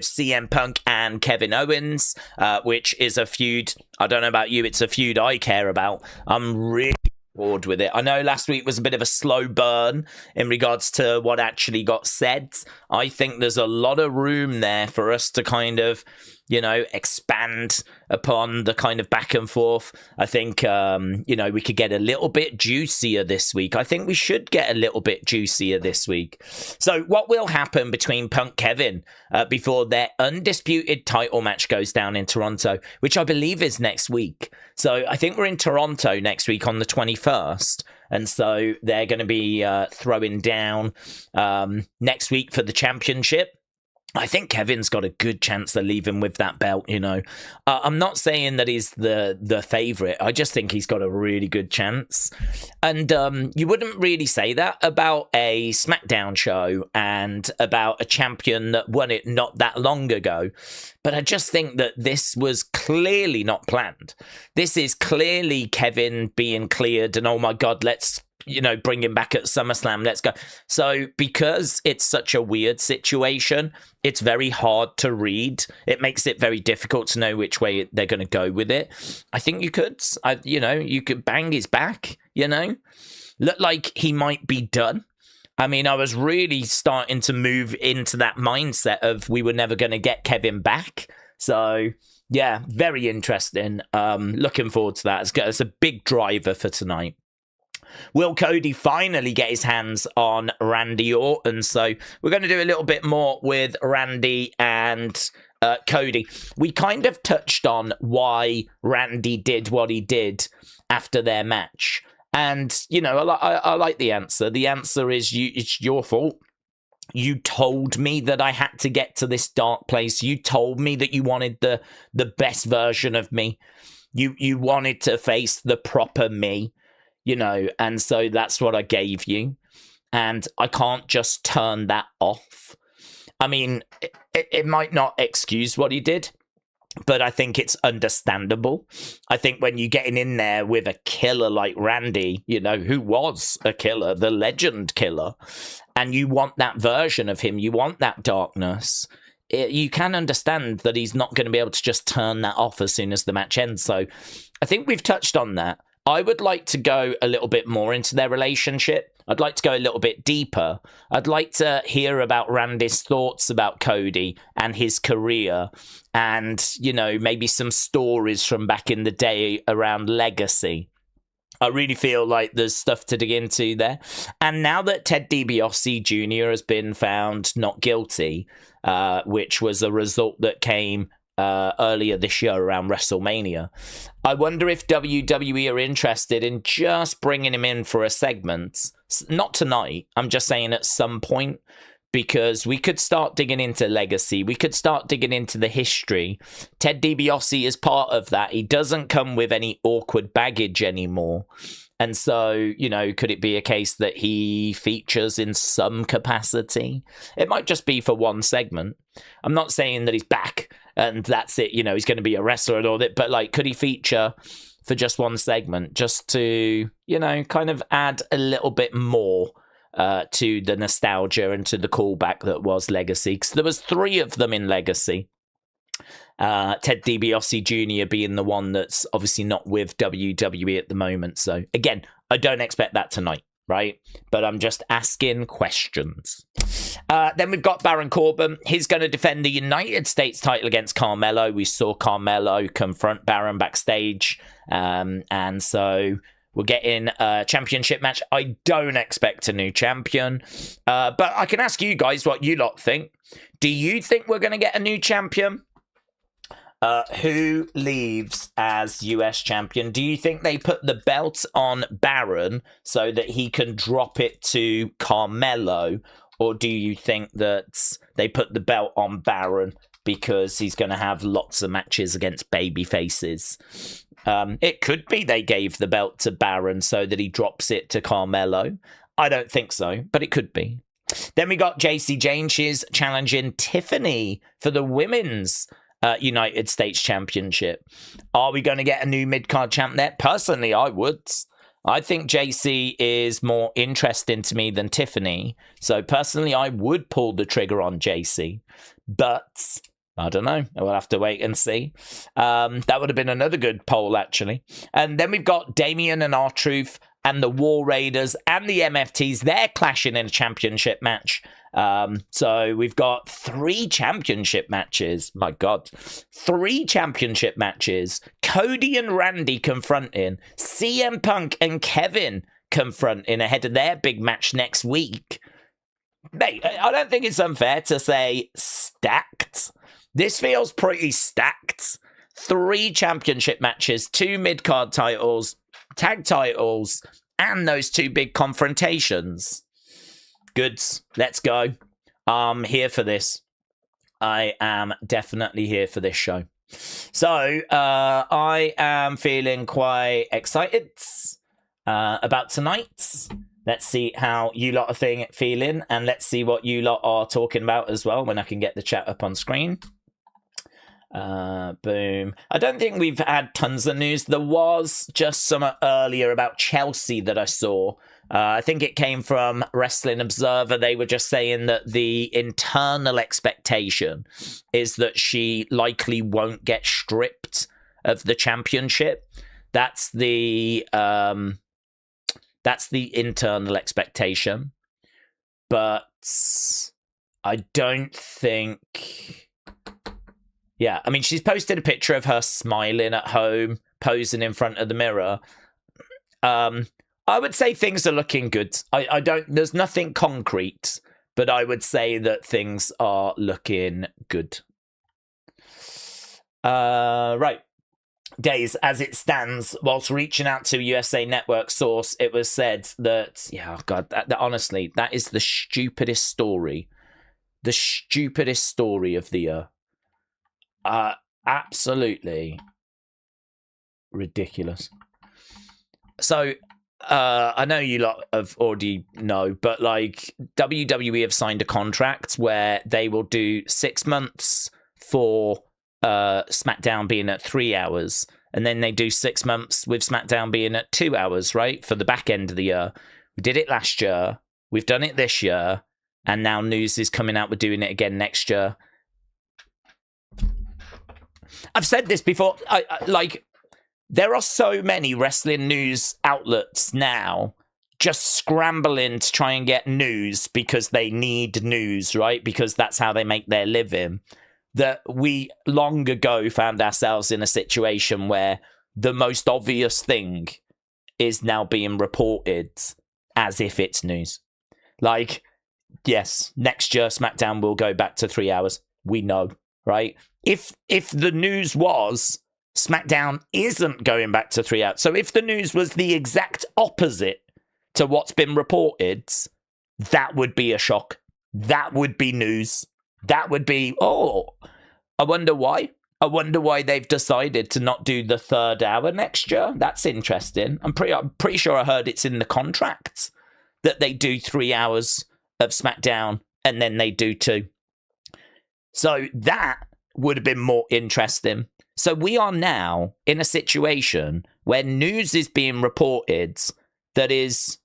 CM Punk and Kevin Owens, which is a feud. I don't know about you, it's a feud I care about. I'm really bored with it. I know last week was a bit of a slow burn in regards to what actually got said. I think there's a lot of room there for us to kind of, expand upon the kind of back and forth. I think, we could get a little bit juicier this week. I think we should get a little bit juicier this week. So what will happen between Punk Kevin before their undisputed title match goes down in Toronto, which I believe is next week. So I think we're in Toronto next week on the 21st. And so they're going to be throwing down next week for the championship. I think Kevin's got a good chance of leaving with that belt, I'm not saying that he's the favourite. I just think he's got a really good chance. And you wouldn't really say that about a Smackdown show and about a champion that won it not that long ago. But I just think that this was clearly not planned. This is clearly Kevin being cleared and, oh my God, let's bring him back at SummerSlam. Let's go. So because it's such a weird situation, it's very hard to read. It makes it very difficult to know which way they're going to go with it. I think you could, you could bang his back, look like he might be done. I mean, I was really starting to move into that mindset of we were never going to get Kevin back. So yeah, very interesting. Looking forward to that. It's a big driver for tonight. Will Cody finally get his hands on Randy Orton? So we're going to do a little bit more with Randy and Cody. We kind of touched on why Randy did what he did after their match. And, I like the answer. The answer is it's your fault. You told me that I had to get to this dark place. You told me that you wanted the best version of me. You wanted to face the proper me. And so that's what I gave you. And I can't just turn that off. I mean, it might not excuse what he did, but I think it's understandable. I think when you're getting in there with a killer like Randy, who was a killer, the legend killer, and you want that version of him, you want that darkness, you can understand that he's not going to be able to just turn that off as soon as the match ends. So I think we've touched on that. I would like to go a little bit more into their relationship. I'd like to go a little bit deeper. I'd like to hear about Randy's thoughts about Cody and his career and, maybe some stories from back in the day around legacy. I really feel like there's stuff to dig into there. And now that Ted DiBiase Jr. has been found not guilty, which was a result that came earlier this year around WrestleMania. I wonder if WWE are interested in just bringing him in for a segment. Not tonight, I'm just saying at some point, because we could start digging into legacy. We could start digging into the history. Ted DiBiase is part of that. He doesn't come with any awkward baggage anymore. And so, could it be a case that he features in some capacity? It might just be for one segment. I'm not saying that he's back and that's it, he's going to be a wrestler and all that, but could he feature for just one segment just to, kind of add a little bit more to the nostalgia and to the callback that was Legacy? Because there was 3 of them in Legacy. Ted DiBiase Jr. being the one that's obviously not with WWE at the moment. So again, I don't expect that tonight, right? But I'm just asking questions. Then we've got Baron Corbin. He's going to defend the United States title against Carmelo. We saw Carmelo confront Baron backstage. And so we're getting a championship match. I don't expect a new champion. But I can ask you guys what you lot think. Do you think we're going to get a new champion? Who leaves as US champion? Do you think they put the belt on Baron so that he can drop it to Carmelo? Or do you think that they put the belt on Baron because he's going to have lots of matches against baby faces? It could be they gave the belt to Baron so that he drops it to Carmelo. I don't think so, but it could be. Then we got JC Jane. She's challenging Tiffany for the women's United States Championship. Are we going to get a new mid-card champ there? Personally, I would. I think JC is more interesting to me than Tiffany. So personally, I would pull the trigger on JC. But I don't know. We'll have to wait and see. That would have been another good poll, actually. And then we've got Damien and R-Truth and the War Raiders and the MFTs. They're clashing in a championship match. So we've got 3 championship matches. My God. 3 championship matches. Cody and Randy confronting. CM Punk and Kevin confronting ahead of their big match next week. Mate, I don't think it's unfair to say stacked. This feels pretty stacked. 3 championship matches, 2 mid-card titles, tag titles, and those 2 big confrontations. Goods. Let's go. I'm here for this. I am definitely here for this show. So, I am feeling quite excited about tonight. Let's see how you lot are feeling, and let's see what you lot are talking about as well when I can get the chat up on screen. Boom. I don't think we've had tons of news. There was just some earlier about Chelsea that I saw. I think it came from Wrestling Observer. They were just saying that the internal expectation is that she likely won't get stripped of the championship. That's the internal expectation. But I don't think... Yeah, I mean, she's posted a picture of her smiling at home, posing in front of the mirror. I would say things are looking good. I don't... There's nothing concrete, but I would say that things are looking good. Right. Days, as it stands, whilst reaching out to USA Network source, it was said that... Yeah, oh God, that honestly, that is the stupidest story. The stupidest story of the year. Absolutely ridiculous. So, I know you lot have already know, but like WWE have signed a contract where they will do 6 months for SmackDown being at 3 hours, and then they do 6 months with SmackDown being at 2 hours, right? For the back end of the year. We did it last year, we've done it this year, and now news is coming out, we're doing it again next year. I've said this before, like, there are so many wrestling news outlets now just scrambling to try and get news because they need news, right? Because that's how they make their living. That we long ago found ourselves in a situation where the most obvious thing is now being reported as if it's news. Like, yes, next year SmackDown will go back to 3 hours. We know, right? If the news was SmackDown isn't going back to 3 hours, so if the news was the exact opposite to what's been reported, that would be a shock. That would be news. That would be, oh, I wonder why. I wonder why they've decided to not do the 3rd hour next year. That's interesting. I'm pretty sure I heard it's in the contract that they do 3 hours of SmackDown and then they do 2. So that would have been more interesting. So we are now in a situation where news is being reported that is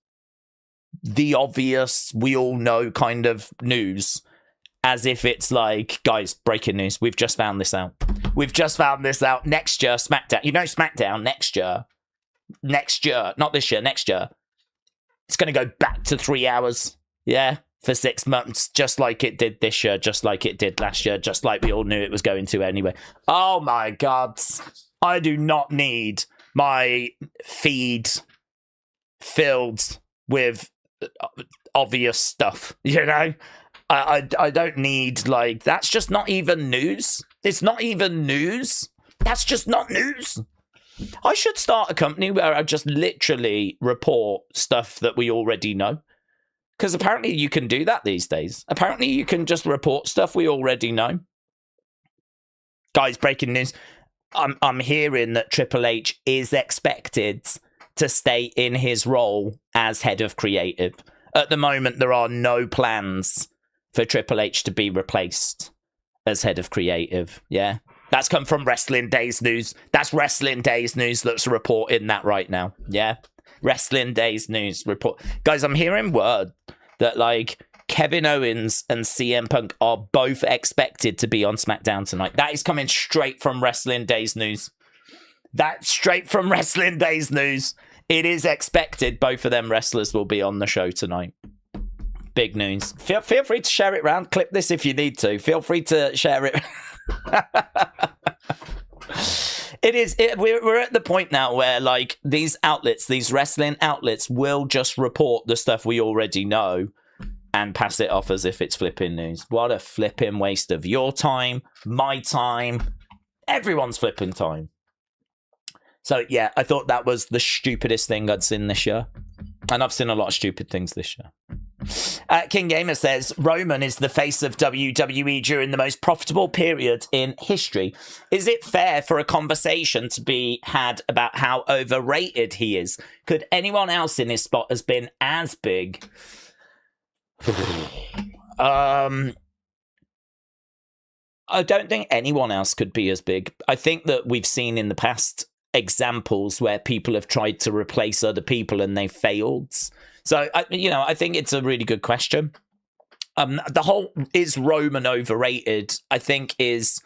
the obvious, we all know kind of news, as if it's like, guys, breaking news, we've just found this out. We've just found this out. Next year, SmackDown. You know SmackDown next year, not this year, next year, it's going to go back to 3 hours, yeah, for 6 months, just like it did this year, just like it did last year, just like we all knew it was going to anyway. Oh my God. I do not need my feed filled with obvious stuff, you know? I don't need, like, that's just not even news. It's not even news. That's just not news. I should start a company where I just literally report stuff that we already know. Because apparently you can do that these days. Apparently you can just report stuff we already know. Guys, breaking news. I'm hearing that Triple H is expected to stay in his role as head of creative. At the moment, there are no plans for Triple H to be replaced as head of creative. Yeah. That's come from Wrestling Daze News. That's Wrestling Daze News that's reporting that right now. Yeah. Wrestling Daze News report. Guys, I'm hearing word that, like, Kevin Owens and CM Punk are both expected to be on SmackDown tonight. That is coming straight from Wrestling Daze news. That's straight from Wrestling Daze news. It is expected both of them wrestlers will be on the show tonight. Big news. Feel free to share it around. Clip this if you need to. Feel free to share it. We're at the point now where, like, these outlets, these wrestling outlets, will just report the stuff we already know and pass it off as if it's flipping news. What a flipping waste of your time, my time, everyone's flipping time. So, yeah, I thought that was the stupidest thing I'd seen this year. And I've seen a lot of stupid things this year. King Gamer says, Roman is the face of WWE during the most profitable period in history. Is it fair for a conversation to be had about how overrated he is? Could anyone else in his spot has been as big? I don't think anyone else could be as big. I think that we've seen in the past examples where people have tried to replace other people and they failed. So, I think it's a really good question. The whole is Roman overrated, I think, is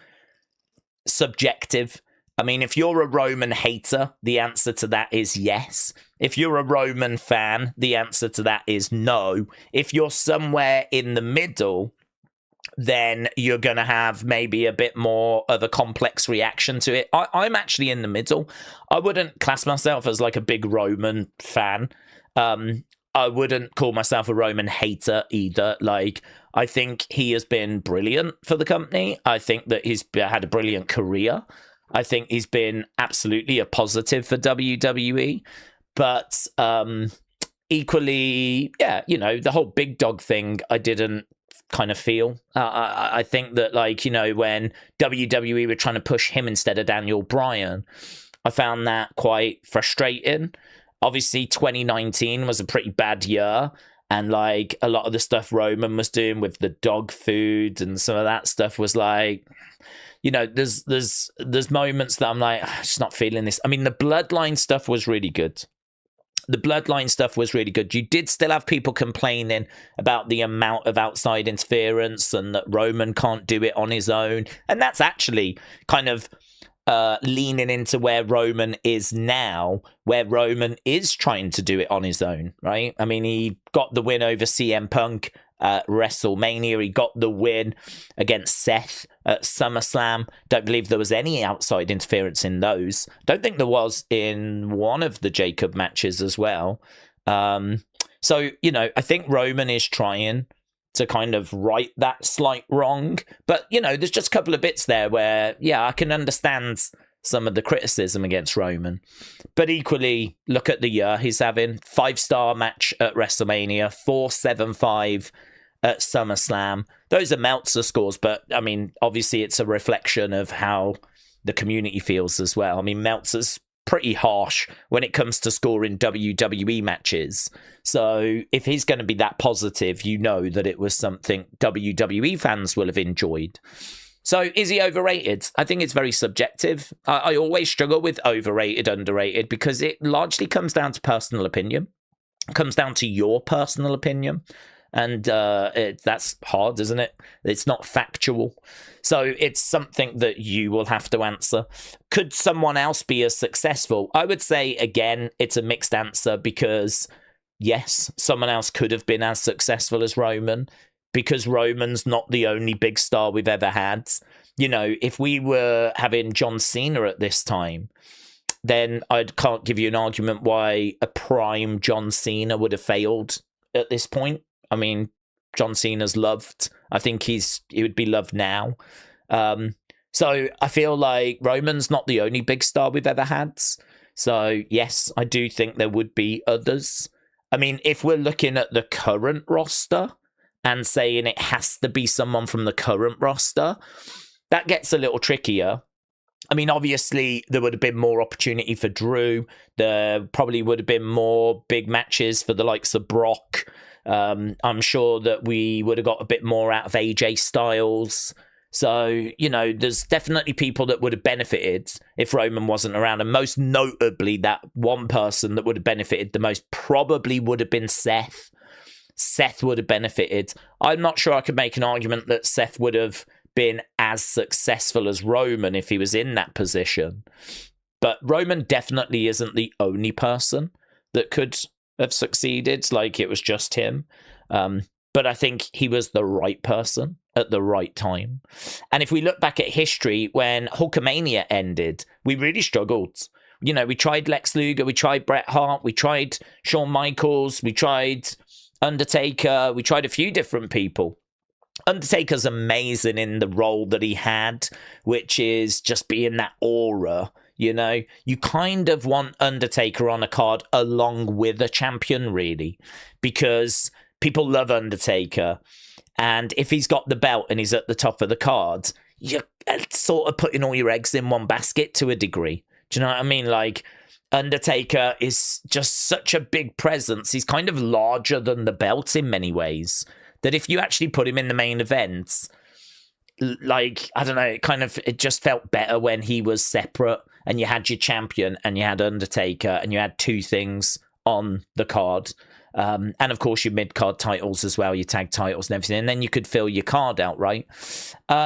subjective. I mean, if you're a Roman hater, the answer to that is yes. If you're a Roman fan, the answer to that is no. If you're somewhere in the middle, then you're going to have maybe a bit more of a complex reaction to it. I'm actually in the middle. I wouldn't class myself as like a big Roman fan. I wouldn't call myself a Roman hater either. Like, I think he has been brilliant for the company. I think that he's had a brilliant career. I think he's been absolutely a positive for WWE. But equally, yeah, the whole big dog thing, I didn't kind of feel. I think that, like, when WWE were trying to push him instead of Daniel Bryan, I found that quite frustrating. Obviously, 2019 was a pretty bad year, and like a lot of the stuff Roman was doing with the dog food and some of that stuff was like, there's moments that I'm like, I'm just not feeling this. I mean, the Bloodline stuff was really good. You did still have people complaining about the amount of outside interference and that Roman can't do it on his own. And that's actually kind of leaning into where Roman is now, where Roman is trying to do it on his own, right? I mean, he got the win over CM Punk at WrestleMania. He got the win against Seth at SummerSlam. Don't believe there was any outside interference in those. Don't think there was in one of the Jacob matches as well. So, I think Roman is trying to kind of right that slight wrong. But, there's just a couple of bits there where, yeah, I can understand some of the criticism against Roman. But equally, look at the year he's having. 5-star match at WrestleMania, 475 at SummerSlam. Those are Meltzer scores, but, I mean, obviously it's a reflection of how the community feels as well. I mean, Meltzer's pretty harsh when it comes to scoring WWE matches. So if he's going to be that positive, that it was something WWE fans will have enjoyed. So is he overrated? I think it's very subjective. I always struggle with overrated, underrated, because it largely comes down to personal opinion. It comes down to your personal opinion. And that's hard, isn't it? It's not factual. So it's something that you will have to answer. Could someone else be as successful? I would say, again, it's a mixed answer because, yes, someone else could have been as successful as Roman because Roman's not the only big star we've ever had. If we were having John Cena at this time, then I can't give you an argument why a prime John Cena would have failed at this point. I mean, John Cena's loved. I think he would be loved now. So I feel like Roman's not the only big star we've ever had. So yes, I do think there would be others. I mean, if we're looking at the current roster and saying it has to be someone from the current roster, that gets a little trickier. I mean, obviously, there would have been more opportunity for Drew. There probably would have been more big matches for the likes of Brock. I'm sure that we would have got a bit more out of AJ Styles. So, there's definitely people that would have benefited if Roman wasn't around. And most notably, that one person that would have benefited the most probably would have been Seth. Seth would have benefited. I'm not sure I could make an argument that Seth would have been as successful as Roman if he was in that position. But Roman definitely isn't the only person that could have succeeded. Like, it was just him. But I think he was the right person at the right time. And if we look back at history, when Hulkamania ended, we really struggled. You know, we tried Lex Luger, we tried Bret Hart, we tried Shawn Michaels, we tried Undertaker, we tried a few different people. Undertaker's amazing in the role that he had, which is just being that aura. You know, you kind of want Undertaker on a card along with a champion, really, because people love Undertaker. And if he's got the belt and he's at the top of the card, you're sort of putting all your eggs in one basket to a degree. Do you know what I mean? Like, Undertaker is just such a big presence. He's kind of larger than the belt in many ways, that if you actually put him in the main events, like, I don't know, it just felt better when he was separate and you had your champion and you had Undertaker and you had two things on the card. And of course your mid-card titles as well, your tag titles and everything, and then you could fill your card out, right?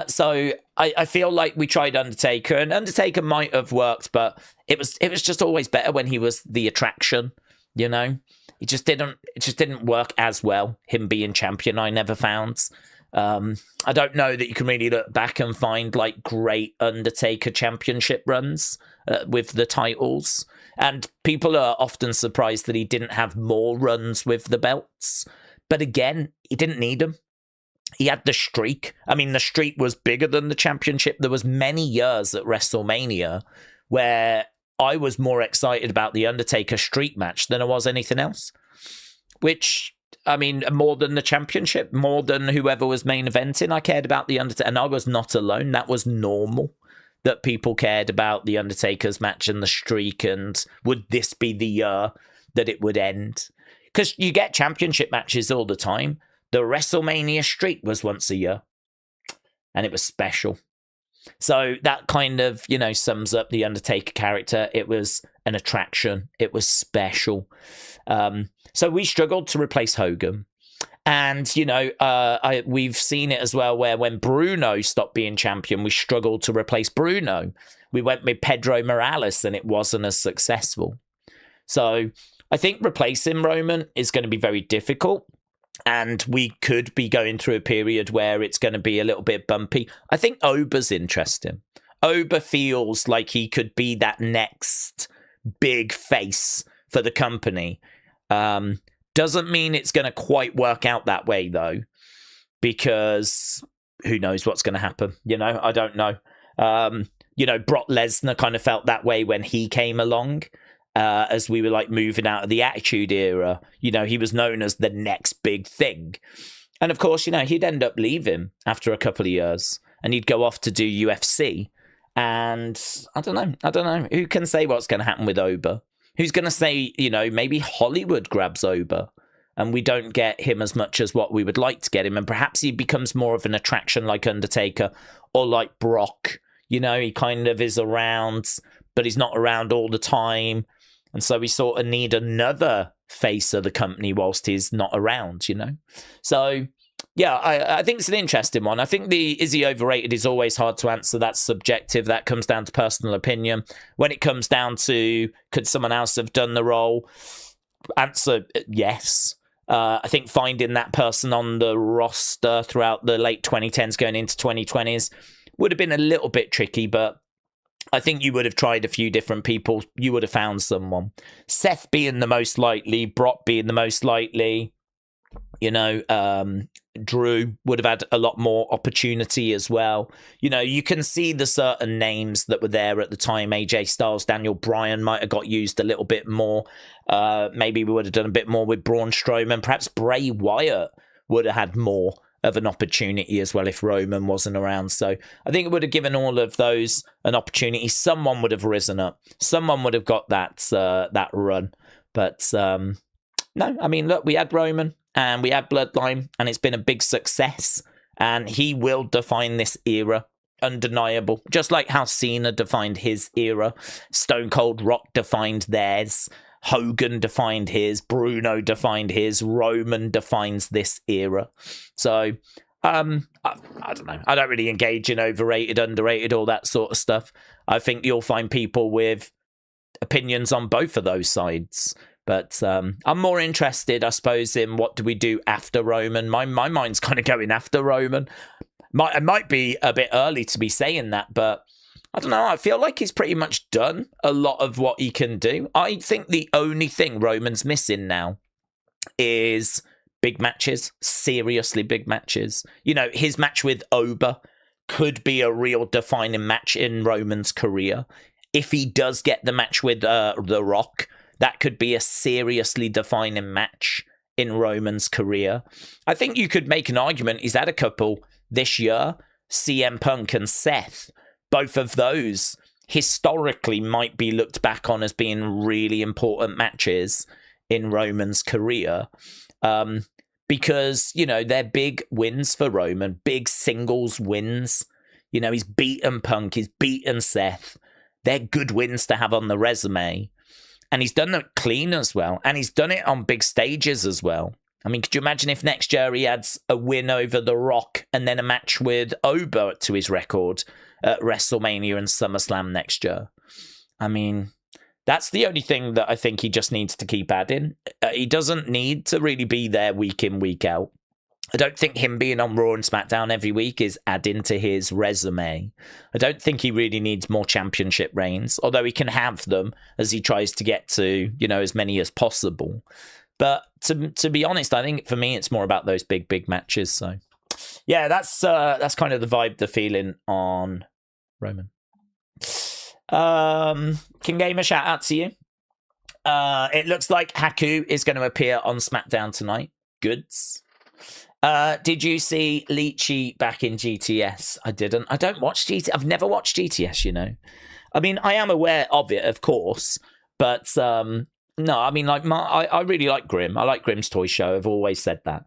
So I feel like we tried Undertaker, and Undertaker might have worked, but it was just always better when he was the attraction, you know? It just didn't work as well, him being champion, I never found. I don't know that you can really look back and find like great Undertaker championship runs with the titles. And people are often surprised that he didn't have more runs with the belts. But again, he didn't need them. He had the streak. I mean, the streak was bigger than the championship. There was many years at WrestleMania where I was more excited about the Undertaker streak match than I was anything else. Which, I mean, more than the championship, more than whoever was main eventing, I cared about the Undertaker. And I was not alone. That was normal, that people cared about the Undertaker's match and the streak, and would this be the year that it would end? Because you get championship matches all the time. The WrestleMania streak was once a year, and it was special. So that kind of, you know, sums up the Undertaker character. It was an attraction. It was special. So we struggled to replace Hogan. And, you know, we've seen it as well, where when Bruno stopped being champion, we struggled to replace Bruno. We went with Pedro Morales and it wasn't as successful. So I think replacing Roman is going to be very difficult. And we could be going through a period where it's going to be a little bit bumpy. I think Oba's interesting. Oba feels like he could be that next big face for the company. Doesn't mean it's going to quite work out that way, though, because who knows what's going to happen? You know, I don't know. You know, Brock Lesnar kind of felt that way when he came along, as we were like moving out of the Attitude Era. You know, he was known as the next big thing. And of course, you know, he'd end up leaving after a couple of years and he'd go off to do UFC. And I don't know. Who can say what's going to happen with Oba? Who's going to say, you know, maybe Hollywood grabs Oba and we don't get him as much as what we would like to get him. And perhaps he becomes more of an attraction like Undertaker or like Brock. You know, he kind of is around, but he's not around all the time. And so we sort of need another face of the company whilst he's not around, you know. So, yeah, I think it's an interesting one. I think the is he overrated is always hard to answer. That's subjective. That comes down to personal opinion. When it comes down to could someone else have done the role, answer yes. I think finding that person on the roster throughout the late 2010s going into 2020s would have been a little bit tricky, but I think you would have tried a few different people. You would have found someone. Seth being the most likely, Brock being the most likely. You know, Drew would have had a lot more opportunity as well. You know, you can see the certain names that were there at the time. AJ Styles, Daniel Bryan might have got used a little bit more. Maybe we would have done a bit more with Braun Strowman. Perhaps Bray Wyatt would have had more of an opportunity as well if Roman wasn't around. So I think it would have given all of those an opportunity. Someone would have risen up. Someone would have got that run. But no, I mean, look, we had Roman. And we had Bloodline, and it's been a big success. And he will define this era, undeniable. Just like how Cena defined his era, Stone Cold Rock defined theirs. Hogan defined his, Bruno defined his, Roman defines this era. So I don't know. I don't really engage in overrated, underrated, all that sort of stuff. I think you'll find people with opinions on both of those sides. But I'm more interested, I suppose, in what do we do after Roman. My mind's kind of going after Roman. It might be a bit early to be saying that, but I don't know. I feel like he's pretty much done a lot of what he can do. I think the only thing Roman's missing now is big matches, seriously big matches. You know, his match with Oba could be a real defining match in Roman's career. If he does get the match with The Rock, that could be a seriously defining match in Roman's career. I think you could make an argument. He's had a couple this year, CM Punk and Seth. Both of those historically might be looked back on as being really important matches in Roman's career. Because, you know, they're big wins for Roman, big singles wins. You know, he's beaten Punk, he's beaten Seth. They're good wins to have on the resume. And he's done it clean as well. And he's done it on big stages as well. I mean, could you imagine if next year he adds a win over The Rock and then a match with Oba to his record at WrestleMania and SummerSlam next year? I mean, that's the only thing that I think he just needs to keep adding. He doesn't need to really be there week in, week out. I don't think him being on Raw and SmackDown every week is adding to his resume. I don't think he really needs more championship reigns, although he can have them as he tries to get to, you know, as many as possible. But to be honest, I think for me, it's more about those big matches. So, yeah, that's kind of the vibe, the feeling on Roman. King Gamer, shout out to you. It looks like Haku is going to appear on SmackDown tonight. Goods. Did you see Leechy back in GTS? I didn't. I don't watch GTS. I've never watched GTS, you know. I mean, I am aware of it, of course, but no, I mean, like, I really like Grimm. I like Grimm's toy show. I've always said that.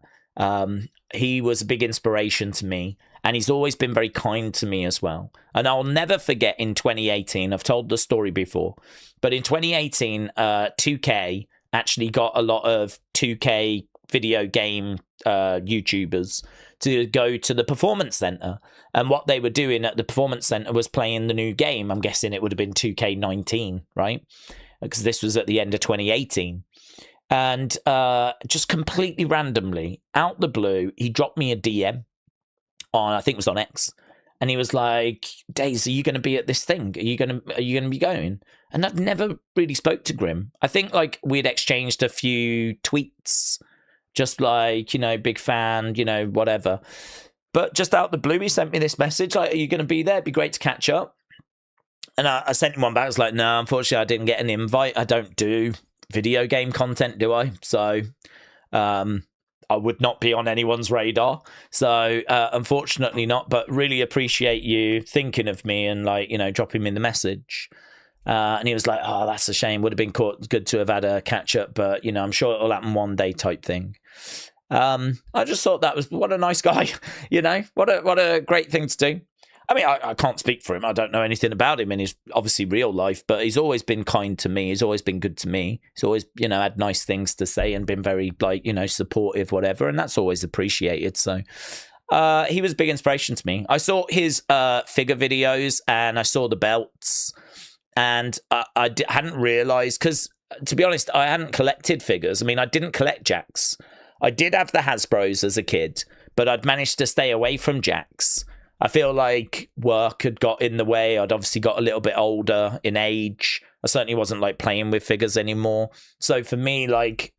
He was a big inspiration to me, and he's always been very kind to me as well. And I'll never forget in 2018, I've told the story before, but in 2018, 2K actually got a lot of 2K video game YouTubers to go to the Performance Center. And what they were doing at the Performance Center was playing the new game. I'm guessing it would have been 2K19, right? Because this was at the end of 2018. And just completely randomly, out the blue, he dropped me a DM on, I think it was on X. And he was like, Daze, are you going to be at this thing? Are you going to be going? And I've never really spoke to Grimm. I think like we'd exchanged a few tweets, just like, you know, big fan, you know, whatever. But just out the blue, he sent me this message, like, are you going to be there? It'd be great to catch up. And I sent him one back. I was like, no, unfortunately, I didn't get an invite. I don't do video game content, do I? So I would not be on anyone's radar. So unfortunately not, but really appreciate you thinking of me and, like, you know, dropping me the message. And he was like, oh, that's a shame. Would have been good to have had a catch up, but, you know, I'm sure it'll happen one day type thing. I just thought that was, what a nice guy, you know, what a great thing to do. I mean, I can't speak for him. I don't know anything about him in his obviously real life, but he's always been kind to me. He's always been good to me. He's always, you know, had nice things to say and been very, like, you know, supportive, whatever. And that's always appreciated. So he was a big inspiration to me. I saw his figure videos and I saw the belts, and I hadn't realized, because to be honest, I hadn't collected figures. I mean, I didn't collect Jacks. I did have the Hasbros as a kid, but I'd managed to stay away from Jacks. I feel like work had got in the way. I'd obviously got a little bit older in age. I certainly wasn't like playing with figures anymore. So for me, like,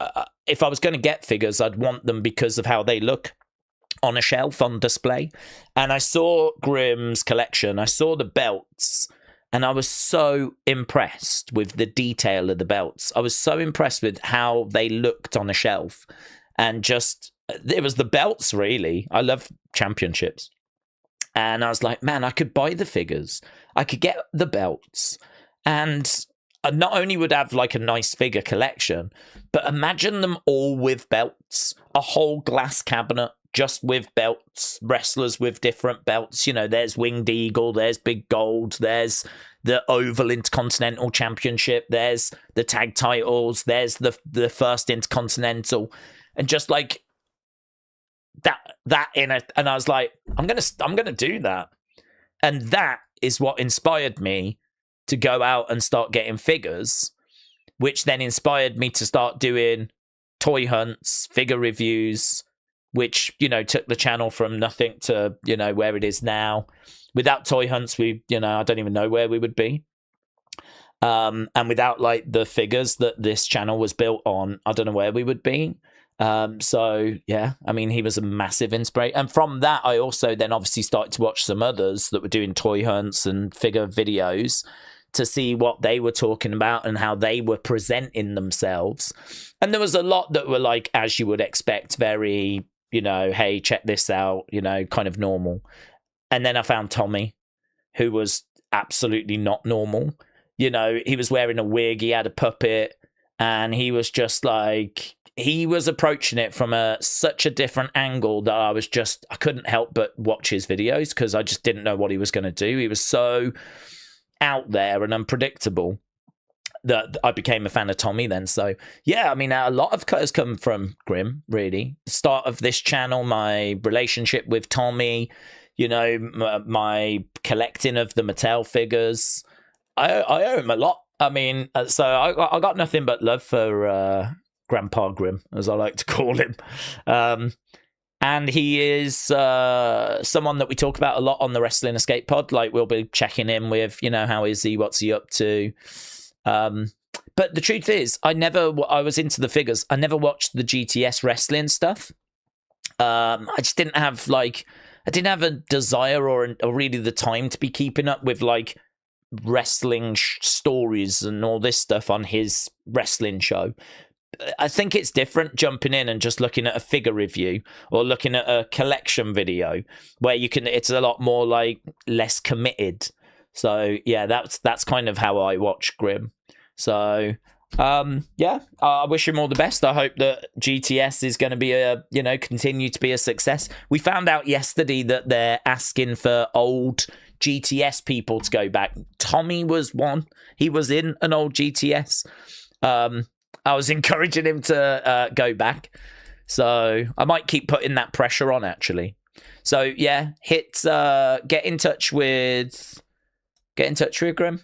if I was going to get figures, I'd want them because of how they look on a shelf, on display. And I saw Grimm's collection. I saw the belts, and I was so impressed with the detail of the belts. I was so impressed with how they looked on a shelf. And just, it was the belts, really. I love championships. And I was like, man, I could buy the figures. I could get the belts. And I not only would have like a nice figure collection, but imagine them all with belts. A whole glass cabinet just with belts. Wrestlers with different belts. You know, there's Winged Eagle, there's Big Gold, there's the Oval Intercontinental Championship. There's the tag titles. There's the first Intercontinental, and just like that in it. And I was like, I'm gonna do that, and that is what inspired me to go out and start getting figures, which then inspired me to start doing toy hunts, figure reviews, which, you know, took the channel from nothing to, you know, where it is now. Without toy hunts, we, you know, I don't even know where we would be. And without like the figures that this channel was built on, I don't know where we would be. So yeah, I mean, he was a massive inspiration. And from that, I also then obviously started to watch some others that were doing toy hunts and figure videos to see what they were talking about and how they were presenting themselves. And there was a lot that were like, as you would expect, very, you know, hey, check this out, you know, kind of normal. And then I found Tommy, who was absolutely not normal. You know, he was wearing a wig, he had a puppet, and he was just like, he was approaching it from such a different angle that I couldn't help but watch his videos because I just didn't know what he was going to do. He was so out there and unpredictable that I became a fan of Tommy then. So yeah, I mean, a lot of has come from Grim, really. The start of this channel, my relationship with Tommy, you know, my collecting of the Mattel figures. I owe him a lot. I mean, so I got nothing but love for Grandpa Grim, as I like to call him. And he is someone that we talk about a lot on the Wrestling Escape Pod. Like, we'll be checking in with, you know, how is he? What's he up to? But the truth is, I was into the figures. I never watched the GTS wrestling stuff. I just didn't have, like, I didn't have a desire or really the time to be keeping up with, like, wrestling stories and all this stuff on his wrestling show. I think it's different jumping in and just looking at a figure review or looking at a collection video where it's a lot more like less committed. So yeah, that's kind of how I watch Grim. So yeah, I wish him all the best. I hope that GTS is going to be continue to be a success. We found out yesterday that they're asking for old GTS people to go back. Tommy was one. He was in an old GTS. I was encouraging him to go back. So I might keep putting that pressure on, actually. So yeah, get in touch with Grim.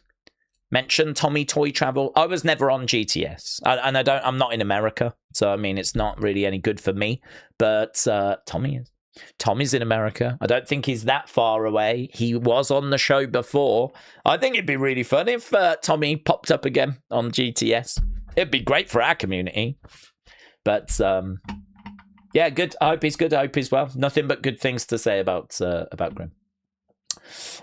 Mention Tommy Toy Travel. I was never on GTS. I'm not in America. So I mean, it's not really any good for me, but Tommy is. Tommy's in America. I don't think he's that far away. He was on the show before. I think it'd be really fun if Tommy popped up again on GTS. It'd be great for our community. But yeah, good. I hope he's good. I hope he's well. Nothing but good things to say about Grim.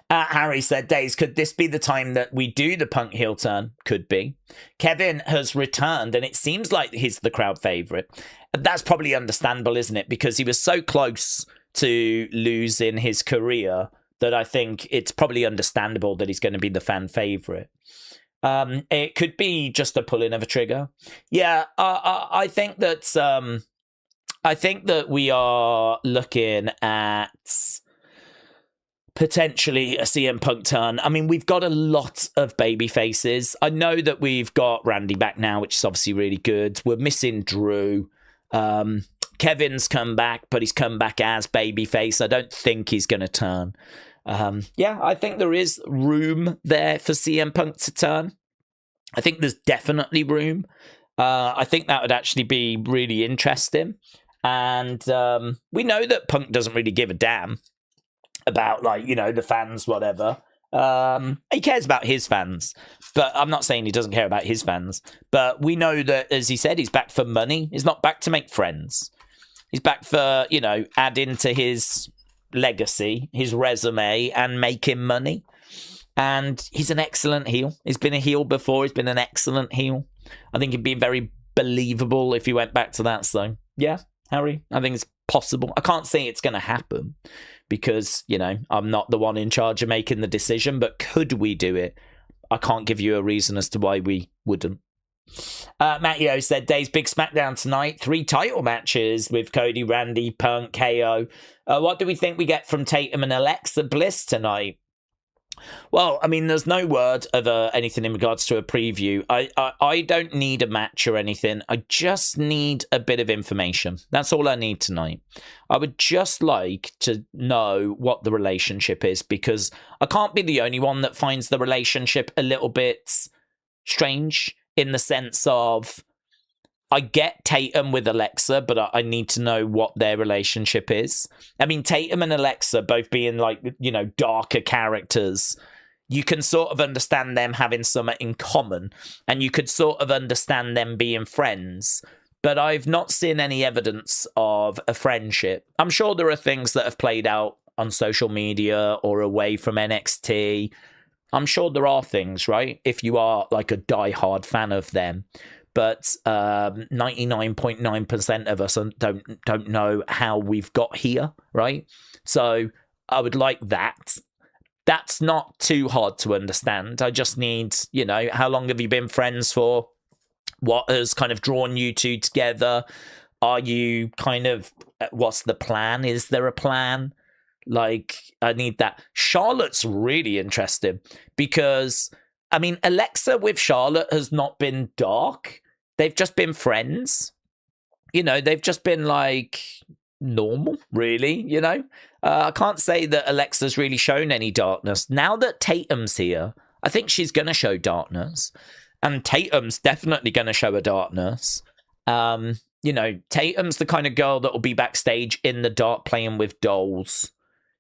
Harry said, Daze, could this be the time that we do the Punk heel turn? Could be. Kevin has returned, and it seems like he's the crowd favourite. That's probably understandable, isn't it? Because he was so close to losing his career that I think it's probably understandable that he's going to be the fan favourite. It could be just a pulling of a trigger. Yeah, I think that we are looking at potentially a CM Punk turn. I mean, we've got a lot of baby faces. I know that we've got Randy back now, which is obviously really good. We're missing Drew. Kevin's come back, but he's come back as babyface. I don't think he's going to turn. Yeah, I think there is room there for CM Punk to turn. I think there's definitely room. I think that would actually be really interesting. And we know that Punk doesn't really give a damn about, like, you know, the fans, whatever. He cares about his fans, but I'm not saying he doesn't care about his fans. But we know that, as he said, he's back for money. He's not back to make friends. He's back for, you know, adding to his legacy, his resume, and making money. And he's an excellent heel. He's been a heel before. He's been an excellent heel. I think he'd be very believable if he went back to that. So, yeah, Harry, I think it's possible. I can't say it's going to happen because, you know, I'm not the one in charge of making the decision. But could we do it? I can't give you a reason as to why we wouldn't. Matteo said, Daze, big Smackdown tonight. 3 title matches with Cody, Randy, Punk, KO. What do we think we get from Tatum and Alexa Bliss tonight? Well, I mean, there's no word of anything in regards to a preview. I don't need a match or anything. I just need a bit of information. That's all I need tonight. I would just like to know what the relationship is, because I can't be the only one that finds the relationship a little bit strange, in the sense of, I get Tatum with Alexa, but I need to know what their relationship is. I mean, Tatum and Alexa both being like, you know, darker characters, you can sort of understand them having something in common, and you could sort of understand them being friends. But I've not seen any evidence of a friendship. I'm sure there are things that have played out on social media or away from NXT. I'm sure there are things, right? If you are like a diehard fan of them. But 99.9% of us don't know how we've got here, right? So I would like that. That's not too hard to understand. I just need, you know, how long have you been friends for? What has kind of drawn you two together? Are you kind of, what's the plan? Is there a plan? Like, I need that. Charlotte's really interesting because, I mean, Alexa with Charlotte has not been dark. They've just been friends. You know, they've just been like normal, really, you know. I can't say that Alexa's really shown any darkness. Now that Tatum's here, I think she's going to show darkness. And Tatum's definitely going to show a darkness. You know, Tatum's the kind of girl that will be backstage in the dark playing with dolls.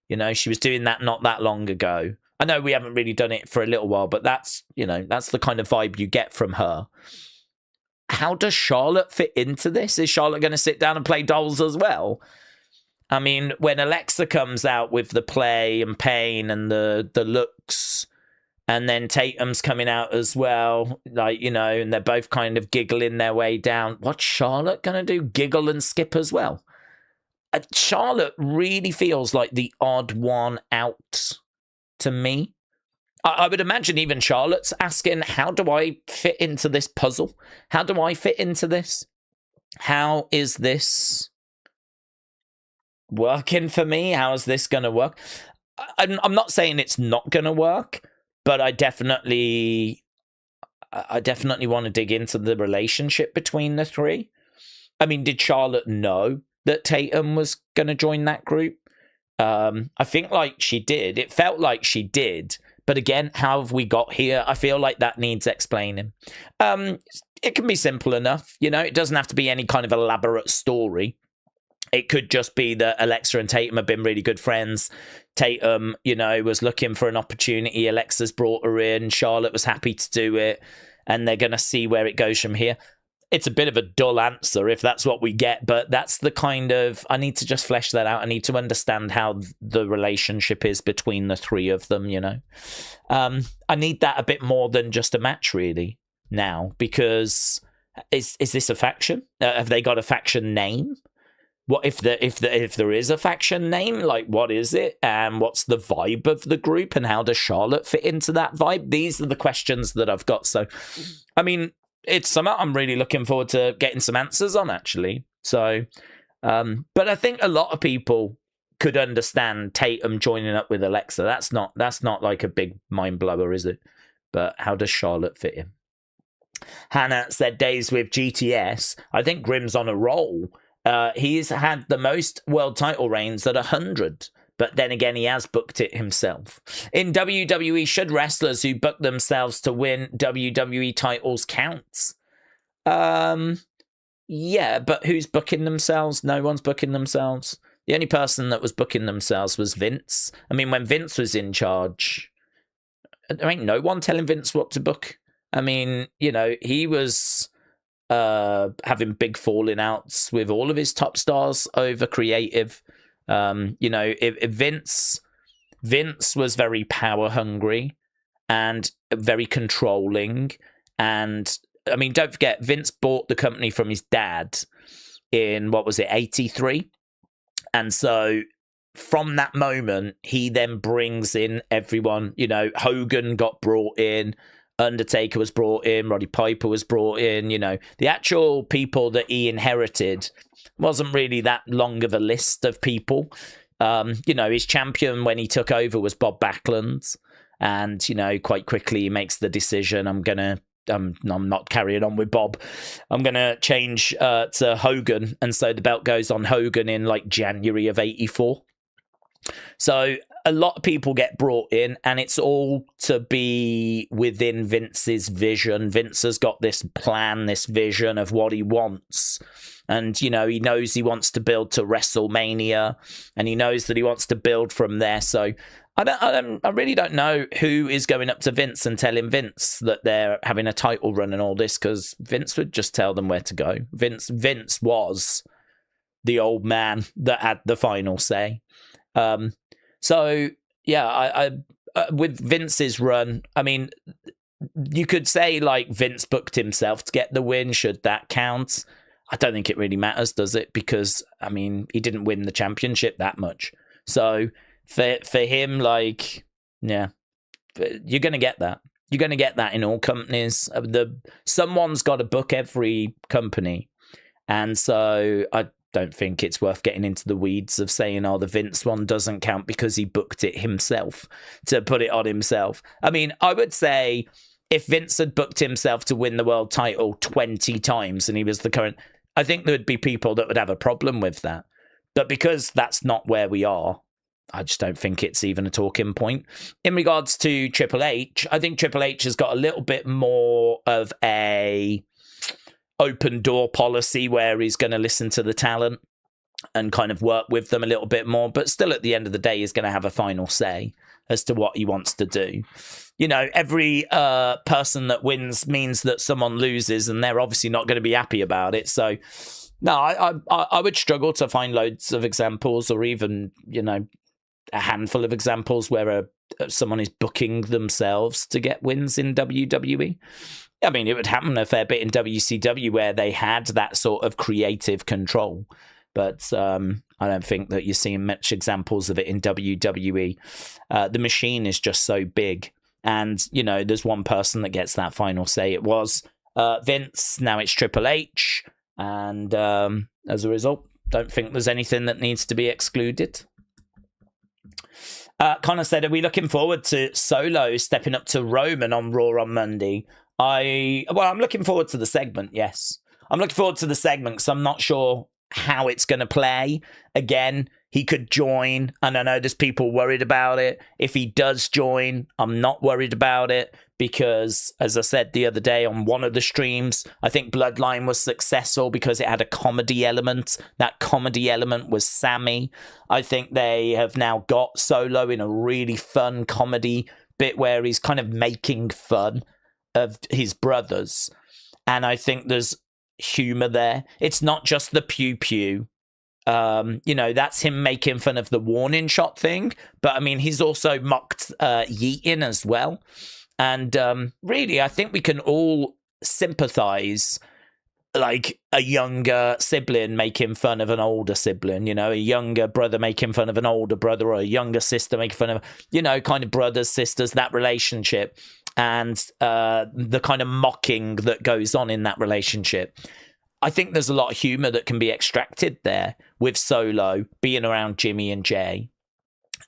You know, she was doing that not that long ago. I know we haven't really done it for a little while, but that's, you know, that's the kind of vibe you get from her. How does Charlotte fit into this? Is Charlotte going to sit down and play dolls as well? I mean, when Alexa comes out with the play and pain and the looks, and then Tatum's coming out as well, like, you know, and they're both kind of giggling their way down. What's Charlotte going to do? Giggle and skip as well? Charlotte really feels like the odd one out to me. I would imagine even Charlotte's asking, how do I fit into this puzzle? How do I fit into this? How is this working for me? How is this going to work? I'm not saying it's not going to work, but I definitely want to dig into the relationship between the three. I mean, did Charlotte know that Tatum was going to join that group? I think like she did. It felt like she did. But again, how have we got here? I feel like that needs explaining. It can be simple enough. You know, it doesn't have to be any kind of elaborate story. It could just be that Alexa and Tatum have been really good friends. Tatum, you know, was looking for an opportunity. Alexa's brought her in. Charlotte was happy to do it. And they're going to see where it goes from here. It's a bit of a dull answer if that's what we get, but that's the kind of, I need to just flesh that out. I need to understand how the relationship is between the three of them, you know. I need that a bit more than just a match, really, now, because is this a faction? Have they got a faction name? What if there is a faction name? Like, what is it? And what's the vibe of the group? And how does Charlotte fit into that vibe? These are the questions that I've got. So, I mean, it's something I'm really looking forward to getting some answers on, actually. So, but I think a lot of people could understand Tatum joining up with Alexa. That's not like a big mind blower, is it? But how does Charlotte fit in? Hannah said Daze with GTS. I think Grimm's on a roll. He's had the most world title reigns at 100. But then again, he has booked it himself. In WWE, should wrestlers who book themselves to win WWE titles count? Yeah, but who's booking themselves? No one's booking themselves. The only person that was booking themselves was Vince. I mean, when Vince was in charge, there ain't no one telling Vince what to book. I mean, you know, he was having big falling outs with all of his top stars over creative. You know, if Vince was very power hungry and very controlling. And I mean, don't forget, Vince bought the company from his dad in, what was it, 83? And so from that moment, he then brings in everyone. You know, Hogan got brought in, Undertaker was brought in, Roddy Piper was brought in. You know, the actual people that he inherited wasn't really that long of a list of people. You know, his champion when he took over was Bob Backlund. And, you know, quite quickly he makes the decision, I'm not carrying on with Bob. I'm going to change to Hogan. And so the belt goes on Hogan in like January of 84. So a lot of people get brought in, and it's all to be within Vince's vision. Vince has got this plan, this vision of what he wants. And, you know, he knows he wants to build to WrestleMania, and he knows that he wants to build from there. So I really don't know who is going up to Vince and telling Vince that they're having a title run and all this, because Vince would just tell them where to go. Vince was the old man that had the final say. So yeah, I with Vince's run, I mean, you could say like Vince booked himself to get the win. Should that count? I don't think it really matters, does it? Because I mean, he didn't win the championship that much. So for him, like, yeah, you're gonna get that. You're gonna get that in all companies. Someone's got to book every company, and so I don't think it's worth getting into the weeds of saying, oh, the Vince one doesn't count because he booked it himself, to put it on himself. I mean, I would say if Vince had booked himself to win the world title 20 times and he was the current, I think there would be people that would have a problem with that. But because that's not where we are, I just don't think it's even a talking point. In regards to Triple H, I think Triple H has got a little bit more of a open door policy where he's going to listen to the talent and kind of work with them a little bit more, but still at the end of the day he's going to have a final say as to what he wants to do. You know, every person that wins means that someone loses, and they're obviously not going to be happy about it. So no, I would struggle to find loads of examples, or even, you know, a handful of examples where someone is booking themselves to get wins in WWE. I mean, it would happen a fair bit in WCW where they had that sort of creative control. But I don't think that you're seeing much examples of it in WWE. The machine is just so big. And, you know, there's one person that gets that final say. It was Vince. Now it's Triple H. And as a result, don't think there's anything that needs to be excluded. Connor said, are we looking forward to Solo stepping up to Roman on Raw on Monday? I'm looking forward to the segment, yes. I'm looking forward to the segment because I'm not sure how it's going to play. Again, he could join, and I know there's people worried about it. If he does join, I'm not worried about it because, as I said the other day on one of the streams, I think Bloodline was successful because it had a comedy element. That comedy element was Sammy. I think they have now got Solo in a really fun comedy bit where he's kind of making fun of his brothers, and I think there's humor there. It's not just the pew pew. You know, that's him making fun of the warning shot thing, but I mean, he's also mocked yeeting as well. And really, I think we can all sympathize, like a younger sibling making fun of an older sibling, you know, a younger brother making fun of an older brother, or a younger sister making fun of, you know, kind of brothers, sisters, that relationship, and the kind of mocking that goes on in that relationship. I think there's a lot of humor that can be extracted there with Solo being around Jimmy and Jay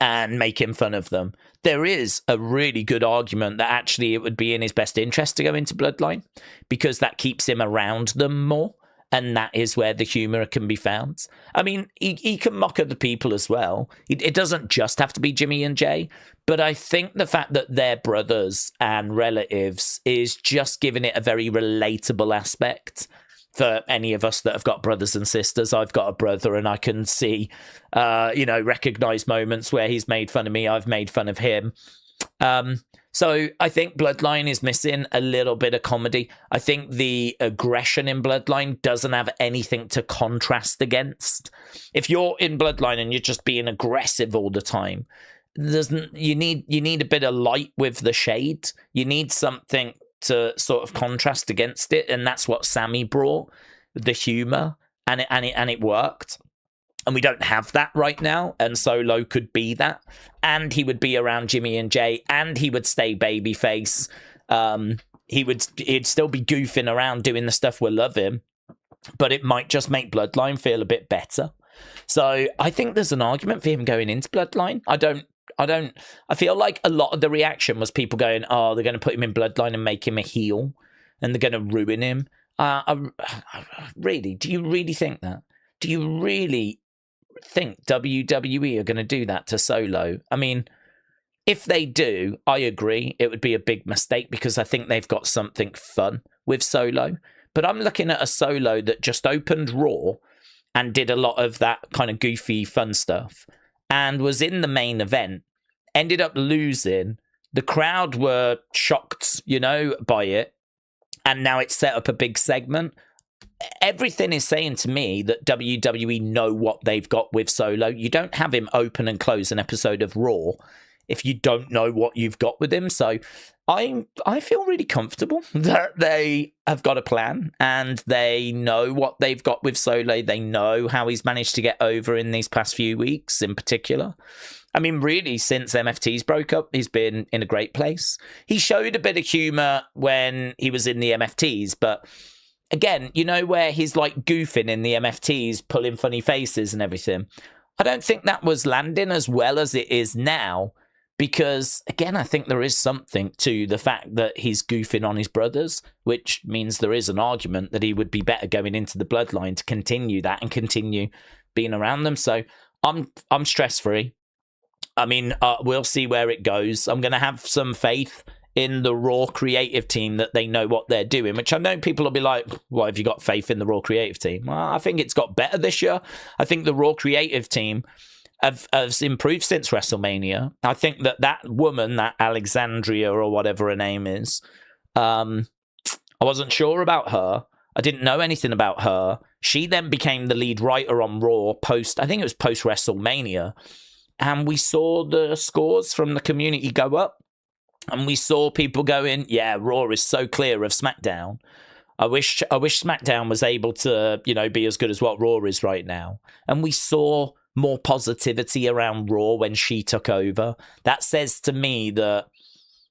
and making fun of them. There is a really good argument that actually it would be in his best interest to go into Bloodline because that keeps him around them more, and that is where the humor can be found. I mean, he can mock other people as well. It doesn't just have to be Jimmy and Jay, but I think the fact that they're brothers and relatives is just giving it a very relatable aspect for any of us that have got brothers and sisters. I've got a brother, and I can see, you know, recognize moments where he's made fun of me, I've made fun of him. So I think Bloodline is missing a little bit of comedy. I think the aggression in Bloodline doesn't have anything to contrast against. If you're in Bloodline and you're just being aggressive all the time, you need a bit of light with the shade. You need something to sort of contrast against it, and that's what Sammy brought, the humor, and it worked. And we don't have that right now, and Solo could be that, and he would be around Jimmy and Jay, and he would stay babyface. He'd still be goofing around doing the stuff we love him, but it might just make Bloodline feel a bit better. So I think there's an argument for him going into Bloodline. I feel like a lot of the reaction was people going, oh, they're going to put him in Bloodline and make him a heel and they're going to ruin him. Really, do you really think that? Do you really think WWE are going to do that to Solo? I mean, if they do, I agree, it would be a big mistake because I think they've got something fun with Solo. But I'm looking at a Solo that just opened Raw and did a lot of that kind of goofy fun stuff and was in the main event, ended up losing. The crowd were shocked, by it. And now it's set up a big segment. Everything is saying to me that WWE know what they've got with Solo. You don't have him open and close an episode of Raw if you don't know what you've got with him. So I feel really comfortable that they have got a plan and they know what they've got with Solo. They know how he's managed to get over in these past few weeks in particular. I mean, really, since MFTs broke up, he's been in a great place. He showed a bit of humour when he was in the MFTs, but again, where he's like goofing in the MFTs, pulling funny faces and everything. I don't think that was landing as well as it is now. Because, again, I think there is something to the fact that he's goofing on his brothers, which means there is an argument that he would be better going into the Bloodline to continue that and continue being around them. So I'm stress-free. I mean, we'll see where it goes. I'm going to have some faith in the Raw creative team that they know what they're doing, which I know people will be like, well, have you got faith in the Raw creative team? Well, I think it's got better this year. I think the Raw creative team has improved since WrestleMania. I think that woman, that Alexandria or whatever her name is, I wasn't sure about her. I didn't know anything about her. She then became the lead writer on Raw I think it was post WrestleMania. And we saw the scores from the community go up. And we saw people going, yeah, Raw is so clear of SmackDown. I wish SmackDown was able to, be as good as what Raw is right now. And we saw more positivity around Raw when she took over. That says to me that,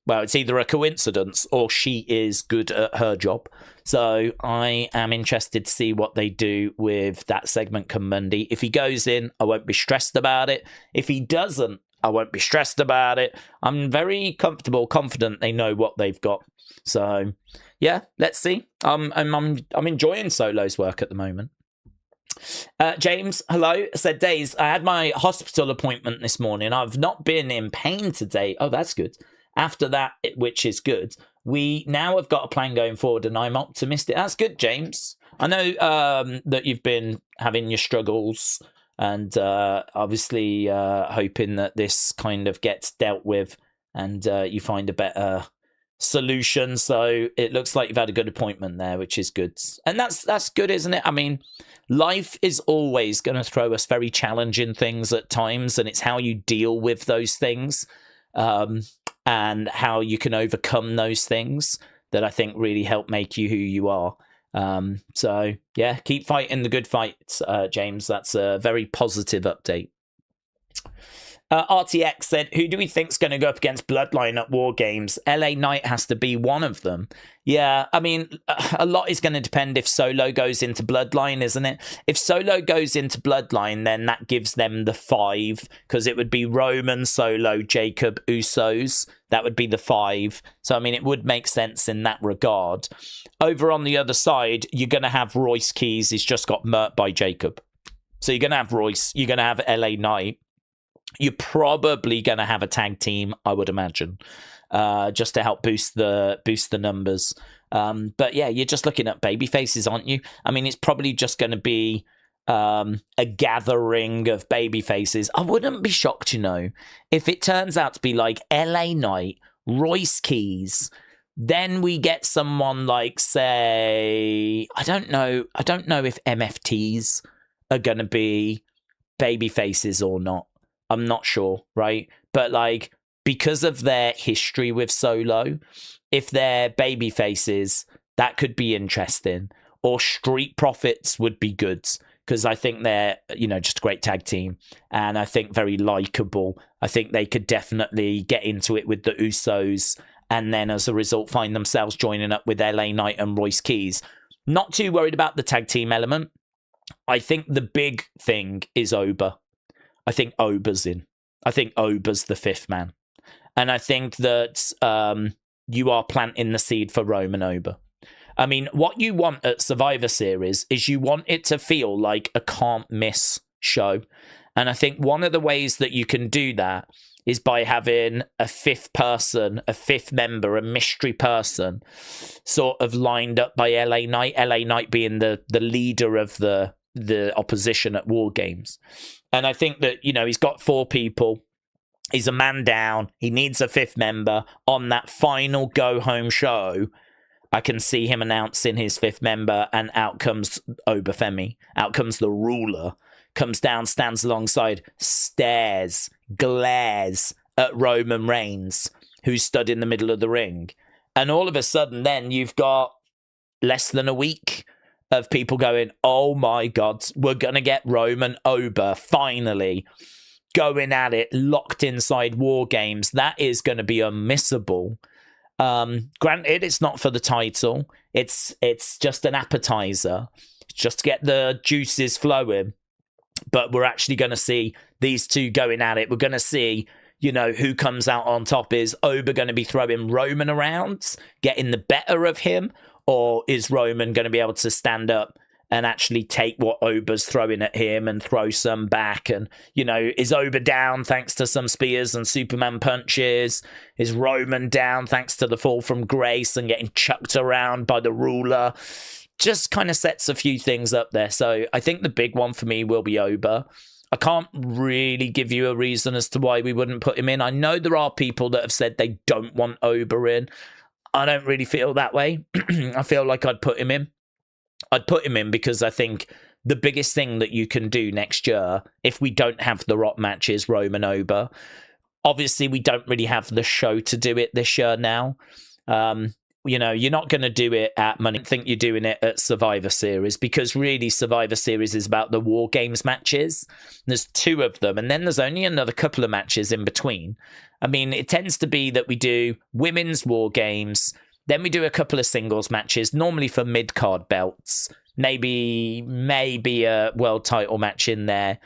well, it's either a coincidence or she is good at her job. So I am interested to see what they do with that segment come Monday. If he goes in, I won't be stressed about it. If he doesn't, I won't be stressed about it. I'm very confident they know what they've got. So yeah, let's see. I'm enjoying Solo's work at the moment. James, hello, said Daze, I had my hospital appointment this morning. I've not been in pain today. Oh, that's good. After that, which is good, we now have got a plan going forward and I'm optimistic. That's good, James. I know that you've been having your struggles and obviously hoping that this kind of gets dealt with and you find a better solution. So it looks like you've had a good appointment there, which is good. And that's good, isn't it? I mean, life is always going to throw us very challenging things at times, and it's how you deal with those things and how you can overcome those things that I think really help make you who you are. So yeah, keep fighting the good fight, James. That's a very positive update. RTX said, who do we think's going to go up against Bloodline at War Games? LA Knight has to be one of them. Yeah, I mean, a lot is going to depend if Solo goes into Bloodline, isn't it? If Solo goes into Bloodline, then that gives them the 5, because it would be Roman, Solo, Jacob, Usos. That would be the 5. So, I mean, it would make sense in that regard. Over on the other side, you're going to have Royce Keys. He's just got murked by Jacob. So you're going to have Royce. You're going to have LA Knight. You're probably going to have a tag team, I would imagine, just to help boost the numbers. But yeah, you're just looking at baby faces, aren't you? I mean, it's probably just going to be a gathering of baby faces. I wouldn't be shocked, if it turns out to be like LA Knight, Royce Keys. Then we get someone like, say, I don't know if MFTs are going to be baby faces or not. I'm not sure, right? But like, because of their history with Solo, if they're baby faces, that could be interesting. Or Street Profits would be good, because I think they're, just a great tag team. And I think very likable. I think they could definitely get into it with the Usos. And then as a result, find themselves joining up with LA Knight and Royce Keys. Not too worried about the tag team element. I think the big thing is Oba. I think Oba's in. I think Ober's the fifth man. And I think that you are planting the seed for Roman Ober. I mean, what you want at Survivor Series is you want it to feel like a can't miss show. And I think one of the ways that you can do that is by having a fifth person, a fifth member, a mystery person sort of lined up by LA Knight. LA Knight being the leader of the opposition at War Games. And I think that, you know, he's got 4 people. He's a man down. He needs a fifth member. On that final go-home show, I can see him announcing his fifth member, and out comes Obafemi. Out comes the ruler. Comes down, stands alongside, stares, glares at Roman Reigns, who's stood in the middle of the ring. And all of a sudden, then you've got less than a week of people going, oh my God, we're going to get Roman Ober finally going at it, locked inside War Games. That is going to be unmissable. Granted, it's not for the title. It's just an appetizer, just to get the juices flowing. But we're actually going to see these two going at it. We're going to see, you know, who comes out on top. Is Ober going to be throwing Roman around, getting the better of him? Or is Roman going to be able to stand up and actually take what Ober's throwing at him and throw some back? And, you know, is Ober down thanks to some spears and Superman punches? Is Roman down thanks to the fall from grace and getting chucked around by the ruler? Just kind of sets a few things up there. So I think the big one for me will be Ober. I can't really give you a reason as to why we wouldn't put him in. I know there are people that have said they don't want Ober in. I don't really feel that way. I feel like I'd put him in. I'd put him in because I think the biggest thing that you can do next year, if we don't have the Rock match, is Roman Ober. Obviously, we don't really have the show to do it this year now. You know, you're not going to do it at Money. I don't think you're doing it at Survivor Series, because really Survivor Series is about the War Games matches. There's 2 of them, and then there's only another couple of matches in between. I mean, it tends to be that we do women's War Games, then we do a couple of singles matches, normally for mid-card belts, maybe a world title match in there,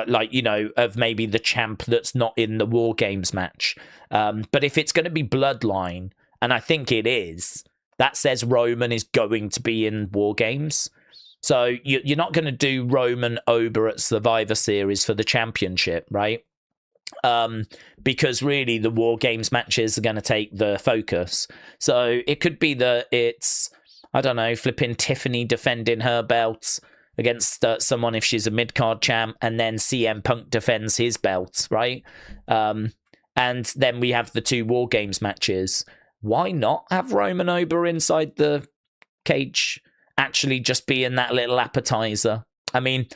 like, you know, of maybe the champ that's not in the War Games match. But if it's going to be Bloodline, and I think it is, that says Roman is going to be in War Games. So you're not going to do Roman Ober at Survivor Series for the championship, right? Because really the War Games matches are going to take the focus. So it could be that it's, I don't know, flipping Tiffany defending her belt against someone if she's a mid-card champ, and then CM Punk defends his belt, right? And then we have the 2 War Games matches. Why not have Roman Ober inside the cage actually just being that little appetizer? I mean,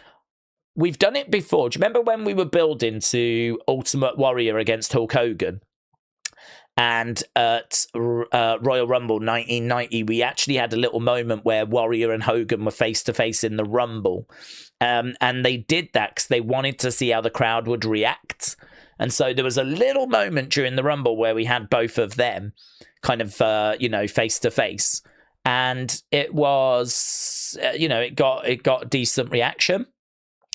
we've done it before. Do you remember when we were building to Ultimate Warrior against Hulk Hogan? And at Royal Rumble 1990, we actually had a little moment where Warrior and Hogan were face-to-face in the Rumble. And they did that because they wanted to see how the crowd would react. And so there was a little moment during the Rumble where we had both of them kind of, you know, face-to-face. And it was, you know, it got decent reaction.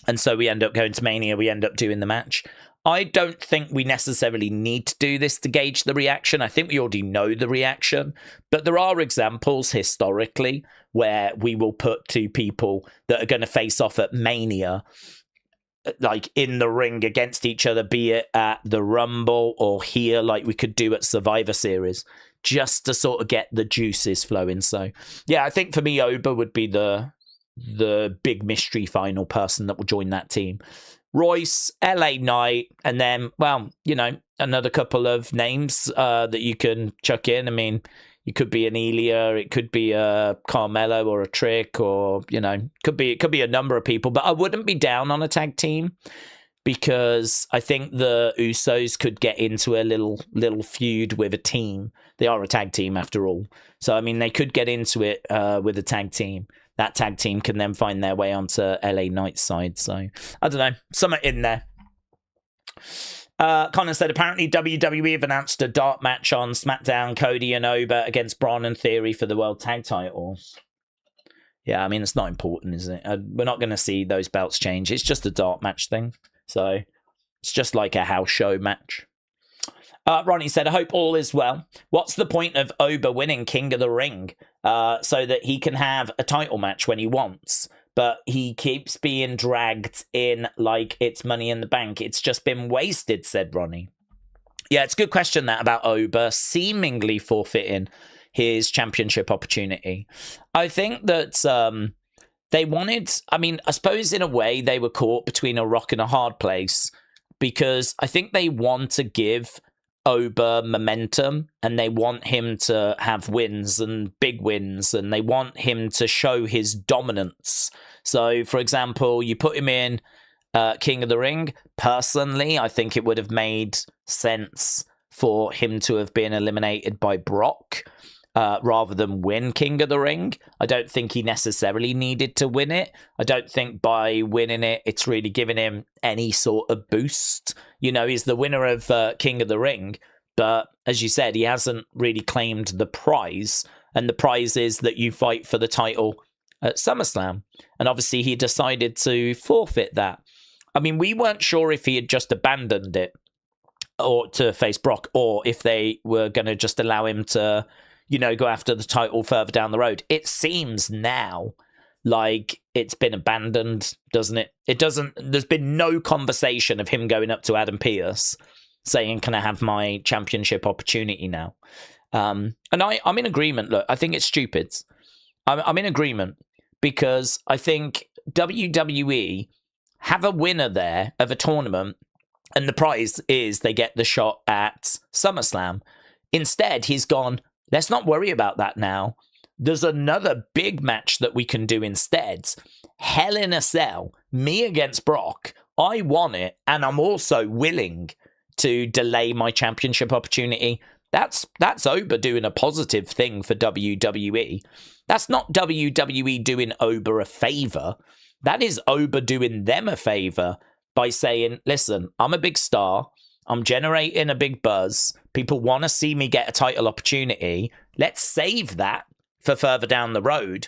And so we end up going to Mania. We end up doing the match. I don't think we necessarily need to do this to gauge the reaction. I think we already know the reaction. But there are examples historically where we will put 2 people that are going to face off at Mania, like in the ring against each other, be it at the Rumble or here, like we could do at Survivor Series, just to sort of get the juices flowing. So, yeah, I think for me, Ober would be the big mystery final person that will join that team. Royce, LA Knight, and then, well, you know, another couple of names that you can chuck in. I mean, it could be an Elia, it could be a Carmelo or a Trick, or, you know, it could be a number of people. But I wouldn't be down on a tag team, because I think the Usos could get into a little feud with a team. They are a tag team after all. So, I mean, they could get into it with a tag team. That tag team can then find their way onto LA Knight's side. So, I don't know. Something in there. Connor said, apparently WWE have announced a dark match on SmackDown, Cody and Ober against Braun and Theory for the World Tag titles. Yeah, I mean, it's not important, is it? We're not going to see those belts change. It's just a dark match thing. So, It's just like a house show match. Ronnie said, I hope all is well. What's the point of Oba winning King of the Ring so that he can have a title match when he wants? But he keeps being dragged in like it's Money in the Bank. It's just been wasted, said Ronnie. Yeah, it's a good question that about Oba seemingly forfeiting his championship opportunity. I think that they wanted, I mean, I suppose in a way they were caught between a rock and a hard place, because I think they want to give Oba momentum and they want him to have wins and big wins, and they want him to show his dominance. So, for example, you put him in King of the Ring. Personally, I think it would have made sense for him to have been eliminated by Brock rather than win King of the Ring. I don't think he necessarily needed to win it. I don't think by winning it, it's really given him any sort of boost. You know, he's the winner of King of the Ring, but as you said, he hasn't really claimed the prize, and the prize is that you fight for the title at SummerSlam. And obviously he decided to forfeit that. I mean, we weren't sure if he had just abandoned it or to face Brock, or if they were going to just allow him to, you know, go after the title further down the road. It seems now like it's been abandoned, doesn't it? It doesn't, there's been no conversation of him going up to Adam Pearce saying, can I have my championship opportunity now? And I'm in agreement. Look, I think it's stupid. I'm in agreement because I think WWE have a winner there of a tournament, and the prize is they get the shot at SummerSlam. Instead, he's gone, let's not worry about that now. There's another big match that we can do instead. Hell in a Cell, me against Brock. I want it, and I'm also willing to delay my championship opportunity. That's Oba doing a positive thing for WWE. That's not WWE doing Oba a favor. That is Oba doing them a favor by saying, listen, I'm a big star. I'm generating a big buzz. People want to see me get a title opportunity. Let's save that for further down the road.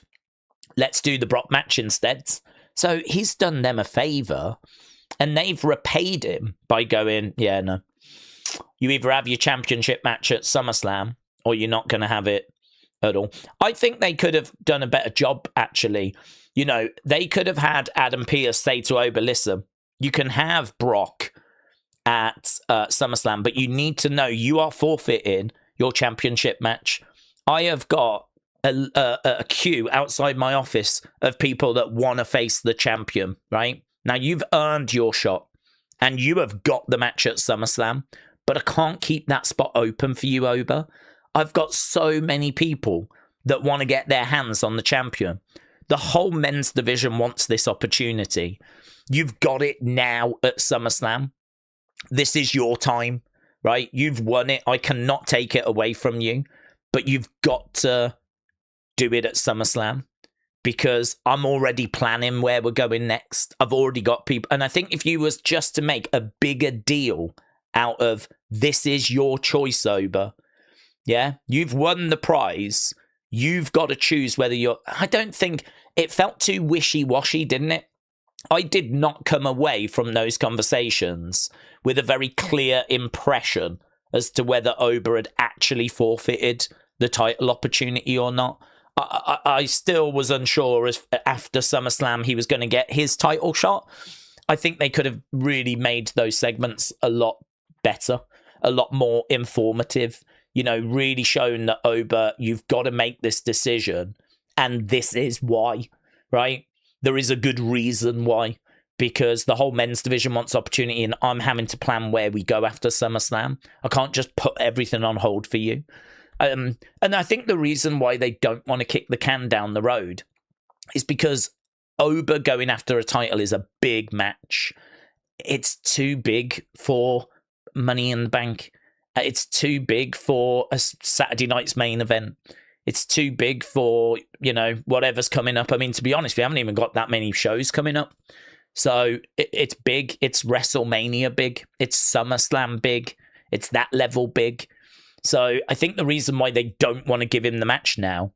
Let's do the Brock match instead. So he's done them a favor, and they've repaid him by going, yeah, no. You either have your championship match at SummerSlam or you're not going to have it at all. I think they could have done a better job, actually. You know, they could have had Adam Pearce say to Oba, listen, you can have Brock at SummerSlam, but you need to know you are forfeiting your championship match. I have got a queue outside my office of people that want to face the champion, right? Now, you've earned your shot, and you have got the match at SummerSlam, but I can't keep that spot open for you, Oba. I've got so many people that want to get their hands on the champion. The whole men's division wants this opportunity. You've got it now at SummerSlam. This is your time, right? You've won it. I cannot take it away from you, but you've got to do it at SummerSlam, because I'm already planning where we're going next. I've already got people. And I think if you was just to make a bigger deal out of this is your choice, Oba. Yeah, you've won the prize. You've got to choose whether you're... I don't think... It felt too wishy-washy, didn't it? I did not come away from those conversations with a very clear impression as to whether Oba had actually forfeited the title opportunity or not. I still was unsure if after SummerSlam he was going to get his title shot. I think they could have really made those segments a lot better, a lot more informative, you know, really shown that Oba, you've got to make this decision, and this is why, right? There is a good reason why, because the whole men's division wants opportunity, and I'm having to plan where we go after SummerSlam. I can't just put everything on hold for you. And I think the reason why they don't want to kick the can down the road is because Oba going after a title is a big match. It's too big for Money in the Bank. It's too big for a Saturday night's main event. It's too big for, you know, whatever's coming up. I mean, to be honest, we haven't even got that many shows coming up. So it's big. It's WrestleMania big. It's SummerSlam big. It's that level big. So I think the reason why they don't want to give him the match now,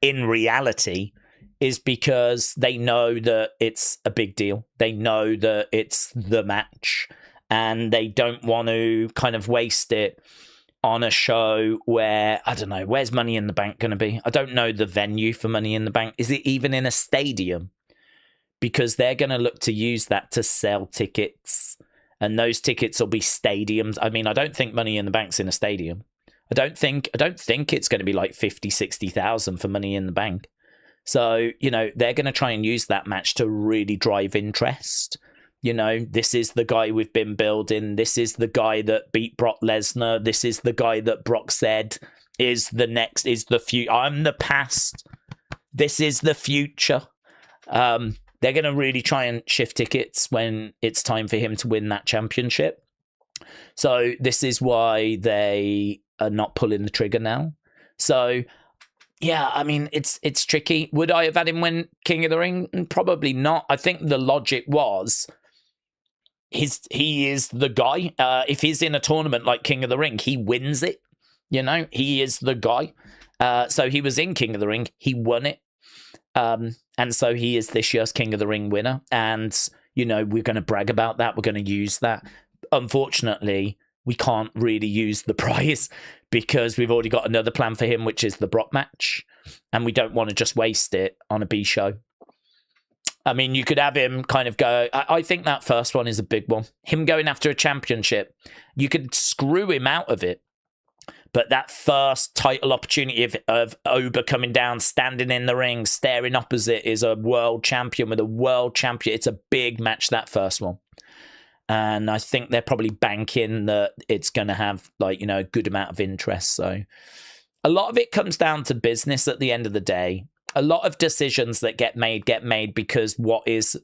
in reality, is because they know that it's a big deal. They know that it's the match. and they don't want to kind of waste it on a show where, I don't know, where's Money in the Bank going to be? I don't know the venue for Money in the Bank. Is it even in a stadium? Because they're going to look to use that to sell tickets, and those tickets will be stadiums. I mean, I don't think Money in the Bank's in a stadium. I don't think it's going to be like 50, 60,000 for Money in the Bank. So, you know, they're going to try and use that match to really drive interest. You know, this is the guy we've been building. This is the guy that beat Brock Lesnar. This is the guy that Brock said is the next, is the future. I'm the past. This is the future. They're going to really try and shift tickets when it's time for him to win that championship. So this is why they are not pulling the trigger now. So, yeah, I mean, it's tricky. Would I have had him win King of the Ring? Probably not. I think the logic was he is the guy. If he's in a tournament like King of the Ring, he wins it. You know, he is the guy. So he was in King of the Ring. He won it. And so he is this year's King of the Ring winner. And, you know, we're going to brag about that. We're going to use that. Unfortunately, we can't really use the prize because we've already got another plan for him, which is the Brock match. And we don't want to just waste it on a B show. I mean, you could have him kind of go, I think that first one is a big one. Him going after a championship, you could screw him out of it. But that first title opportunity of Oba coming down, standing in the ring, staring opposite is a world champion with a world champion. It's a big match, that first one. And I think they're probably banking that it's going to have, like, you know, a good amount of interest. So a lot of it comes down to business at the end of the day. A lot of decisions that get made because what is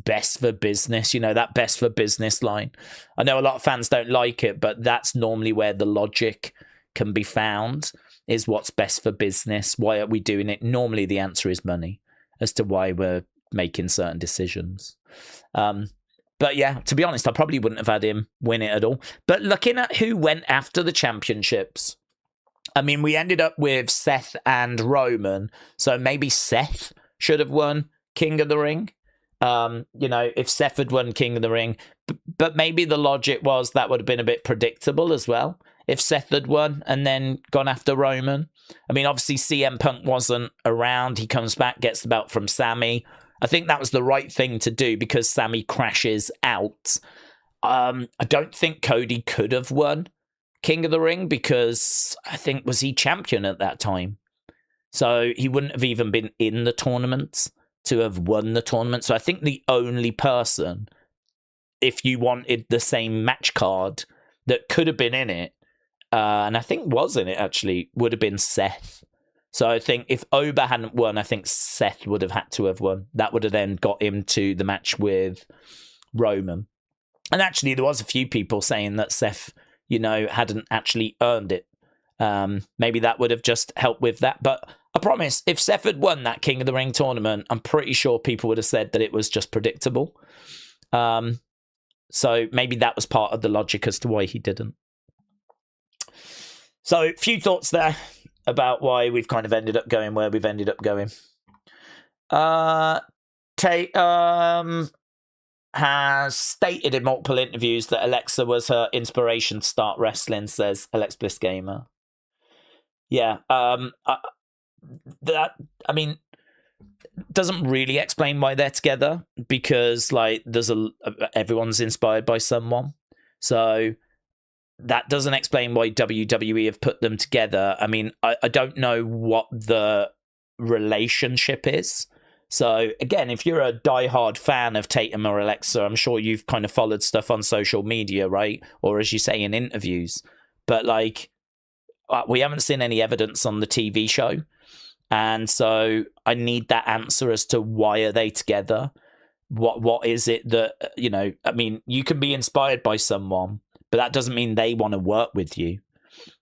best for business, you know, that best for business line. I know a lot of fans don't like it, but that's normally where the logic can be found, is what's best for business. Why are we doing it? Normally the answer is money as to why we're making certain decisions. But yeah, to be honest, I probably wouldn't have had him win it at all. But looking at who went after the championships, I mean, we ended up with Seth and Roman. So maybe Seth should have won King of the Ring. You know, if Seth had won King of the Ring. But maybe the logic was that would have been a bit predictable as well. If Seth had won and then gone after Roman. I mean, obviously CM Punk wasn't around. He comes back, gets the belt from Sammy. I think that was the right thing to do because Sammy crashes out. I don't think Cody could have won King of the Ring because I think, was he champion at that time? So he wouldn't have even been in the tournament to have won the tournament. So I think the only person, if you wanted the same match card, that could have been in it, and I think was in it actually, would have been Seth. So I think if Oba hadn't won, I think Seth would have had to have won. That would have then got him to the match with Roman. And actually, there was a few people saying that Seth, you know, hadn't actually earned it. Maybe that would have just helped with that. But I promise, if Seth had won that King of the Ring tournament, I'm pretty sure people would have said that it was just predictable. So maybe that was part of the logic as to why he didn't. So a few thoughts there about why we've kind of ended up going where we've ended up going. Tatum has stated in multiple interviews that Alexa was her inspiration to start wrestling, says Alex Bliss Gamer. Yeah, that, I mean, doesn't really explain why they're together because, like, there's everyone's inspired by someone. So that doesn't explain why WWE have put them together. I mean, I don't know what the relationship is. So again, if you're a diehard fan of Tatum or Alexa, I'm sure you've kind of followed stuff on social media, right? Or as you say, in interviews. But like, we haven't seen any evidence on the TV show. And so I need that answer as to why are they together? What is it that, you know, I mean, you can be inspired by someone, but that doesn't mean they want to work with you.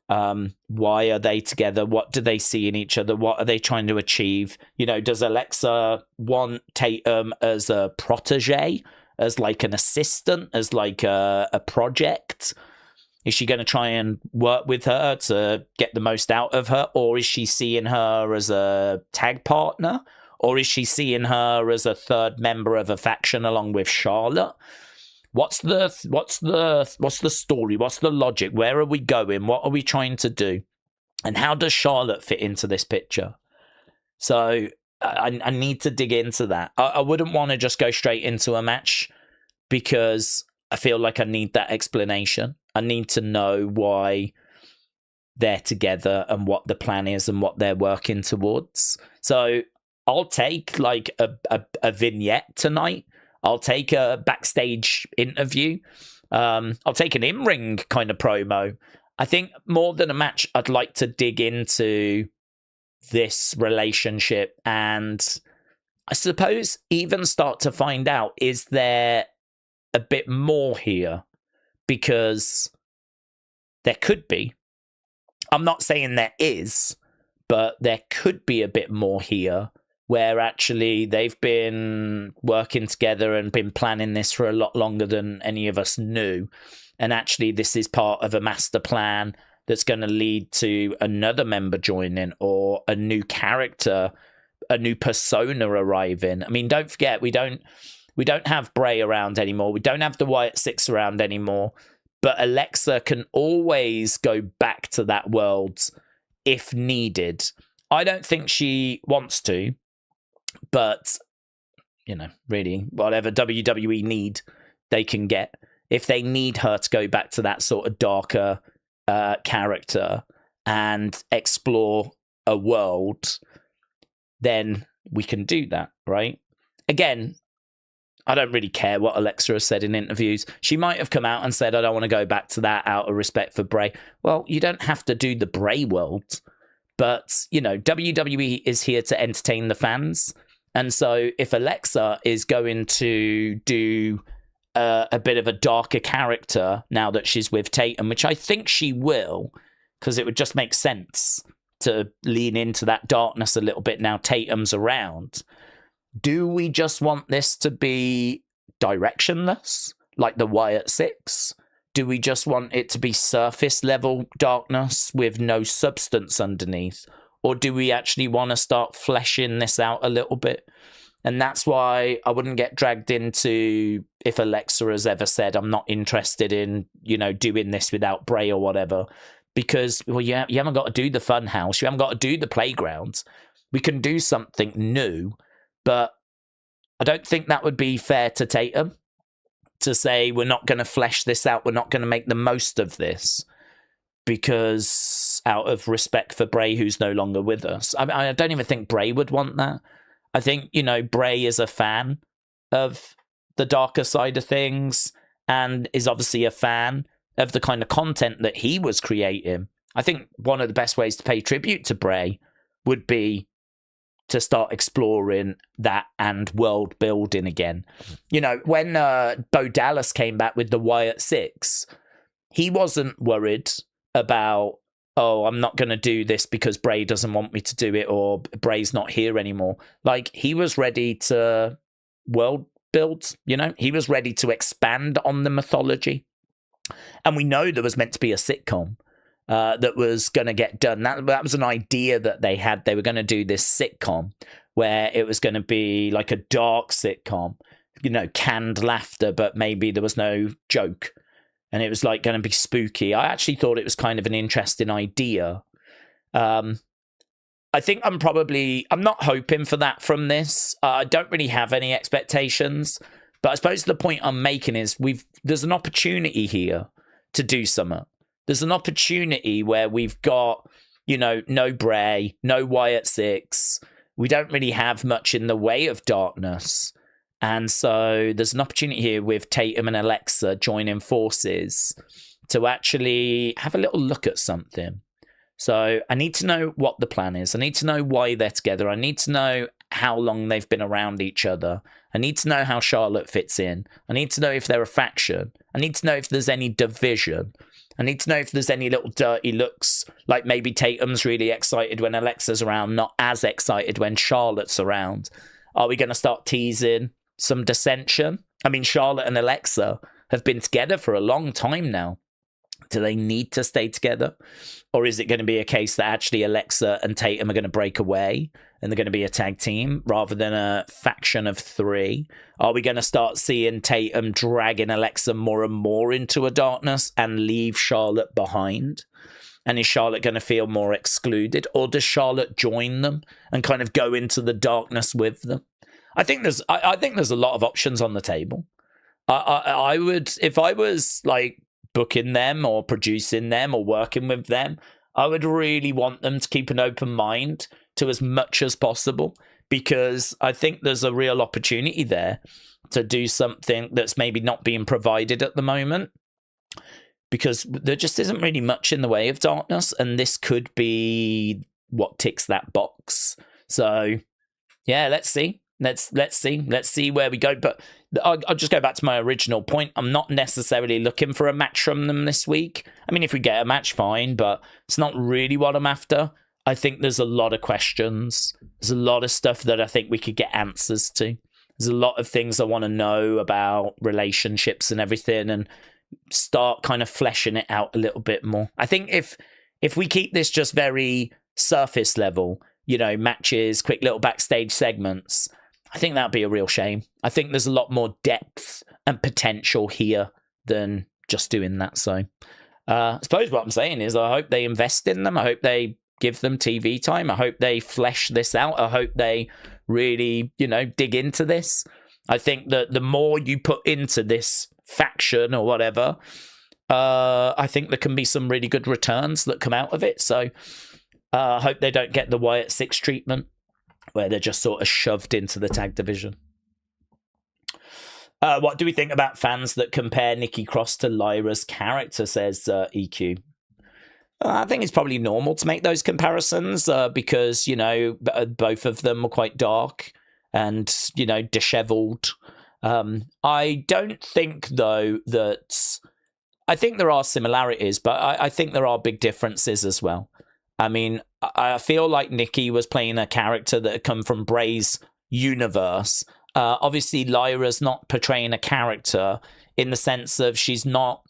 Why are they together? What do they see in each other? What are they trying to achieve? You know, does Alexa want Tatum as a protege, as like an assistant, as like a project? Is she going to try and work with her to get the most out of her? Or is she seeing her as a tag partner? Or is she seeing her as a third member of a faction along with Charlotte? What's the story? What's the logic? Where are we going? What are we trying to do? And how does Charlotte fit into this picture? So I need to dig into that. I wouldn't want to just go straight into a match because I feel like I need that explanation. I need to know why they're together and what the plan is and what they're working towards. So I'll take like a vignette tonight. I'll take a backstage interview. I'll take an in-ring kind of promo. I think more than a match, I'd like to dig into this relationship and I suppose even start to find out, is there a bit more here? Because there could be. I'm not saying there is, but there could be a bit more here where actually they've been working together and been planning this for a lot longer than any of us knew. And actually this is part of a master plan that's going to lead to another member joining or a new character, a new persona arriving. I mean, don't forget, we don't have Bray around anymore. We don't have the Wyatt Six around anymore. But Alexa can always go back to that world if needed. I don't think she wants to, but, you know, really, whatever WWE need, they can get. If they need her to go back to that sort of darker character and explore a world, then we can do that, right? Again, I don't really care what Alexa has said in interviews. She might have come out and said, I don't want to go back to that out of respect for Bray. Well, you don't have to do the Bray world. But, you know, WWE is here to entertain the fans. And so if Alexa is going to do a bit of a darker character now that she's with Tatum, which I think she will, because it would just make sense to lean into that darkness a little bit now Tatum's around. Do we just want this to be directionless, like the Wyatt Six? Do we just want it to be surface level darkness with no substance underneath? Or do we actually want to start fleshing this out a little bit? And that's why I wouldn't get dragged into if Alexa has ever said, I'm not interested in, you know, doing this without Bray or whatever. Because, well, you haven't got to do the fun house. You haven't got to do the playgrounds. We can do something new. But I don't think that would be fair to Tatum to say we're not going to flesh this out. We're not going to make the most of this because out of respect for Bray, who's no longer with us. I don't even think Bray would want that. I think, you know, Bray is a fan of the darker side of things and is obviously a fan of the kind of content that he was creating. I think one of the best ways to pay tribute to Bray would be to start exploring that and world building again. You know, when Bo Dallas came back with the Wyatt Six, he wasn't worried about, oh, I'm not going to do this because Bray doesn't want me to do it or Bray's not here anymore. Like, he was ready to world build, you know? He was ready to expand on the mythology. And we know there was meant to be a sitcom that was going to get done. That was an idea that they had. They were going to do this sitcom where it was going to be like a dark sitcom, you know, canned laughter, but maybe there was no joke. And it was like going to be spooky. I actually thought it was kind of an interesting idea. I think I'm not hoping for that from this. I don't really have any expectations. But I suppose the point I'm making is there's an opportunity here to do something. There's an opportunity where we've got, you know, no Bray, no Wyatt Six. We don't really have much in the way of darkness. And so there's an opportunity here with Tatum and Alexa joining forces to actually have a little look at something. So I need to know what the plan is. I need to know why they're together. I need to know how long they've been around each other. I need to know how Charlotte fits in. I need to know if they're a faction. I need to know if there's any division. I need to know if there's any little dirty looks, like maybe Tatum's really excited when Alexa's around, not as excited when Charlotte's around. Are we going to start teasing some dissension? I mean, Charlotte and Alexa have been together for a long time now. Do they need to stay together? Or is it going to be a case that actually Alexa and Tatum are going to break away and they're going to be a tag team rather than a faction of 3? Are we going to start seeing Tatum dragging Alexa more and more into a darkness and leave Charlotte behind? And is Charlotte going to feel more excluded? Or does Charlotte join them and kind of go into the darkness with them? I think there's a lot of options on the table. I would, if I was like booking them or producing them or working with them, I would really want them to keep an open mind to as much as possible, because I think there's a real opportunity there to do something that's maybe not being provided at the moment, because there just isn't really much in the way of darkness, and this could be what ticks that box. So yeah, let's see. Let's see where we go. But I'll just go back to my original point. I'm not necessarily looking for a match from them this week. I mean, if we get a match, fine, but it's not really what I'm after. I think there's a lot of questions. There's a lot of stuff that I think we could get answers to. There's a lot of things I want to know about relationships and everything, and start kind of fleshing it out a little bit more. I think if we keep this just very surface level, you know, matches, quick little backstage segments, I think that'd be a real shame. I think there's a lot more depth and potential here than just doing that. So I suppose what I'm saying is I hope they invest in them. I hope they give them TV time. I hope they flesh this out. I hope they really, you know, dig into this. I think that the more you put into this faction or whatever, I think there can be some really good returns that come out of it. So I hope they don't get the Wyatt 6 treatment, where they're just sort of shoved into the tag division. What do we think about fans that compare Nikki Cross to Lyra's character, says EQ. I think it's probably normal to make those comparisons because, you know, both of them are quite dark and, you know, disheveled. I don't think, though, that... I think there are similarities, but I think there are big differences as well. I mean, I feel like Nikki was playing a character that had come from Bray's universe. Obviously, Lyra's not portraying a character in the sense of she's not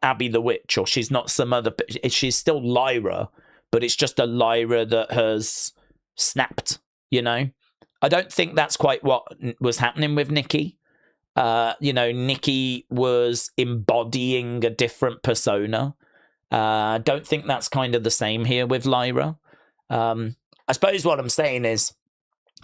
Abby the Witch, or she's not some other... She's still Lyra, but it's just a Lyra that has snapped, you know? I don't think that's quite what was happening with Nikki. You know, Nikki was embodying a different persona. I don't think that's kind of the same here with Lyra. I suppose what I'm saying is,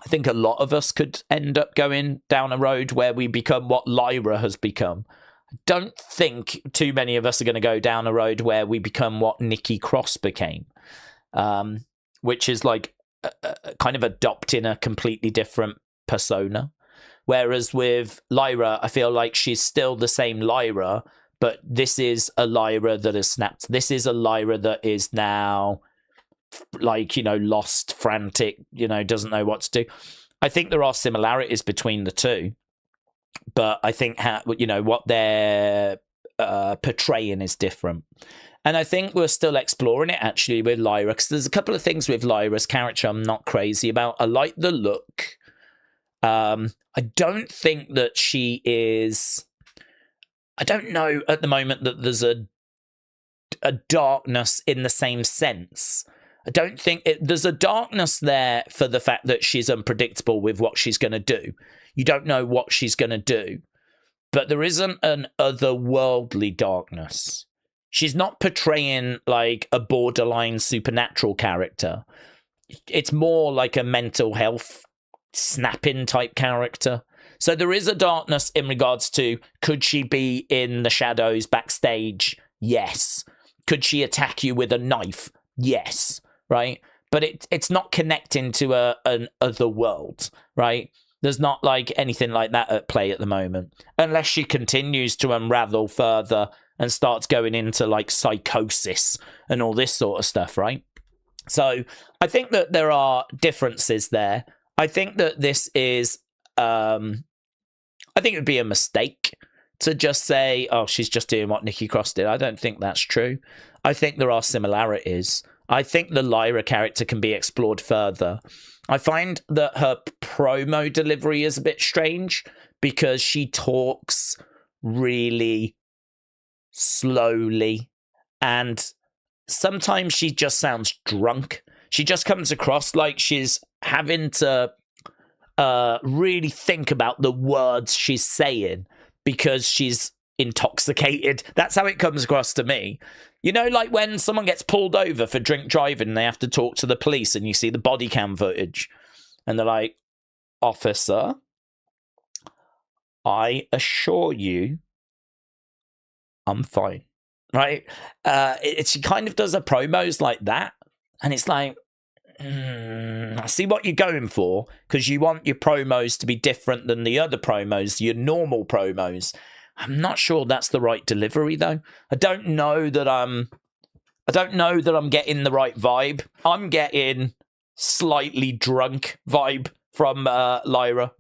I think a lot of us could end up going down a road where we become what Lyra has become. I don't think too many of us are going to go down a road where we become what Nikki Cross became, which is like kind of adopting a completely different persona. Whereas with Lyra, I feel like she's still the same Lyra, but this is a Lyra that has snapped. This is a Lyra that is now, like, you know, lost, frantic, you know, doesn't know what to do. I think there are similarities between the two, but I think, you know, what they're portraying is different. And I think we're still exploring it, actually, with Lyra, because there's a couple of things with Lyra's character I'm not crazy about. I like the look. I don't think that she is... I don't know at the moment that there's a darkness in the same sense. I don't think... there's a darkness there for the fact that she's unpredictable with what she's going to do. You don't know what she's going to do. But there isn't an otherworldly darkness. She's not portraying like a borderline supernatural character. It's more like a mental health snapping type character. So there is a darkness in regards to, could she be in the shadows backstage? Yes. Could she attack you with a knife? Yes. Right? But it's not connecting to an other world, right? There's not like anything like that at play at the moment, unless she continues to unravel further and starts going into like psychosis and all this sort of stuff, right? So I think that there are differences there. I think that this is, I think it would be a mistake to just say, oh, she's just doing what Nikki Cross did. I don't think that's true. I think there are similarities. I think the Lyra character can be explored further. I find that her promo delivery is a bit strange because she talks really slowly and sometimes she just sounds drunk. she just comes across like she's having to really think about the words she's saying because she's intoxicated. That's how it comes across to me. You know, like when someone gets pulled over for drink driving and they have to talk to the police and you see the body cam footage and they're like, officer, I assure you I'm fine. Right? She kind of does her promos like that. And it's like, I see what you're going for, because you want your promos to be different than the other promos, your normal promos. I'm not sure that's the right delivery, though. I don't know that I'm getting the right vibe. I'm getting slightly drunk vibe from Lyra.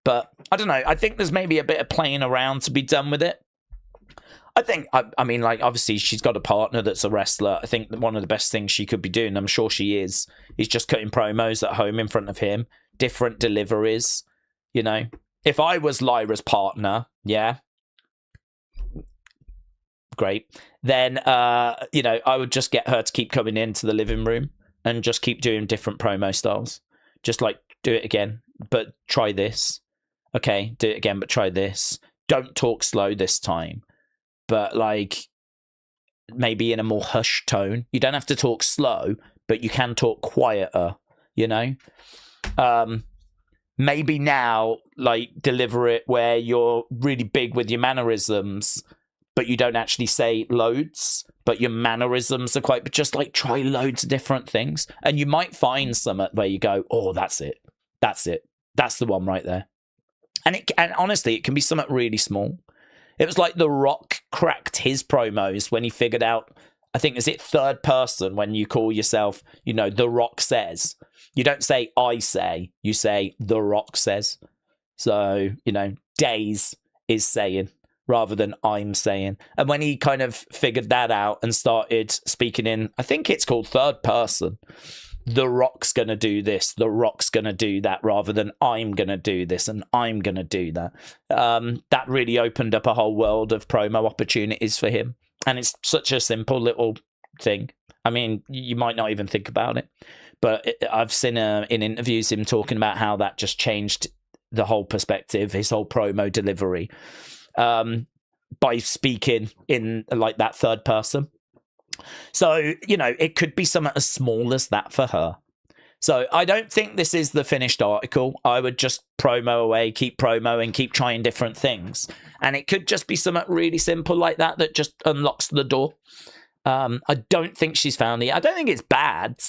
But I don't know. I think there's maybe a bit of playing around to be done with it. I mean, like, obviously she's got a partner that's a wrestler. I think that one of the best things she could be doing, I'm sure she is just cutting promos at home in front of him. Different deliveries, you know. If I was Lyra's partner, yeah, great. Then, you know, I would just get her to keep coming into the living room and just keep doing different promo styles. Just like, do it again, but try this. Okay, do it again, but try this. Don't talk slow this time. But, like, maybe in a more hushed tone. You don't have to talk slow, but you can talk quieter, you know? Maybe now, like, deliver it where you're really big with your mannerisms, but you don't actually say loads, but your mannerisms are quite... But just, like, try loads of different things. And you might find some where you go, oh, that's it. That's it. That's the one right there. And honestly, it can be something really small. It was like The Rock cracked his promos when he figured out, I think, is it third person when you call yourself, you know, The Rock says. You don't say I say, you say The Rock says. So, you know, Daze is saying rather than I'm saying. And when he kind of figured that out and started speaking in, I think it's called third person. The Rock's going to do this, The Rock's going to do that, rather than I'm going to do this and I'm going to do that. That really opened up a whole world of promo opportunities for him. And it's such a simple little thing. I mean, you might not even think about it. But I've seen in interviews him talking about how that just changed the whole perspective, his whole promo delivery, by speaking in like that third person. So, you know, it could be something as small as that for her. So I don't think this is the finished article. I would just promo away, keep promoing, keep trying different things. And it could just be something really simple like that that just unlocks the door. I don't think she's found it. I don't think it's bad.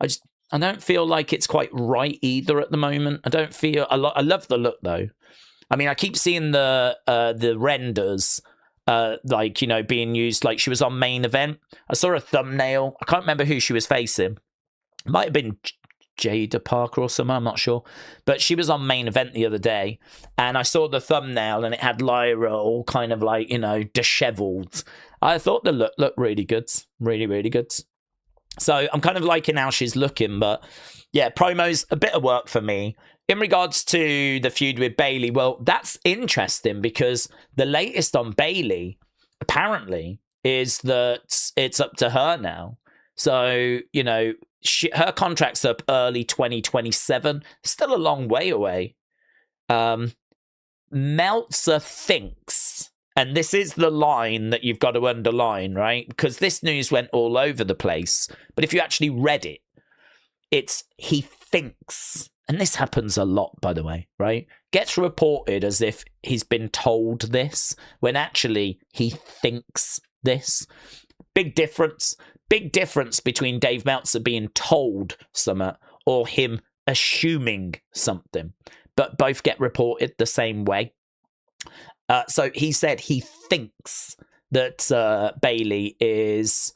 I don't feel like it's quite right either at the moment. I don't feel a lot. I love the look though. I mean, I keep seeing the renders like, you know, being used. Like she was on Main Event. I saw a thumbnail. I can't remember who she was facing. It might have been Jada Parker or someone, I'm not sure. But she was on Main Event the other day, and I saw the thumbnail, and it had Lyra all kind of like, you know, disheveled. I thought the look looked really good. Really, really good. So I'm kind of liking how she's looking, but yeah, promos, a bit of work for me. In regards to the feud with Bayley, well, that's interesting because the latest on Bayley, apparently, is that it's up to her now. So, you know, her contract's up early 2027. Still a long way away. Meltzer thinks, and this is the line that you've got to underline, right? Because this news went all over the place. But if you actually read it, it's he thinks. And this happens a lot, by the way, right? Gets reported as if he's been told this, when actually he thinks this. Big difference. Big difference between Dave Meltzer being told something or him assuming something. But both get reported the same way. So he said he thinks that Bayley is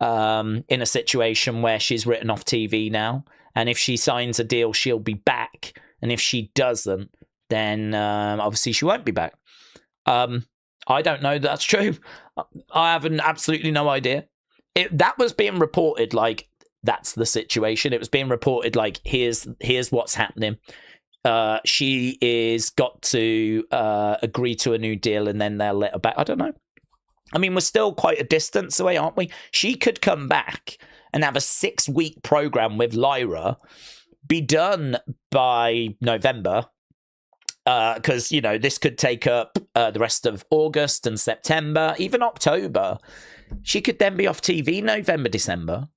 in a situation where she's written off TV now. And if she signs a deal, she'll be back. And if she doesn't, then obviously she won't be back. I don't know that's true. I have absolutely no idea. That was being reported like that's the situation. It was being reported like here's what's happening. She is got to agree to a new deal and then they'll let her back. I don't know. I mean, we're still quite a distance away, aren't we? She could come back and have a 6-week program with Lyra, be done by November, because, you know, this could take up the rest of August and September, even October. She could then be off TV November, December.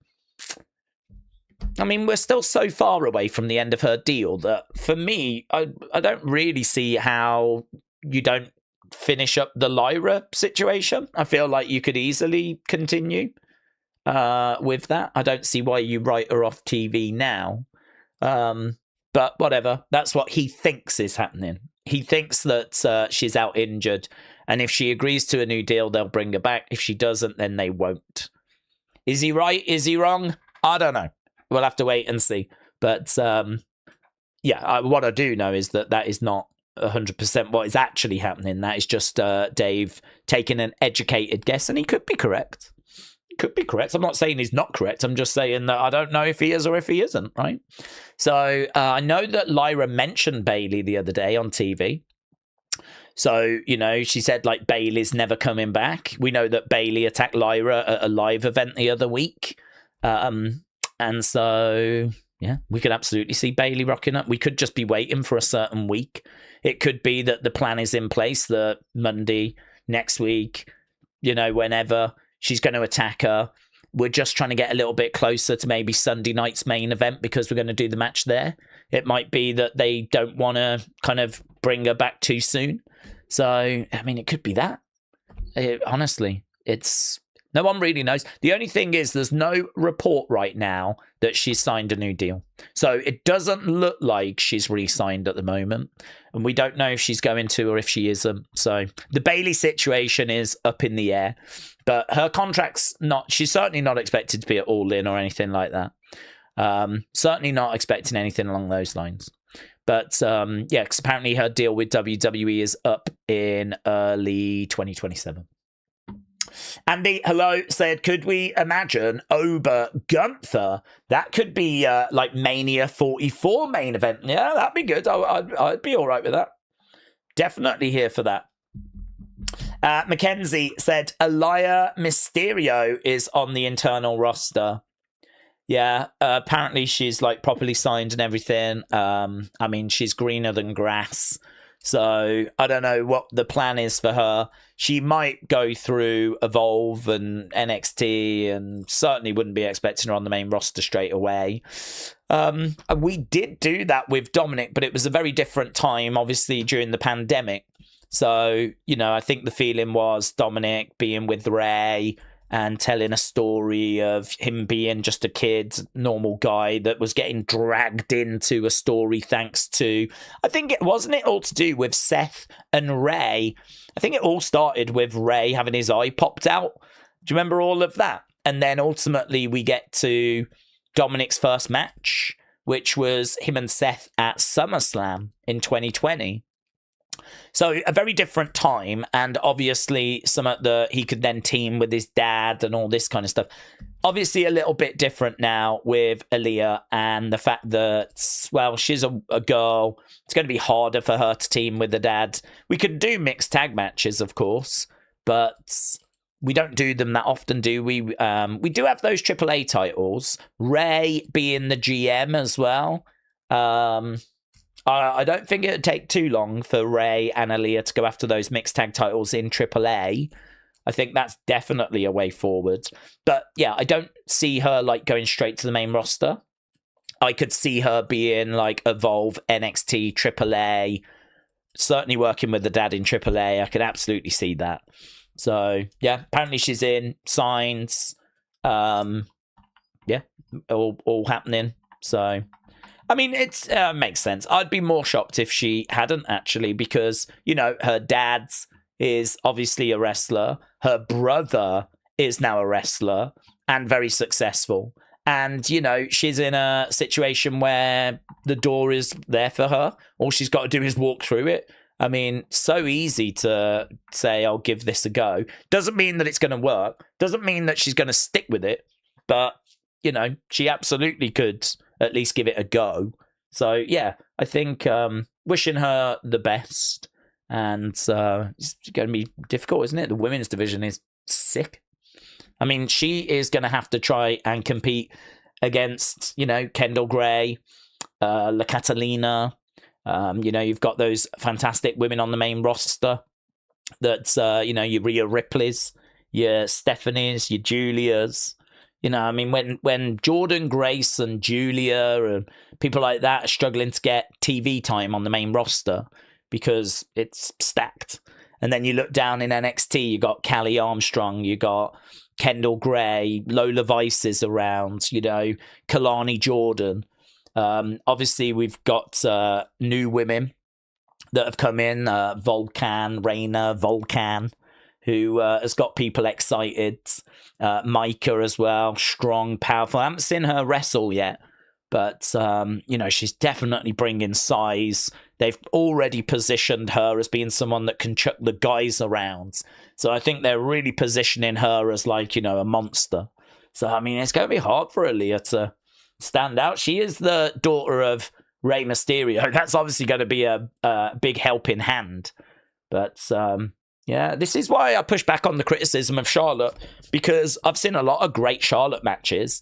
I mean, we're still so far away from the end of her deal that, for me, I don't really see how you don't finish up the Lyra situation. I feel like you could easily continue with that. I don't see why you write her off TV now. But whatever. That's what he thinks is happening. He thinks that she's out injured, and if she agrees to a new deal, they'll bring her back. If she doesn't, then they won't. Is he right? Is he wrong? I don't know. We'll have to wait and see. But yeah, what I do know is that is not 100% what is actually happening. That is just Dave taking an educated guess, and he could be correct. He could be correct. I'm not saying he's not correct. I'm just saying that I don't know if he is or if he isn't, right? So I know that Lyra mentioned Bayley the other day on TV. So, you know, she said, like, Bayley's never coming back. We know that Bayley attacked Lyra at a live event the other week. And so, yeah, we could absolutely see Bayley rocking up. We could just be waiting for a certain week. It could be that the plan is in place that Monday, next week, you know, whenever she's going to attack her. We're just trying to get a little bit closer to maybe Sunday night's main event because we're going to do the match there. It might be that they don't want to kind of bring her back too soon. So, I mean, it could be that. Honestly, no one really knows. The only thing is there's no report right now that she's signed a new deal. So it doesn't look like she's re-signed at the moment. And we don't know if she's going to or if she isn't. So the Bayley situation is up in the air. But her contract's she's certainly not expected to be at All In or anything like that. Certainly not expecting anything along those lines. But yeah, because apparently her deal with WWE is up in early 2027. Andy, hello, said, could we imagine Ober Gunther? That could be like Mania 44 main event. Yeah, that'd be good. I'd be all right with that. Definitely here for that. Mackenzie said, Aliyah Mysterio is on the internal roster. Yeah, apparently she's like properly signed and everything. I mean, she's greener than grass. So I don't know what the plan is for her. She might go through Evolve and NXT, and certainly wouldn't be expecting her on the main roster straight away. We did do that with Dominic, but it was a very different time, obviously, during the pandemic. So, you know, I think the feeling was Dominic being with Ray and telling a story of him being just a kid, normal guy that was getting dragged into a story thanks to, I think it wasn't it all to do with Seth and Ray. I think it all started with Ray having his eye popped out. Do you remember all of that? And then ultimately we get to Dominic's first match, which was him and Seth at SummerSlam in 2020. So a very different time, and obviously he could then team with his dad and all this kind of stuff. Obviously a little bit different now with Aliyah, and the fact that, well, she's a girl. It's going to be harder for her to team with the dad. We could do mixed tag matches, of course, but we don't do them that often, do we? We do have those AAA titles. Ray being the GM as well. I don't think it would take too long for Ray and Aliyah to go after those mixed tag titles in AAA. I think that's definitely a way forward. But yeah, I don't see her like going straight to the main roster. I could see her being like Evolve, NXT, AAA, certainly working with the dad in AAA. I could absolutely see that. So yeah, apparently she's in, signs, yeah, all happening. So I mean, it makes sense. I'd be more shocked if she hadn't, actually, because, you know, her dad is obviously a wrestler. Her brother is now a wrestler and very successful. And, you know, she's in a situation where the door is there for her. All she's got to do is walk through it. I mean, so easy to say, I'll give this a go. Doesn't mean that it's going to work. Doesn't mean that she's going to stick with it. But, you know, she absolutely could at least give it a go. So yeah, I think wishing her the best. And it's going to be difficult, isn't it? The women's division is sick. I mean, she is going to have to try and compete against, you know, Kendall Gray, La Catalina. You know, you've got those fantastic women on the main roster. That's, you know, your Rhea Ripley's, your Stephanies, your Julias. You know, I mean, when Jordan Grace and Julia and people like that are struggling to get TV time on the main roster because it's stacked. And then you look down in NXT, you got Callie Armstrong, you got Kendall Gray, Lola Vice is around, you know, Kalani Jordan. Obviously, we've got new women that have come in, Raina Volcan, who has got people excited. Micah as well, strong, powerful. I haven't seen her wrestle yet, but, you know, she's definitely bringing size. They've already positioned her as being someone that can chuck the guys around. So I think they're really positioning her as, like, you know, a monster. So, I mean, it's going to be hard for Aaliyah to stand out. She is the daughter of Rey Mysterio. That's obviously going to be a big helping hand. But, yeah, this is why I push back on the criticism of Charlotte, because I've seen a lot of great Charlotte matches.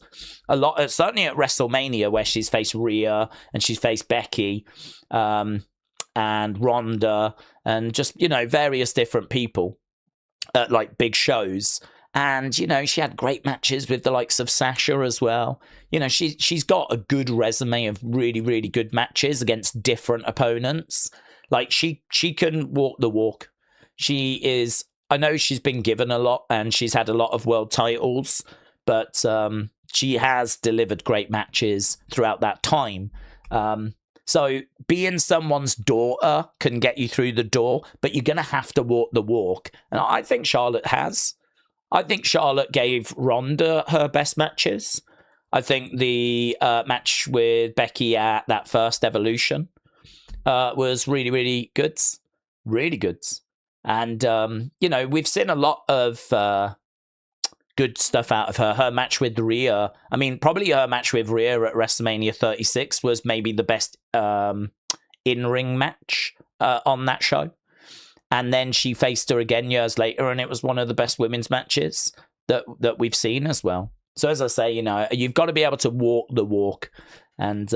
A lot, certainly at WrestleMania, where she's faced Rhea and she's faced Becky and Ronda and just, you know, various different people at, like, big shows. And, you know, she had great matches with the likes of Sasha as well. You know, she's got a good resume of really, really good matches against different opponents. Like, she can walk the walk. She is, I know she's been given a lot and she's had a lot of world titles, but she has delivered great matches throughout that time. So being someone's daughter can get you through the door, but you're going to have to walk the walk. And I think Charlotte has. I think Charlotte gave Ronda her best matches. I think the match with Becky at that first Evolution was really, really good. Really good. And, you know, we've seen a lot of good stuff out of her. Her match with Rhea, I mean, probably her match with Rhea at WrestleMania 36 was maybe the best in-ring match on that show. And then she faced her again years later, and it was one of the best women's matches that we've seen as well. So as I say, you know, you've got to be able to walk the walk. And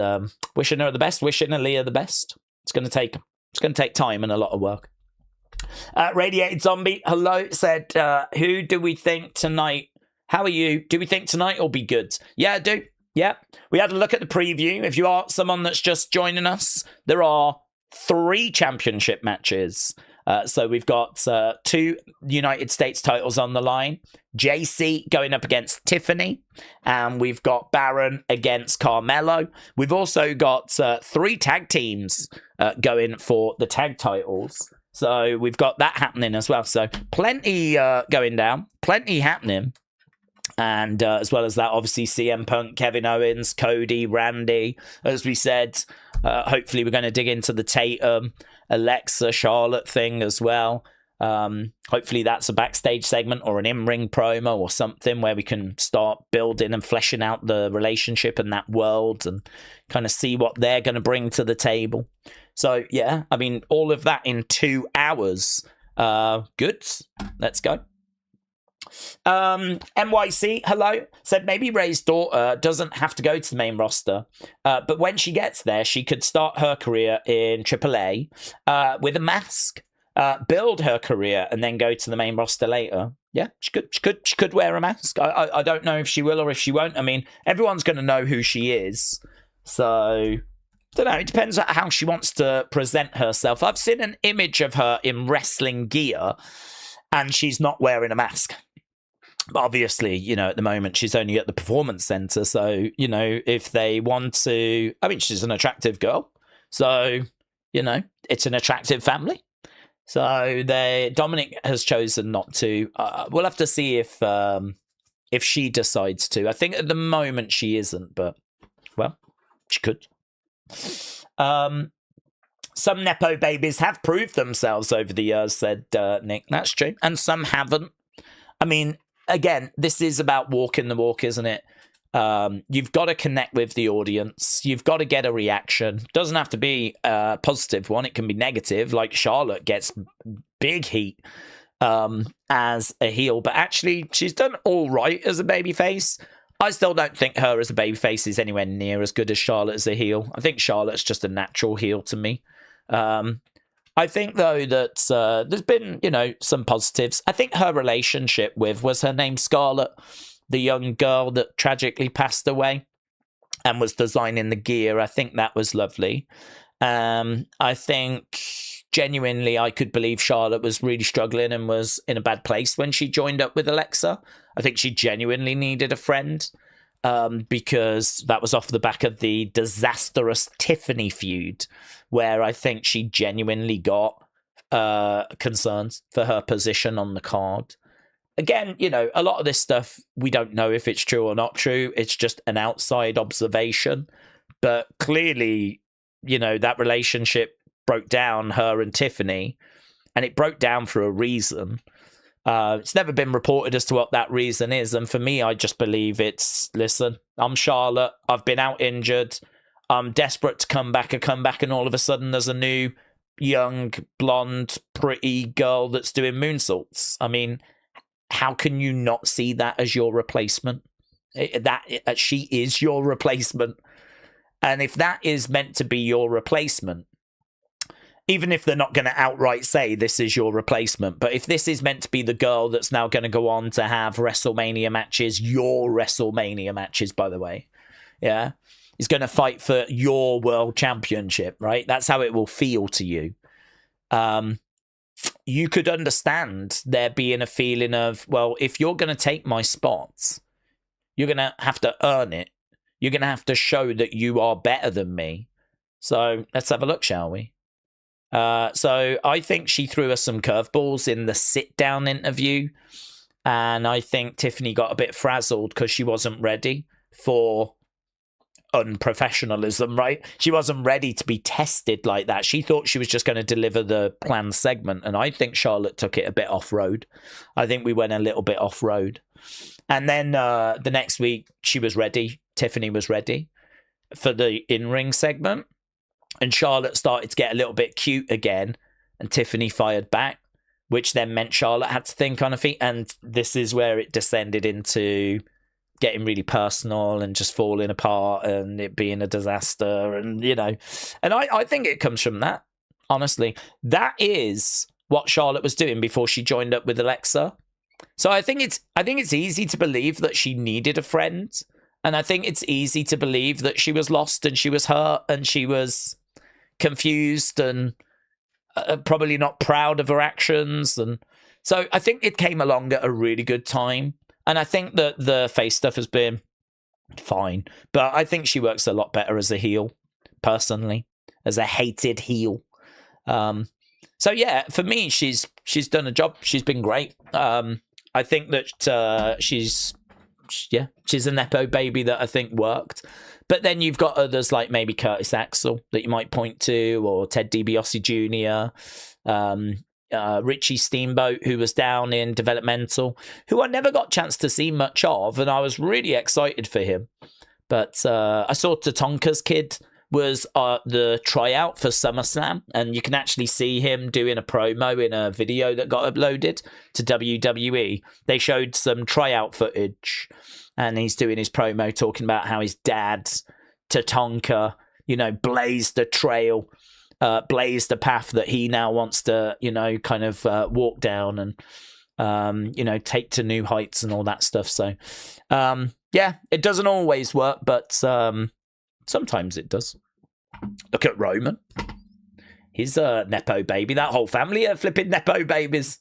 wishing her the best, wishing Aaliyah the best. It's going to take time and a lot of work. Radiated Zombie, hello, said, who do we think tonight? How are you? Do we think tonight will be good? Yeah, I do. Yeah. We had a look at the preview. If you are someone that's just joining us, there are 3 championship matches. So we've got 2 United States titles on the line. JC going up against Tiffany. And we've got Baron against Carmelo. We've also got 3 tag teams going for the tag titles. So we've got that happening as well. So plenty going down, plenty happening. And as well as that, obviously, CM Punk, Kevin Owens, Cody, Randy. As we said, hopefully we're going to dig into the Tatum, Alexa, Charlotte thing as well. Hopefully that's a backstage segment or an in-ring promo or something where we can start building and fleshing out the relationship and that world and kind of see what they're going to bring to the table. So, yeah, I mean, all of that in 2 hours. Good. Let's go. NYC, hello, said maybe Ray's daughter doesn't have to go to the main roster, but when she gets there, she could start her career in AAA with a mask, build her career, and then go to the main roster later. Yeah, she could wear a mask. I don't know if she will or if she won't. I mean, everyone's going to know who she is, so don't know. It depends on how she wants to present herself. I've seen an image of her in wrestling gear, and she's not wearing a mask. But obviously, you know, at the moment, she's only at the Performance Center. So, you know, if they want to... I mean, she's an attractive girl. So, you know, it's an attractive family. So Dominic has chosen not to. We'll have to see if she decides to. I think at the moment she isn't, but, well, she could. Some Nepo babies have proved themselves over the years, said Nick. That's true. And some haven't. I mean... Again, this is about walking the walk, isn't it? You've got to connect with the audience. You've got to get a reaction. Doesn't have to be a positive one. It can be negative, like Charlotte gets big heat as a heel, but actually she's done all right as a babyface. I still don't think her as a babyface is anywhere near as good as Charlotte as a heel. I think Charlotte's just a natural heel to me. I think, though, that there's been, some positives. I think her relationship was her name Scarlett, the young girl that tragically passed away and was designing the gear. I think that was lovely. I think genuinely I could believe Charlotte was really struggling and was in a bad place when she joined up with Alexa. I think she genuinely needed a friend because that was off the back of the disastrous Tiffany feud, where I think she genuinely got concerns for her position on the card. Again, a lot of this stuff, we don't know if it's true or not true. It's just an outside observation. But clearly, that relationship broke down, her and Tiffany, and it broke down for a reason. It's never been reported as to what that reason is. And for me, I just believe it's, listen, I'm Charlotte. I've been out injured. I'm desperate to come back. And all of a sudden there's a new, young, blonde, pretty girl that's doing moonsaults. I mean, how can you not see that as your replacement? She is your replacement. And if that is meant to be your replacement, even if they're not going to outright say this is your replacement, but if this is meant to be the girl that's now going to go on to have WrestleMania matches, your WrestleMania matches, by the way, yeah, is going to fight for your world championship, right? That's how it will feel to you. You could understand there being a feeling of, well, if you're going to take my spots, you're going to have to earn it. You're going to have to show that you are better than me. So let's have a look, shall we? So I think she threw us some curveballs in the sit-down interview. And I think Tiffany got a bit frazzled because she wasn't ready for unprofessionalism, right? She wasn't ready to be tested like that. She thought she was just going to deliver the planned segment. And I think Charlotte took it a bit off-road. I think we went a little bit off-road. And then the next week, she was ready. Tiffany was ready for the in-ring segment. And Charlotte started to get a little bit cute again. And Tiffany fired back, which then meant Charlotte had to think on her feet. And this is where it descended into getting really personal and just falling apart and it being a disaster. And, and I think it comes from that, honestly. That is what Charlotte was doing before she joined up with Alexa. So I think it's easy to believe that she needed a friend. And I think it's easy to believe that she was lost and she was hurt and she was confused and probably not proud of her actions. And so I think it came along at a really good time. And I think that the face stuff has been fine. But I think she works a lot better as a heel, personally, as a hated heel. So yeah, for me, she's done a job. She's been great. I think that she's a Nepo baby that I think worked. But then you've got others like maybe Curtis Axel that you might point to, or Ted DiBiase Jr., Richie Steamboat, who was down in developmental, who I never got a chance to see much of, and I was really excited for him. But I saw Tatanka's kid was the tryout for SummerSlam, and you can actually see him doing a promo in a video that got uploaded to WWE. They showed some tryout footage, and he's doing his promo talking about how his dad, Tatanka, blazed a trail, blazed a path that he now wants to, kind of walk down and, take to new heights and all that stuff. So, yeah, it doesn't always work, but sometimes it does. Look at Roman. He's a Nepo baby. That whole family are flipping Nepo babies.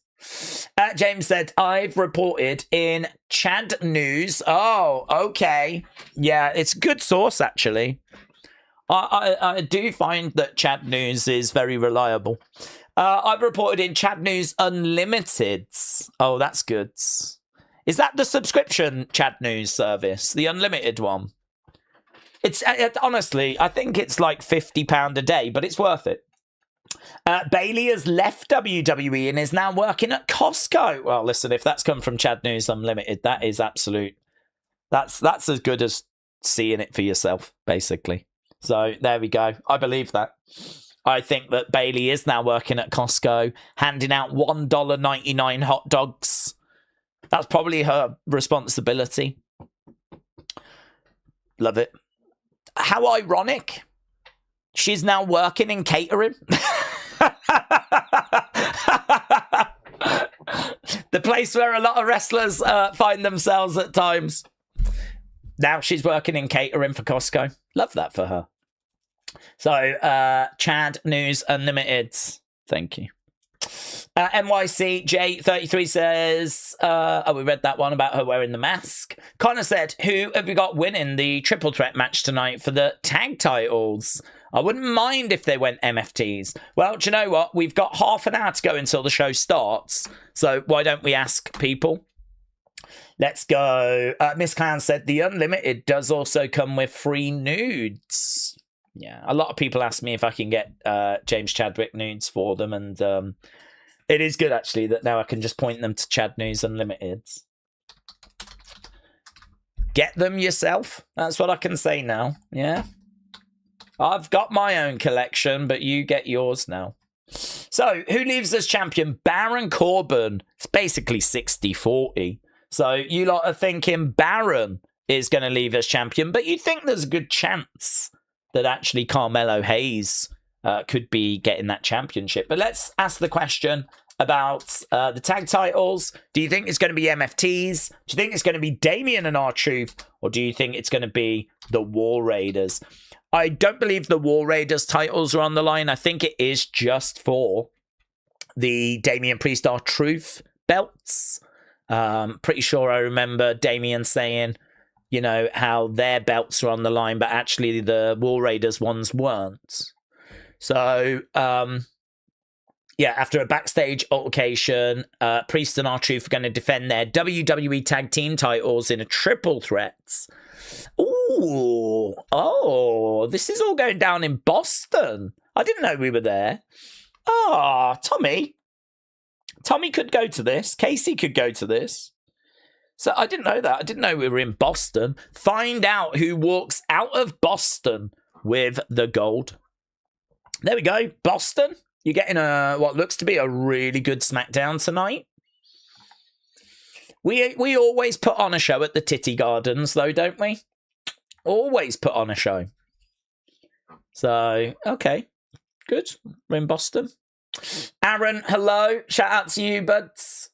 James said, I've reported in Chad News. Oh, okay. Yeah, it's good source, actually. I do find that Chad News is very reliable. I've reported in Chad News Unlimited. Oh, that's good. Is that the subscription Chad News service? The unlimited one? It's honestly, I think it's like £50 a day, but it's worth it. Bailey has left WWE and is now working at Costco. Well, listen, if that's come from Chad News Unlimited, that is absolute. That's as good as seeing it for yourself, basically. So there we go. I believe that. I think that Bailey is now working at Costco, handing out $1.99 hot dogs. That's probably her responsibility. Love it. How ironic. She's now working in catering. The place where a lot of wrestlers find themselves at times. Now she's working in catering for Costco. Love that for her. So, Chad News Unlimited. Thank you. NYCJ33 says, we read that one about her wearing the mask. Connor said, who have we got winning the triple threat match tonight for the tag titles? I wouldn't mind if they went MFTs. Well, do you know what? We've got half an hour to go until the show starts. So why don't we ask people? Let's go. Miss Clown said, the Unlimited does also come with free nudes. Yeah, a lot of people ask me if I can get James Chadwick nudes for them, and it is good, actually, that now I can just point them to Chad News Unlimited. Get them yourself. That's what I can say now, yeah? I've got my own collection, but you get yours now. So, who leaves as champion? Baron Corbin. It's basically 60-40. So, you lot are thinking Baron is going to leave as champion, but you think there's a good chance that actually Carmelo Hayes could be getting that championship. But let's ask the question about the tag titles. Do you think it's going to be MFTs? Do you think it's going to be Damien and R-Truth? Or do you think it's going to be the War Raiders? I don't believe the War Raiders titles are on the line. I think it is just for the Damian Priest R-Truth belts. Pretty sure I remember Damien saying, you know, how their belts are on the line, but actually the War Raiders ones weren't. So, yeah, after a backstage altercation, Priest and R-Truth are going to defend their WWE Tag Team titles in a triple threat. Ooh, oh, this is all going down in Boston. I didn't know we were there. Ah, Tommy. Tommy could go to this. Casey could go to this. So I didn't know that. I didn't know we were in Boston. Find out who walks out of Boston with the gold. There we go. Boston. You're getting what looks to be a really good SmackDown tonight. We always put on a show at the Titty Gardens, though, don't we? Always put on a show. So, okay. Good. We're in Boston. Aaron, hello. Shout out to you, buds.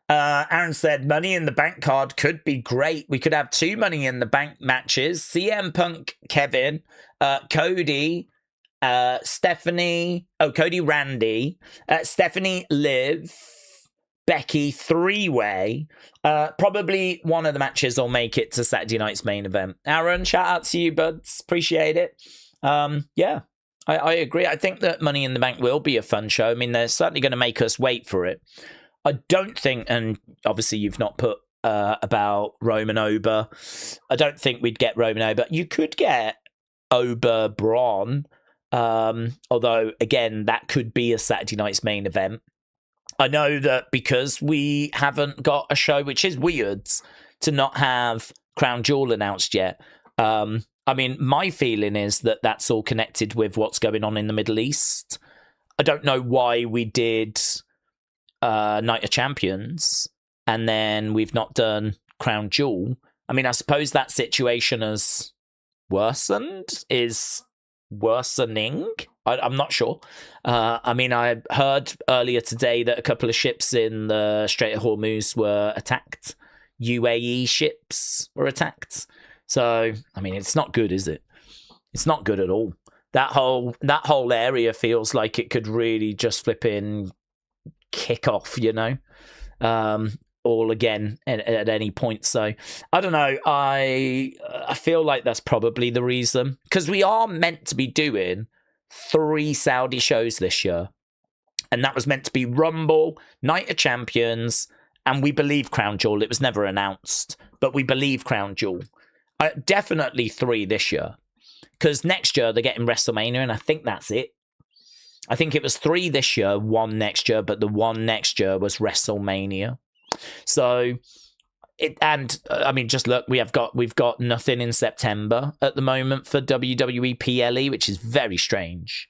Aaron said, Money in the Bank card could be great. We could have 2 Money in the Bank matches. CM Punk, Kevin, Cody, Stephanie, Cody, Randy, Stephanie, Liv, Becky, 3-way. Probably one of the matches will make it to Saturday night's main event. Aaron, shout out to you, buds. Appreciate it. Yeah, I agree. I think that Money in the Bank will be a fun show. I mean, they're certainly going to make us wait for it. I don't think, and obviously you've not put about Roman Ober. I don't think we'd get Roman Ober. You could get Ober Braun, although, again, that could be a Saturday night's main event. I know that because we haven't got a show, which is weird, to not have Crown Jewel announced yet. I mean, my feeling is that that's all connected with what's going on in the Middle East. I don't know why we did Night of Champions and then we've not done Crown Jewel. I mean, I suppose that situation has worsened, is worsening. I'm not sure. I mean, I heard earlier today that a couple of ships in the Strait of Hormuz were attacked. UAE ships were attacked. So, I mean, it's not good, is it? It's not good at all. That whole area feels like it could really just flip in, kick off, you know, all again at any point. So I don't know. I feel like that's probably the reason, because we are meant to be doing 3 Saudi shows this year, and that was meant to be Rumble, Night of Champions, and we believe Crown Jewel. It was never announced, but we believe Crown Jewel. Definitely 3 this year, because next year they're getting WrestleMania, and I think that's it. I think it was 3 this year, 1 next year, but the 1 next year was WrestleMania. So I mean, just look, we've got nothing in September at the moment for WWE PLE, which is very strange.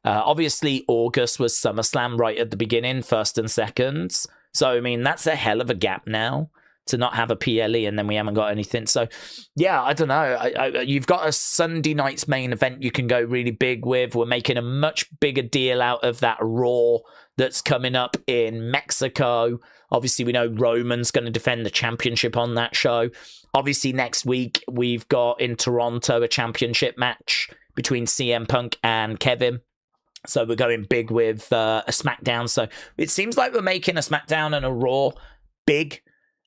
Obviously, August was SummerSlam right at the beginning, first and seconds. So, I mean, that's a hell of a gap now to not have a PLE, and then we haven't got anything. So, yeah, I don't know. You've got a Sunday night's main event you can go really big with. We're making a much bigger deal out of that Raw that's coming up in Mexico. Obviously, we know Roman's going to defend the championship on that show. Obviously, next week, we've got in Toronto a championship match between CM Punk and Kevin. So we're going big with a SmackDown. So it seems like we're making a SmackDown and a Raw big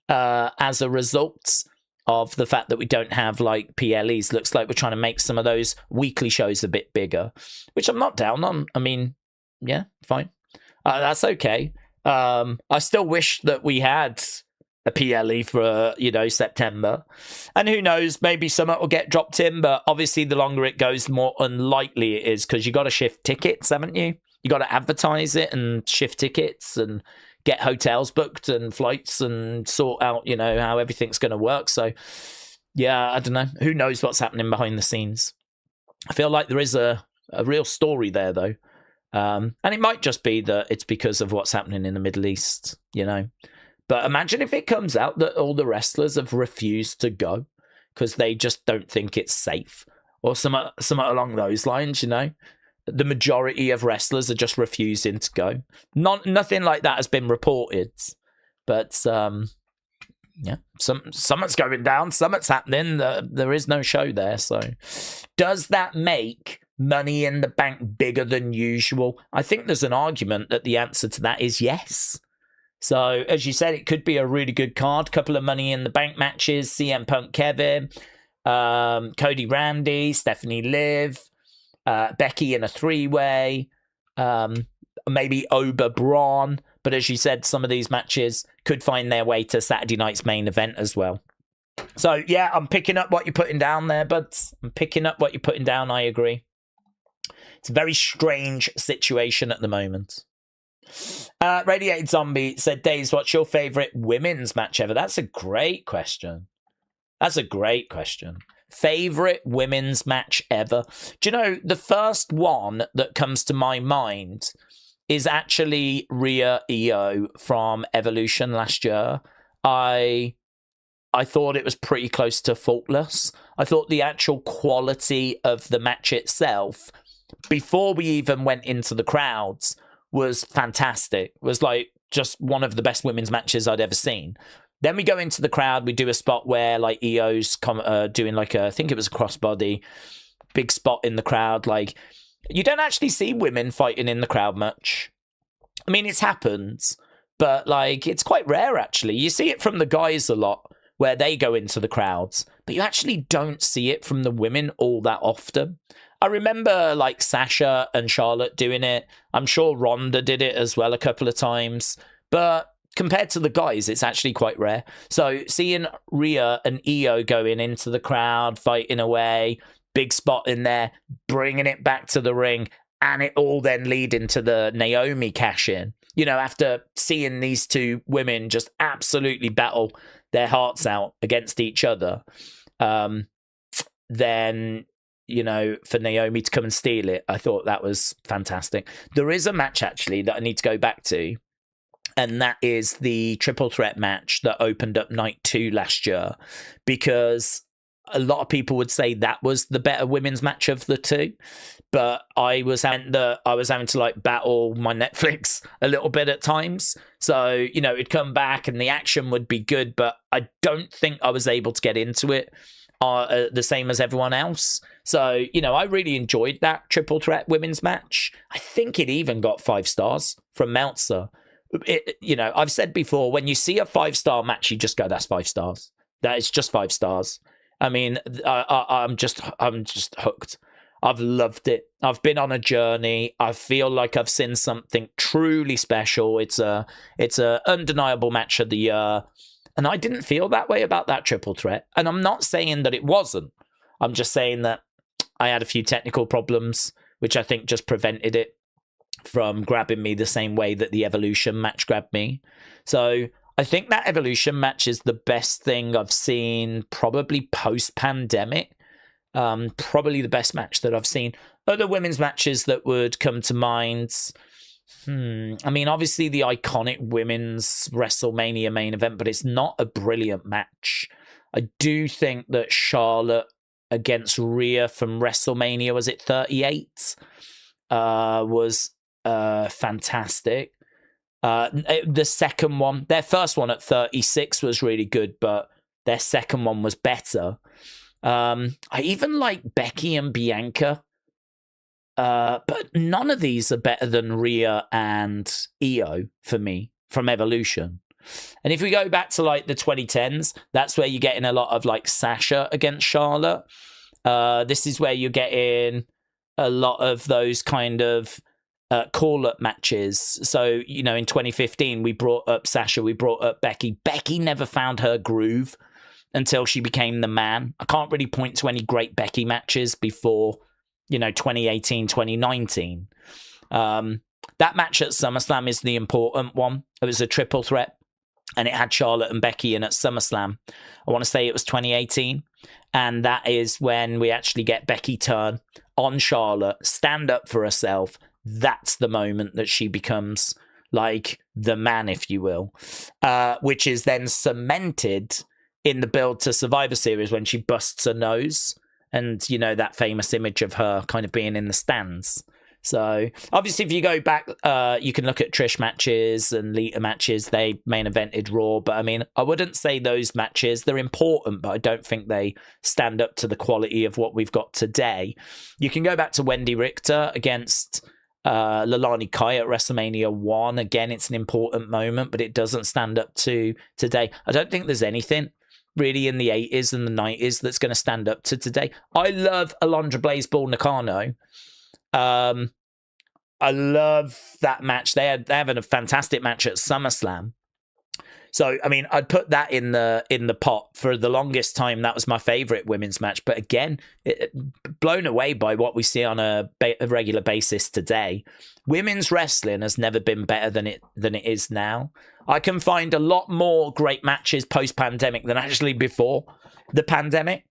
as a result of the fact that we don't have like PLEs. Looks like we're trying to make some of those weekly shows a bit bigger, which I'm not down on. I mean, yeah, fine. That's okay. I still wish that we had a PLE for, September. And who knows, maybe some will get dropped in, but obviously the longer it goes, the more unlikely it is, because you got to shift tickets, haven't you? You got to advertise it and shift tickets and get hotels booked and flights and sort out, how everything's going to work. So, yeah, I don't know. Who knows what's happening behind the scenes? I feel like there is a real story there, though. And it might just be that it's because of what's happening in the Middle East, But imagine if it comes out that all the wrestlers have refused to go because they just don't think it's safe, or something along those lines, The majority of wrestlers are just refusing to go. Nothing like that has been reported, but yeah, something's going down, something's happening. There is no show there, so does that make Money in the Bank bigger than usual? I think there's an argument that the answer to that is yes. So, as you said, it could be a really good card. Couple of Money in the Bank matches. CM Punk, Kevin, Cody, Randy, Stephanie, Liv, Becky in a three-way, maybe Oba, Braun. But as you said, some of these matches could find their way to Saturday night's main event as well. So, yeah, I'm picking up what you're putting down there, buds. I'm picking up what you're putting down. I agree. It's a very strange situation at the moment. Radiated Zombie said, Daze, what's your favourite women's match ever? That's a great question. Favourite women's match ever? Do you know, the first one that comes to my mind is actually Rhea Io from Evolution last year. I thought it was pretty close to faultless. I thought the actual quality of the match itself, before we even went into the crowds, was fantastic. It was like just one of the best women's matches I'd ever seen. Then we go into the crowd, we do a spot where like Io's doing like I think it was a crossbody, big spot in the crowd. Like, you don't actually see women fighting in the crowd much. I mean, it's happened, but like it's quite rare actually. You see it from the guys a lot where they go into the crowds, but you actually don't see it from the women all that often. I remember like Sasha and Charlotte doing it. I'm sure Ronda did it as well a couple of times. But compared to the guys, it's actually quite rare. So seeing Rhea and Io going into the crowd, fighting away, big spot in there, bringing it back to the ring, and it all then leading to the Naomi cash-in. After seeing these two women just absolutely battle their hearts out against each other, then for Naomi to come and steal it, I thought that was fantastic. There is a match, actually, that I need to go back to, and that is the triple threat match that opened up night 2 last year, because a lot of people would say that was the better women's match of the two, but I was having to like battle my Netflix a little bit at times. So, it'd come back and the action would be good, but I don't think I was able to get into it the same as everyone else. So, I really enjoyed that triple threat women's match. I think it even got 5 stars from Meltzer. I've said before, when you see a 5-star match, you just go, that's 5 stars. That is just 5 stars. I mean, I'm just hooked. I've loved it. I've been on a journey. I feel like I've seen something truly special. It's a undeniable match of the year. And I didn't feel that way about that triple threat. And I'm not saying that it wasn't. I'm just saying that I had a few technical problems, which I think just prevented it from grabbing me the same way that the Evolution match grabbed me. So I think that Evolution match is the best thing I've seen probably post-pandemic. Probably the best match that I've seen. Other women's matches that would come to mind. I mean, obviously the iconic women's WrestleMania main event, but it's not a brilliant match. I do think that Charlotte against Rhea from WrestleMania, was it 38? Was fantastic. The second one, their first one at 36 was really good, but their second one was better. I even like Becky and Bianca, but none of these are better than Rhea and Io for me from Evolution. And if we go back to like the 2010s, that's where you're getting a lot of like Sasha against Charlotte. This is where you're getting a lot of those kind of call-up matches. So, you know, in 2015, we brought up Sasha, we brought up Becky. Becky never found her groove until she became the man. I can't really point to any great Becky matches before, you know, 2018, 2019. That match at SummerSlam is the important one. It was a triple threat, and it had Charlotte and Becky in at SummerSlam. I want to say it was 2018. And that is when we actually get Becky turn on Charlotte, stand up for herself. That's the moment that she becomes like the man, if you will, which is then cemented in the build to Survivor Series when she busts her nose. And, you know, that famous image of her kind of being in the stands. So, obviously, if you go back, you can look at Trish matches and Lita matches. They main evented Raw. But, I mean, I wouldn't say those matches, they're important, but I don't think they stand up to the quality of what we've got today. You can go back to Wendy Richter against Lalani Kai at WrestleMania 1. Again, it's an important moment, but it doesn't stand up to today. I don't think there's anything really in the 80s and the 90s that's going to stand up to today. I love Alundra Blaze Ball Nakano. I love that match. They're having a fantastic match at SummerSlam. So, I mean, I'd put that in the pot. For the longest time, that was my favorite women's match. But again, blown away by what we see on a regular basis today. Women's wrestling has never been better than it is now. I can find a lot more great matches post-pandemic than actually before the pandemic.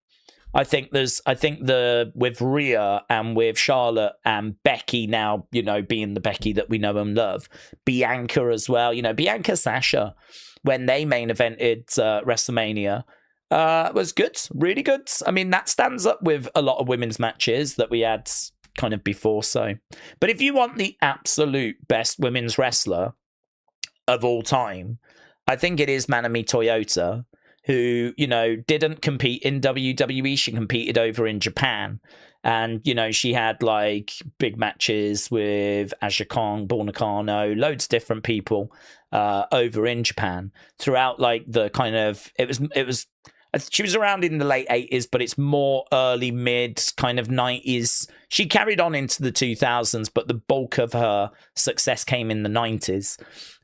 I think with Rhea and with Charlotte and Becky now, you know, being the Becky that we know and love, Bianca as well, you know, Bianca Sasha, when they main evented WrestleMania, was good, really good. I mean, that stands up with a lot of women's matches that we had kind of before. So, but if you want the absolute best women's wrestler of all time, I think it is Manami Toyota, who, you know, didn't compete in WWE. She competed over in Japan. And, you know, she had like big matches with Aja Kong, Bull Nakano, loads of different people over in Japan throughout like the kind of, she was around in the late 80s, but it's more early, mid kind of 90s. She carried on into the 2000s, but the bulk of her success came in the 90s.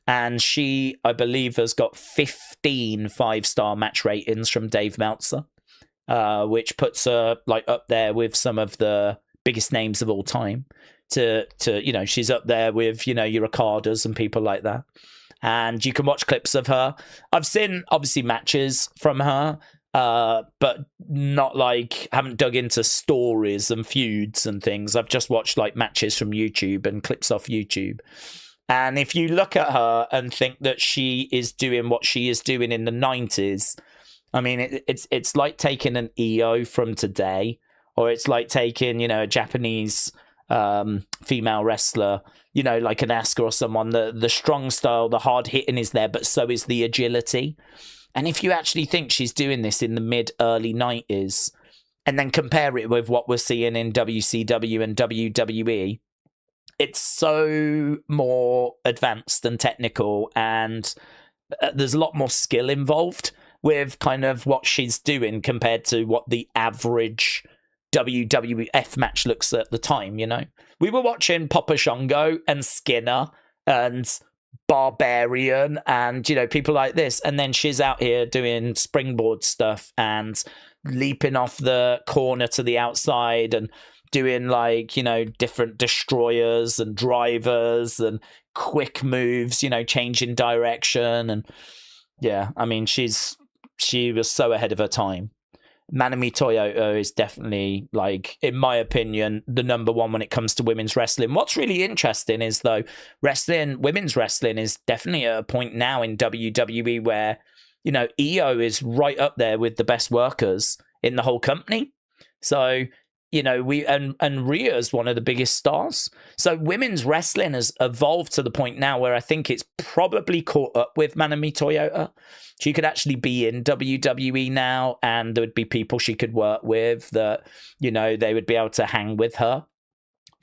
And she, I believe, has got 15 5-star match ratings from Dave Meltzer, which puts her like up there with some of the biggest names of all time. To you know, she's up there with, you know, your Ricardas and people like that. And you can watch clips of her. I've seen obviously matches from her, but not like, haven't dug into stories and feuds and things. I've just watched like matches from YouTube and clips off YouTube. And if you look at her and think that she is doing what she is doing in the 90s, I mean, it's like taking an EO from today, or it's like taking, you know, a Japanese female wrestler, you know, like an Asuka or someone. The strong style, the hard hitting is there, but so is the agility. And if you actually think she's doing this in the mid-early 90s, and then compare it with what we're seeing in WCW and WWE, it's so more advanced and technical, and there's a lot more skill involved with kind of what she's doing compared to what the average WWF match looks at the time, you know? We were watching Papa Shango and Skinner and Barbarian and, you know, people like this, and then she's out here doing springboard stuff and leaping off the corner to the outside and doing like, you know, different destroyers and drivers and quick moves, you know, changing direction. And Yeah, I mean, she was so ahead of her time. Manami Toyota is definitely, like, in my opinion, the number one when it comes to women's wrestling. What's really interesting is, though, women's wrestling is definitely at a point now in WWE where, you know, Io is right up there with the best workers in the whole company. So, you know, and Rhea's one of the biggest stars. So women's wrestling has evolved to the point now where I think it's probably caught up with Manami Toyota. She could actually be in WWE now, and there would be people she could work with that, you know, they would be able to hang with her.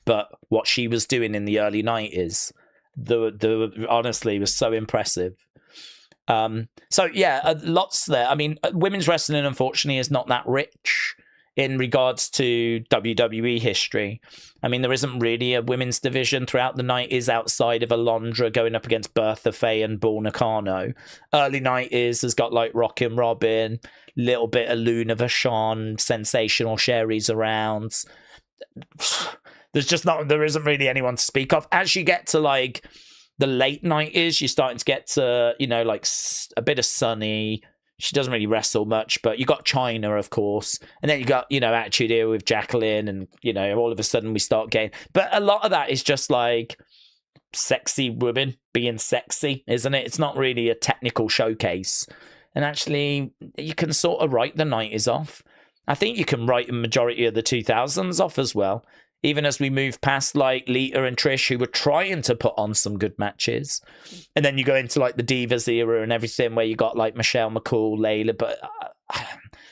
But what she was doing in the early 90s, the honestly was so impressive. So yeah, lots there. I mean, women's wrestling, unfortunately, is not that rich in regards to WWE history. I mean, there isn't really a women's division throughout the 90s outside of Alondra going up against Bertha Faye and Bull Nakano. Early 90s has got like Rockin' Robin, little bit of Luna Vachon, Sensational Sherry's around. There isn't really anyone to speak of. As you get to like the late 90s, you're starting to get to, you know, like a bit of Sunny. She doesn't really wrestle much, but you got China, of course. And then you got, you know, Attitude Era with Jacqueline, and, you know, all of a sudden we start getting... But a lot of that is just like sexy women being sexy, isn't it? It's not really a technical showcase. And actually, you can sort of write the 90s off. I think you can write a majority of the 2000s off as well. Even as we move past like Lita and Trish, who were trying to put on some good matches. And then you go into like the Divas era and everything, where you got like Michelle McCool, Layla, but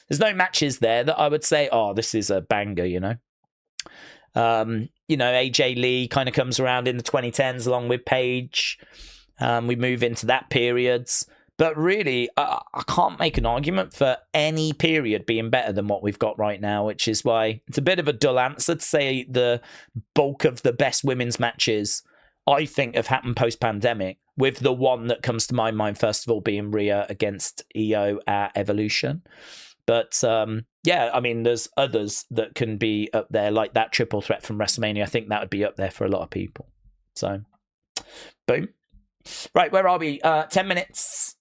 there's no matches there that I would say, oh, this is a banger, you know. You know, AJ Lee kind of comes around in the 2010s along with Paige. We move into that period. But really, I can't make an argument for any period being better than what we've got right now, which is why it's a bit of a dull answer to say the bulk of the best women's matches, I think, have happened post-pandemic, with the one that comes to my mind, first of all, being Rhea against Io at Evolution. But, yeah, I mean, there's others that can be up there, like that triple threat from WrestleMania. I think that would be up there for a lot of people. So, boom. Right, where are we? 10 minutes.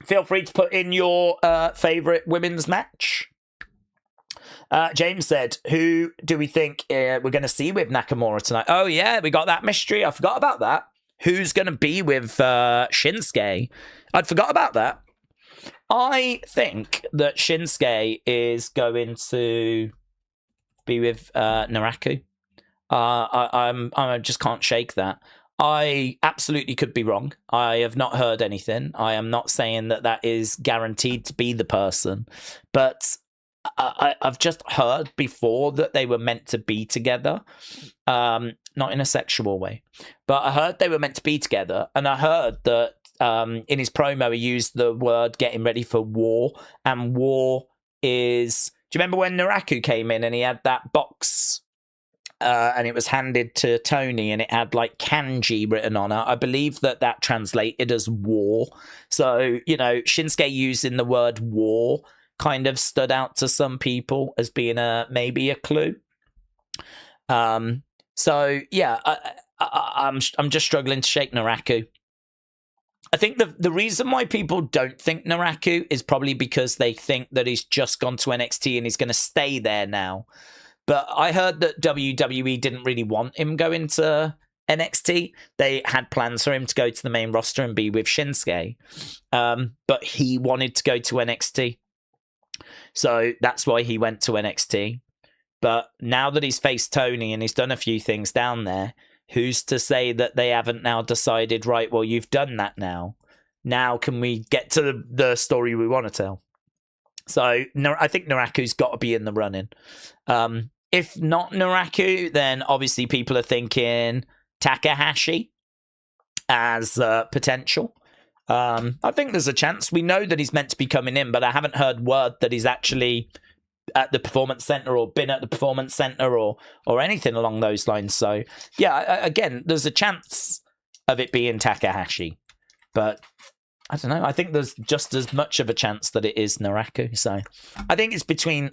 Feel free to put in your favourite women's match. James said, who do we think we're going to see with Nakamura tonight? Oh, yeah, we got that mystery. I forgot about that. Who's going to be with Shinsuke? I'd forgot about that. I think that Shinsuke is going to be with Naraku. I just can't shake that. I absolutely could be wrong. I have not heard anything. I am not saying that that is guaranteed to be the person, but I've just heard before that they were meant to be together, not in a sexual way, but I heard they were meant to be together, and I heard that in his promo he used the word getting ready for war, and war is... Do you remember when Naraku came in and he had that box... and it was handed to Tony, and it had like kanji written on it. I believe that translated as war. So, you know, Shinsuke using the word war kind of stood out to some people as being maybe a clue. So yeah, I'm just struggling to shake Naraku. I think the reason why people don't think Naraku is probably because they think that he's just gone to NXT and he's going to stay there now. But I heard that WWE didn't really want him going to NXT. They had plans for him to go to the main roster and be with Shinsuke. But he wanted to go to NXT. So that's why he went to NXT. But now that he's faced Tony and he's done a few things down there, who's to say that they haven't now decided, right, well, you've done that now. Now can we get to the story we want to tell? So I think Naraku's got to be in the running. If not Naraku, then obviously people are thinking Takahashi as potential. I think there's a chance. We know that he's meant to be coming in, but I haven't heard word that he's actually at the Performance Center or been at the Performance Center or anything along those lines. So, yeah, again, there's a chance of it being Takahashi. But I don't know. I think there's just as much of a chance that it is Naraku. So I think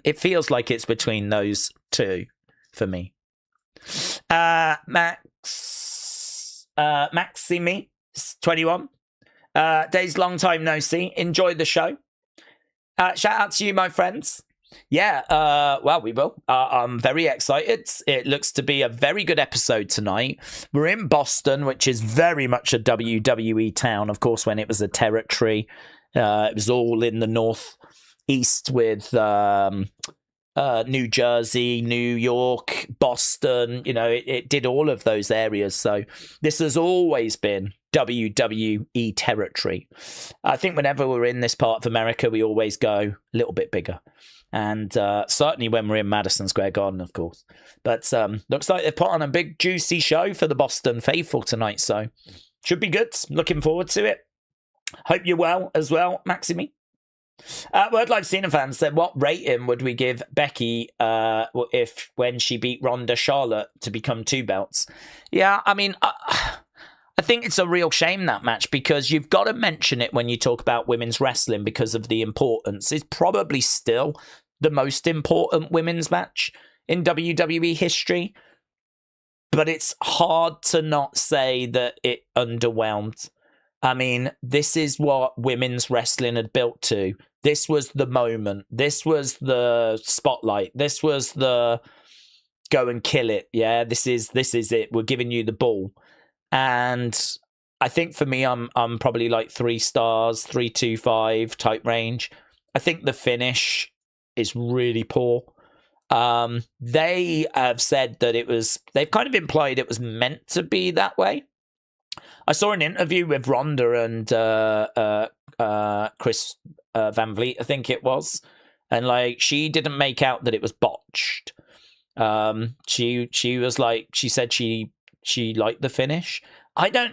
it feels like it's between those two for me. Maximi, 21. Days, long time no see. Enjoyed the show. Shout out to you, my friends. Yeah, well, we will. I'm very excited. It looks to be a very good episode tonight. We're in Boston, which is very much a WWE town. Of course, when it was a territory, it was all in the northeast with New Jersey, New York, Boston. You know, it did all of those areas. So this has always been WWE territory. I think whenever we're in this part of America, we always go a little bit bigger. And certainly when we're in Madison Square Garden, of course. But looks like they've put on a big, juicy show for the Boston faithful tonight. So should be good. Looking forward to it. Hope you're well as well, Maximi. Word Live Cena fans said, what rating would we give Becky if when she beat Ronda Charlotte to become 2 belts? Yeah, I mean, I think it's a real shame, that match, because you've got to mention it when you talk about women's wrestling because of the importance. It's probably still the most important women's match in WWE history, but it's hard to not say that it underwhelmed. I mean, this is what women's wrestling had built to. This was the moment. This was the spotlight. This was the go and kill it. Yeah, this is it. We're giving you the ball. And I think for me, I'm probably like 3 stars, 3.25 type range. I think the finish is really poor. They have said that they've kind of implied it was meant to be that way. I saw an interview with Ronda and Chris Van Vliet, I think it was. And like, she didn't make out that it was botched. She was like, she said she liked the finish. I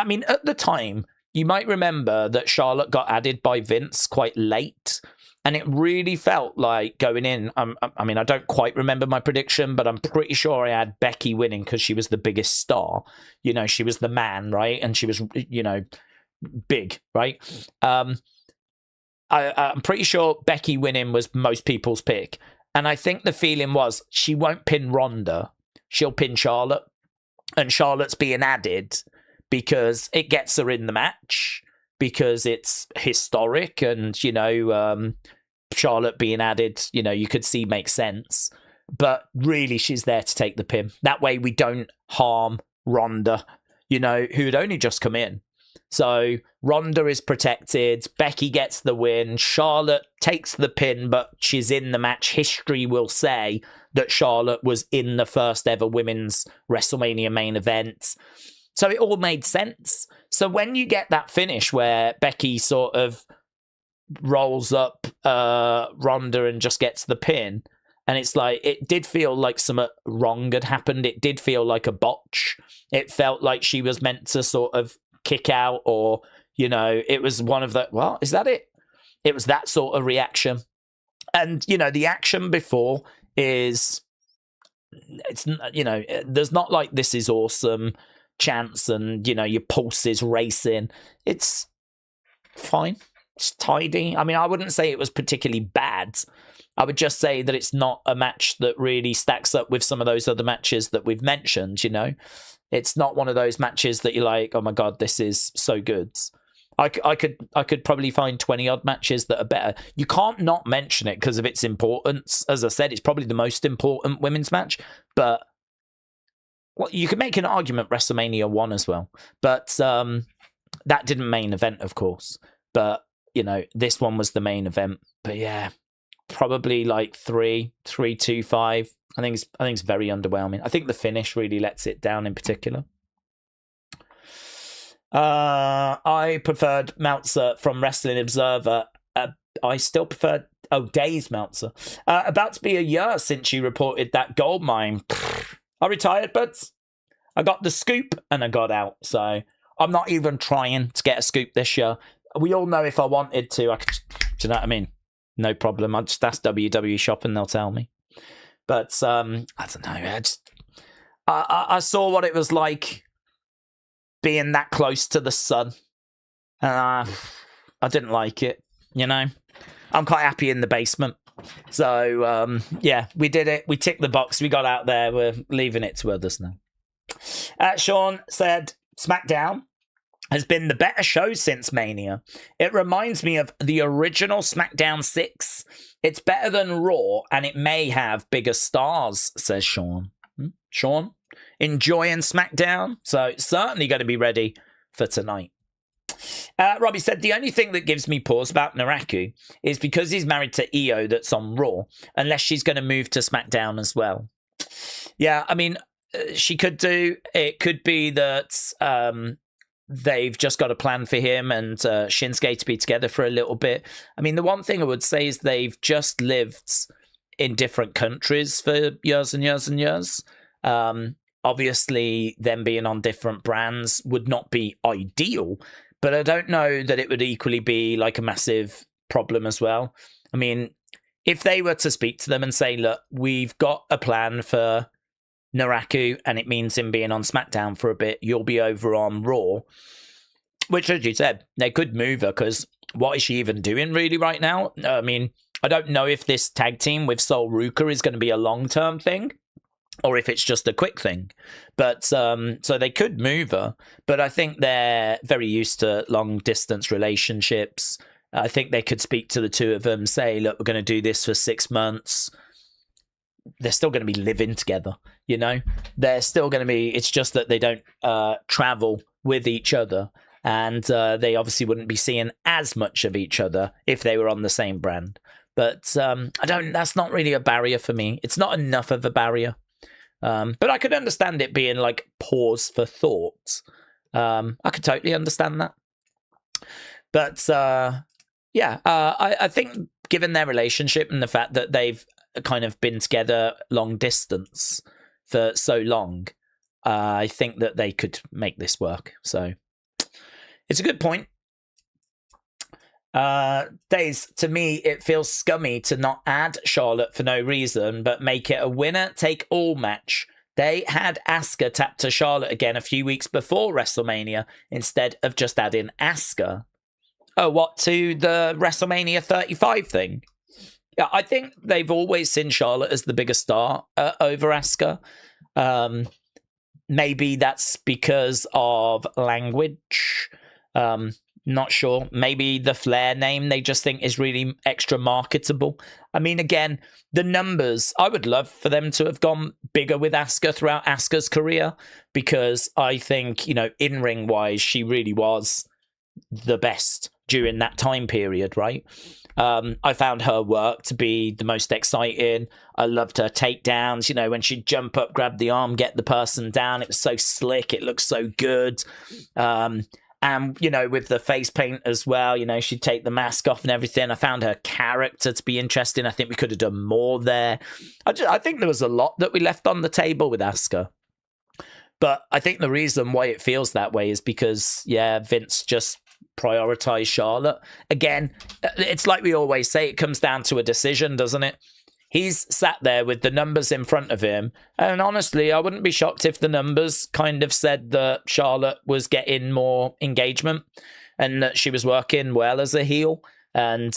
mean, at the time, you might remember that Charlotte got added by Vince quite late. And it really felt like going in. I mean, I don't quite remember my prediction, but I'm pretty sure I had Becky winning because she was the biggest star. You know, she was the man, right? And she was, you know, big, right? I'm pretty sure Becky winning was most people's pick. And I think the feeling was she won't pin Ronda. She'll pin Charlotte. And Charlotte's being added because it gets her in the match, because it's historic, and, you know, Charlotte being added, you know, you could see makes sense. But really, she's there to take the pin. That way we don't harm Ronda, you know, who had only just come in. So Ronda is protected. Becky gets the win. Charlotte takes the pin, but she's in the match. History will say that Charlotte was in the first ever women's WrestleMania main event. So it all made sense. So when you get that finish where Becky sort of rolls up Ronda and just gets the pin, and it's like, it did feel like something wrong had happened. It did feel like a botch. It felt like she was meant to sort of kick out, or, you know, it was one of the, well, is that it? It was that sort of reaction. And, you know, the action before it's, you know, there's not like this is awesome chance and, you know, your pulse is racing. It's fine. It's tidy. I mean, I wouldn't say it was particularly bad. I would just say that it's not a match that really stacks up with some of those other matches that we've mentioned, you know. It's not one of those matches that you're like, oh my God, this is so good. I could probably find 20 odd matches that are better. You can't not mention it because of its importance. As I said, it's probably the most important women's match, but well, you could make an argument WrestleMania 1 as well. But that didn't main event, of course. But, you know, this one was the main event. But yeah, probably like 3.25. I think it's very underwhelming. I think the finish really lets it down in particular. I preferred Meltzer from Wrestling Observer. I still prefer Daze Meltzer. About to be a year since you reported that gold mine. I retired, buds. I got the scoop and I got out. So I'm not even trying to get a scoop this year. We all know if I wanted to, I could. Do you know what I mean? No problem. I'll just ask WWE Shop and they'll tell me. But I don't know. I saw what it was like being that close to the sun, and I didn't like it. You know, I'm quite happy in the basement. So yeah, we did it. We ticked the box. We got out there. We're leaving it to others now. Sean said Smackdown. has been the better show since Mania. It reminds me of the original SmackDown 6. It's better than Raw, and it may have bigger stars, says Sean. Sean? Enjoying SmackDown? So certainly going to be ready for tonight. Robbie said, the only thing that gives me pause about Naraku is because he's married to Io that's on Raw, unless she's going to move to SmackDown as well. Yeah, I mean, she could do. It could be that they've just got a plan for him and Shinsuke to be together for a little bit. I mean, the one thing I would say is they've just lived in different countries for years and years and years. Obviously, them being on different brands would not be ideal, but I don't know that it would equally be like a massive problem as well. I mean, if they were to speak to them and say, look, we've got a plan for Naraku, and it means him being on SmackDown for a bit, you'll be over on Raw, which, as you said, they could move her, because what is she even doing really right now? I mean, I don't know if this tag team with Sol Ruka is going to be a long-term thing, or if it's just a quick thing. But so they could move her, but I think they're very used to long-distance relationships. I think they could speak to the two of them, say, look, we're going to do this for 6 months. They're still going to be living together, you know? They're still going to be... It's just that they don't travel with each other, and they obviously wouldn't be seeing as much of each other if they were on the same brand. But I don't... That's not really a barrier for me. It's not enough of a barrier. But I could understand it being like pause for thought. I could totally understand that. But yeah, I think given their relationship and the fact that they've kind of been together long distance for so long, I think that they could make this work. So it's a good point. Daze, to me, it feels scummy to not add Charlotte for no reason, but make it a winner-take-all match. They had Asuka tap to Charlotte again a few weeks before WrestleMania, instead of just adding Asuka. Oh, what, to the WrestleMania 35 thing? Yeah, I think they've always seen Charlotte as the bigger star over Asuka. Maybe that's because of language. Not sure. Maybe the Flair name they just think is really extra marketable. I mean, again, the numbers, I would love for them to have gone bigger with Asuka throughout Asuka's career, because I think, you know, in-ring wise, she really was the best during that time period, right? I found her work to be the most exciting. I loved her takedowns, you know, when she'd jump up, grab the arm, get the person down. It was so slick. It looked so good. And, you know, with the face paint as well, you know, she'd take the mask off and everything. I found her character to be interesting. I think we could have done more there. I think there was a lot that we left on the table with Asuka. But I think the reason why it feels that way is because, yeah, Vince just prioritized Charlotte. Again, it's like we always say, it comes down to a decision, doesn't it? He's sat there with the numbers in front of him, and honestly, I wouldn't be shocked if the numbers kind of said that Charlotte was getting more engagement and that she was working well as a heel, and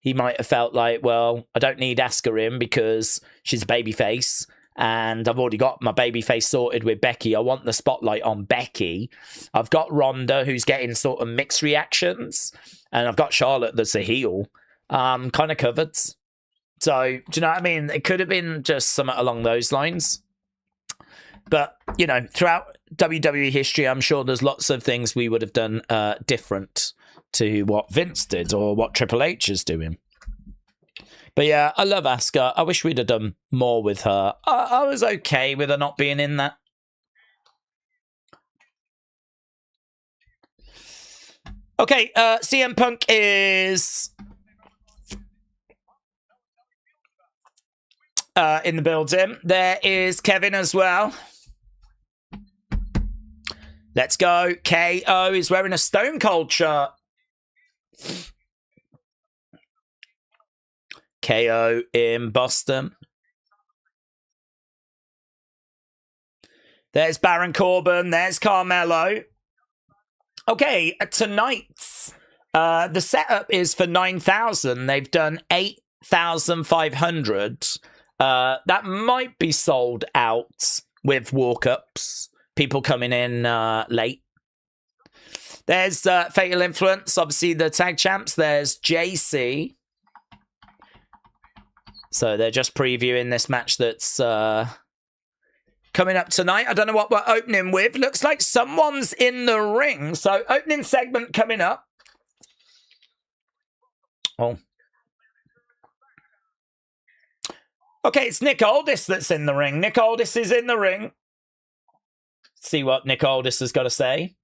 he might have felt like, well, I don't need Asuka in because she's a babyface, and I've already got my babyface sorted with Becky. I want the spotlight on Becky. I've got Ronda, who's getting sort of mixed reactions, and I've got Charlotte that's a heel. Kind of covered. So, do you know what I mean? It could have been just something along those lines. But, you know, throughout WWE history, I'm sure there's lots of things we would have done different to what Vince did or what Triple H is doing. But yeah, I love Asuka. I wish we'd have done more with her. I was okay with her not being in that. Okay, CM Punk is... in the building. There is Kevin as well. Let's go. KO is wearing a Stone Cold shirt. KO in Boston. There's Baron Corbin. There's Carmelo. Okay, tonight's the setup is for 9,000. They've done 8,500. That might be sold out with walk-ups, people coming in late. There's Fatal Influence, obviously the tag champs. There's JC. So they're just previewing this match that's coming up tonight. I don't know what we're opening with. Looks like someone's in the ring. So opening segment coming up. Oh. Okay, it's Nick Aldis that's in the ring. Nick Aldis is in the ring. See what Nick Aldis has got to say.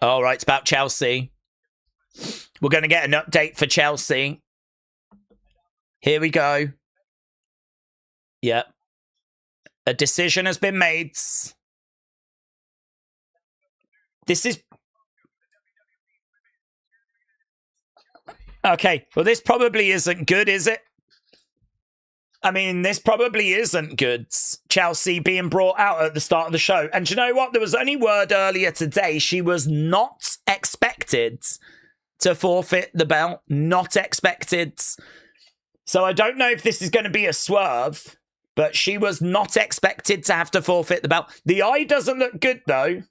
All right, it's about Chelsea. We're going to get an update for Chelsea. Here we go. Yep. A decision has been made. This is... Okay, well, this probably isn't good, is it? I mean, this probably isn't good. Chelsea being brought out at the start of the show. And you know what? There was only word earlier today. She was not expected to forfeit the belt. Not expected. So I don't know if this is going to be a swerve, but she was not expected to have to forfeit the belt. The eye doesn't look good, though.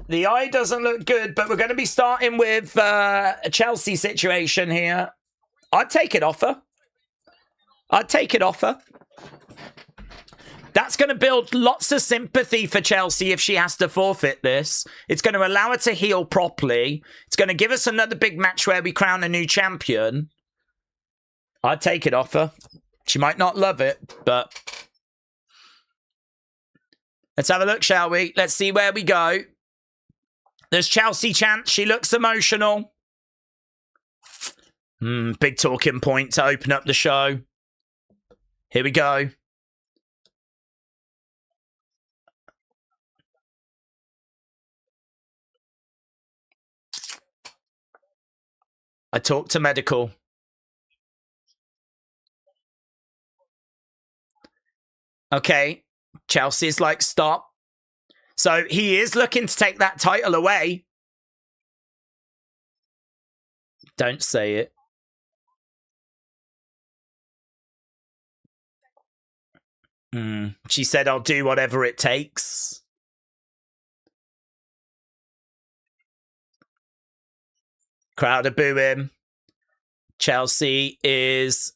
The eye doesn't look good, but we're going to be starting with a Chelsea situation here. I'd take it off her. I'd take it off her. That's going to build lots of sympathy for Chelsea if she has to forfeit this. It's going to allow her to heal properly. It's going to give us another big match where we crown a new champion. I'd take it off her. She might not love it, but... Let's have a look, shall we? Let's see where we go. There's Chelsea chant. She looks emotional. Big talking point to open up the show. Here we go. I talked to medical. Okay. Chelsea's like, stop. So he is looking to take that title away. Don't say it. She said, I'll do whatever it takes. Crowd are booing. Chelsea is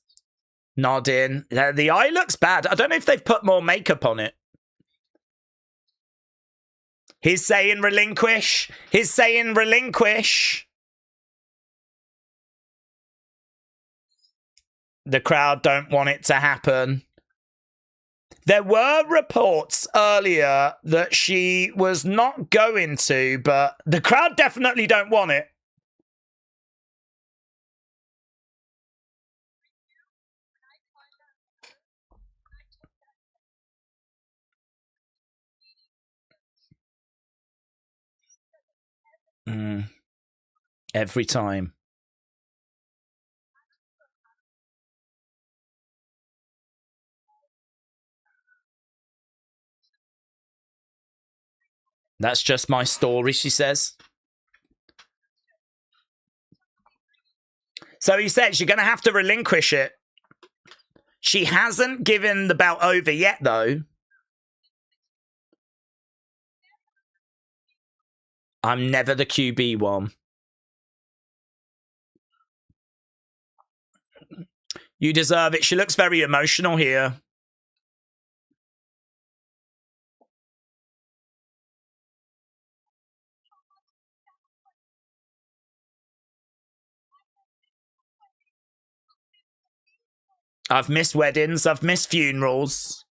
nodding. The eye looks bad. I don't know if they've put more makeup on it. He's saying relinquish. He's saying relinquish. The crowd don't want it to happen. There were reports earlier that she was not going to, but the crowd definitely don't want it. Every time. That's just my story, she says. So he says you're going to have to relinquish it. She hasn't given the belt over yet, though. I'm never the QB one. You deserve it. She looks very emotional here. I've missed weddings. I've missed funerals.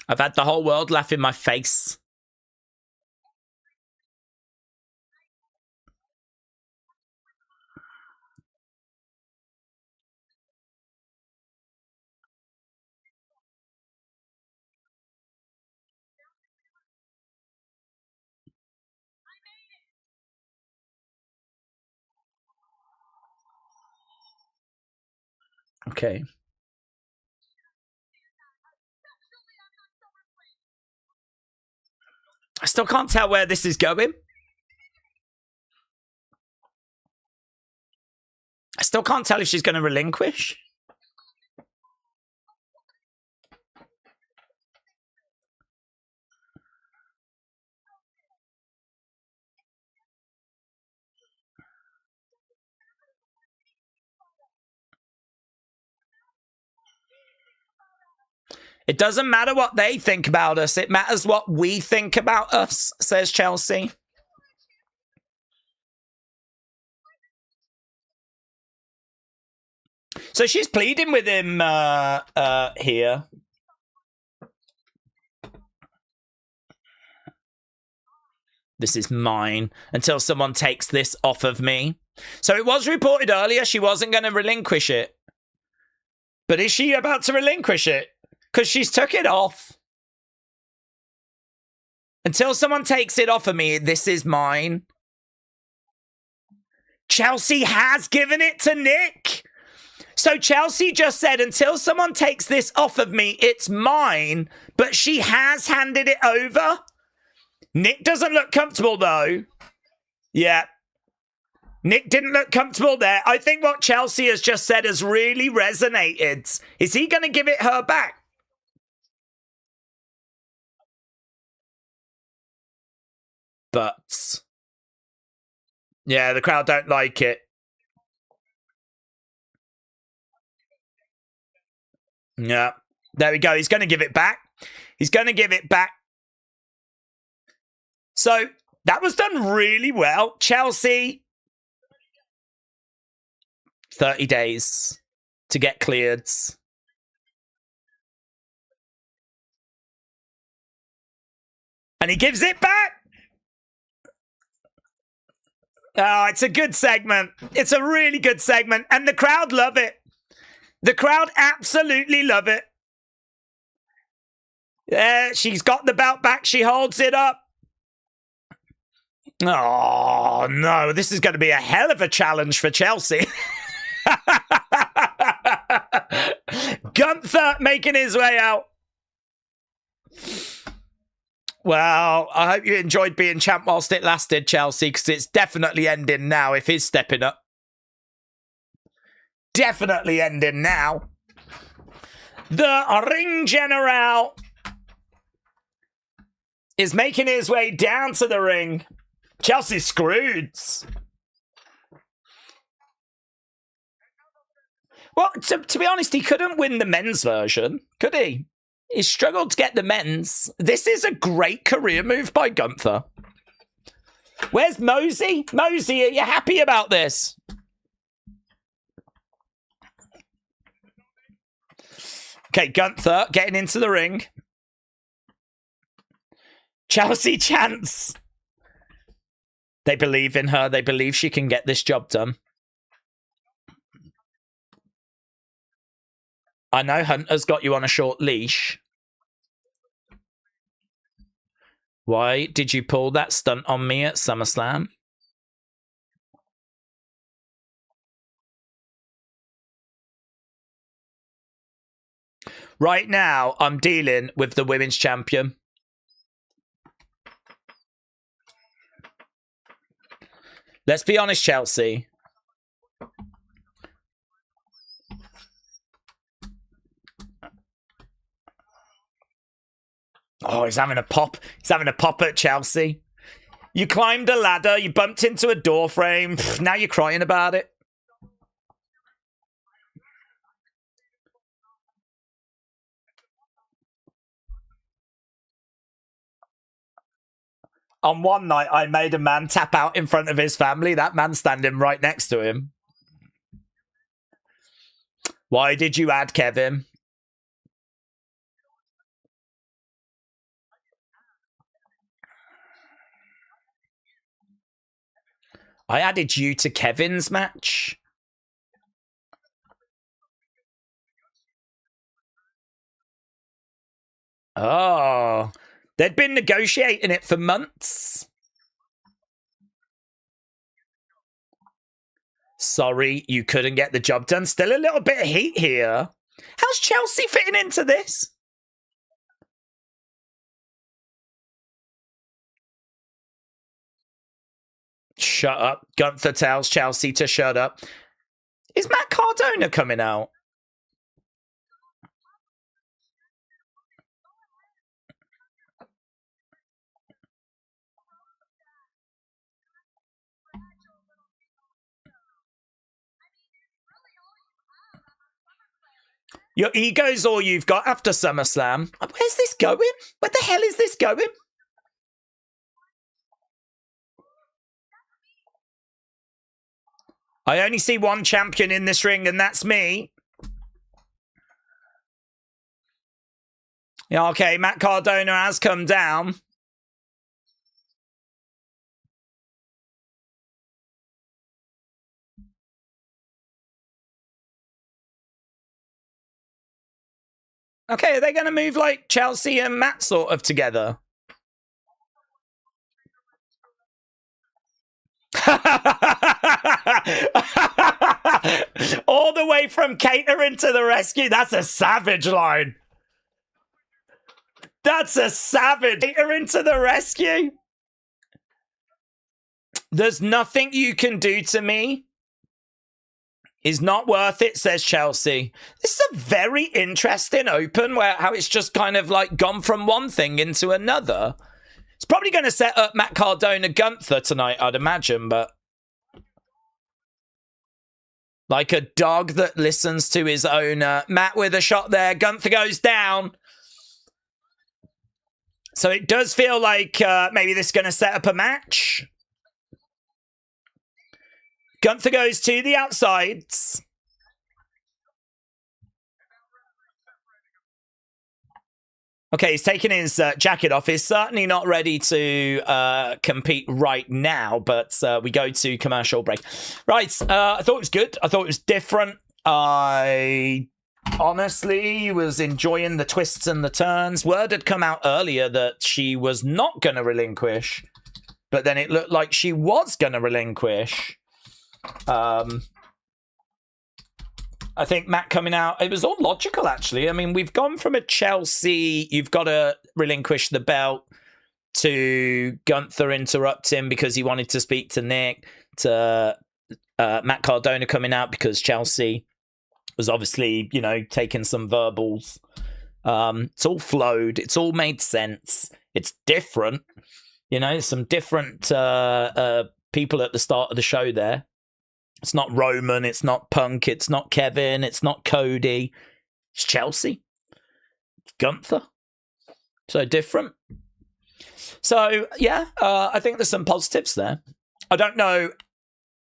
I've had the whole world laugh in my face. Okay. I still can't tell where this is going. I still can't tell if she's going to relinquish. It doesn't matter what they think about us. It matters what we think about us, says Chelsea. So she's pleading with him here. This is mine until someone takes this off of me. So it was reported earlier she wasn't going to relinquish it. But is she about to relinquish it? Because she's took it off. Until someone takes it off of me, this is mine. Chelsea has given it to Nick. So Chelsea just said, until someone takes this off of me, it's mine. But she has handed it over. Nick doesn't look comfortable, though. Yeah. Nick didn't look comfortable there. I think what Chelsea has just said has really resonated. Is he going to give it her back? But yeah, the crowd don't like it. Yeah, there we go. He's going to give it back. He's going to give it back. So that was done really well. Chelsea, 30 days to get cleared. And he gives it back. Oh, it's a good segment. It's a really good segment. And the crowd love it. The crowd absolutely love it. Yeah, she's got the belt back. She holds it up. Oh, no. This is going to be a hell of a challenge for Chelsea. Gunther making his way out. Well, I hope you enjoyed being champ whilst it lasted, Chelsea, because it's definitely ending now if he's stepping up. Definitely ending now. The ring general is making his way down to the ring. Chelsea's screwed. Well, to be honest, he couldn't win the men's version, could he? He struggled to get the men's. This is a great career move by Gunther. Where's Mosey? Mosey, are you happy about this? Okay, Gunther getting into the ring. Chelsea chants. They believe in her. They believe she can get this job done. I know Hunter's got you on a short leash. Why did you pull that stunt on me at SummerSlam? Right now, I'm dealing with the women's champion. Let's be honest, Chelsea. Oh, he's having a pop. He's having a pop at Chelsea. You climbed a ladder. You bumped into a door frame. Now you're crying about it. On one night, I made a man tap out in front of his family. That man standing right next to him. Why did you add Kevin? I added you to Kevin's match. Oh, they'd been negotiating it for months. Sorry, you couldn't get the job done. Still a little bit of heat here. How's Chelsea fitting into this? Shut up. Gunther tells Chelsea to shut up. Is Matt Cardona coming out? Your ego's all you've got after SummerSlam. Where's this going? Where the hell is this going? I only see one champion in this ring, and that's me. Yeah, okay, Matt Cardona has come down. Okay, are they going to move like Chelsea and Matt sort of together? All the way from catering to the rescue. That's a savage line. That's a savage. Catering to the rescue. There's nothing you can do to me. Is not worth it, says Chelsea. This is a very interesting open where how it's just kind of like gone from one thing into another. It's probably going to set up Matt Cardona Gunther tonight, I'd imagine, but like a dog that listens to his owner. Matt with a shot there. Gunther goes down. So it does feel like maybe this is going to set up a match. Gunther goes to the outsides. Okay, he's taking his jacket off. He's certainly not ready to compete right now, but we go to commercial break. Right, I thought it was good. I thought it was different. I honestly was enjoying the twists and the turns. Word had come out earlier that she was not going to relinquish, but then it looked like she was going to relinquish. I think Matt coming out, it was all logical, actually. I mean, we've gone from a Chelsea, you've got to relinquish the belt, to Gunther interrupting because he wanted to speak to Nick, to Matt Cardona coming out because Chelsea was obviously, you know, taking some verbals. It's all flowed. It's all made sense. It's different. You know, some different people at the start of the show there. It's not Roman, it's not Punk, it's not Kevin, it's not Cody. It's Chelsea. It's Gunther. So different. So, yeah, I think there's some positives there. I don't know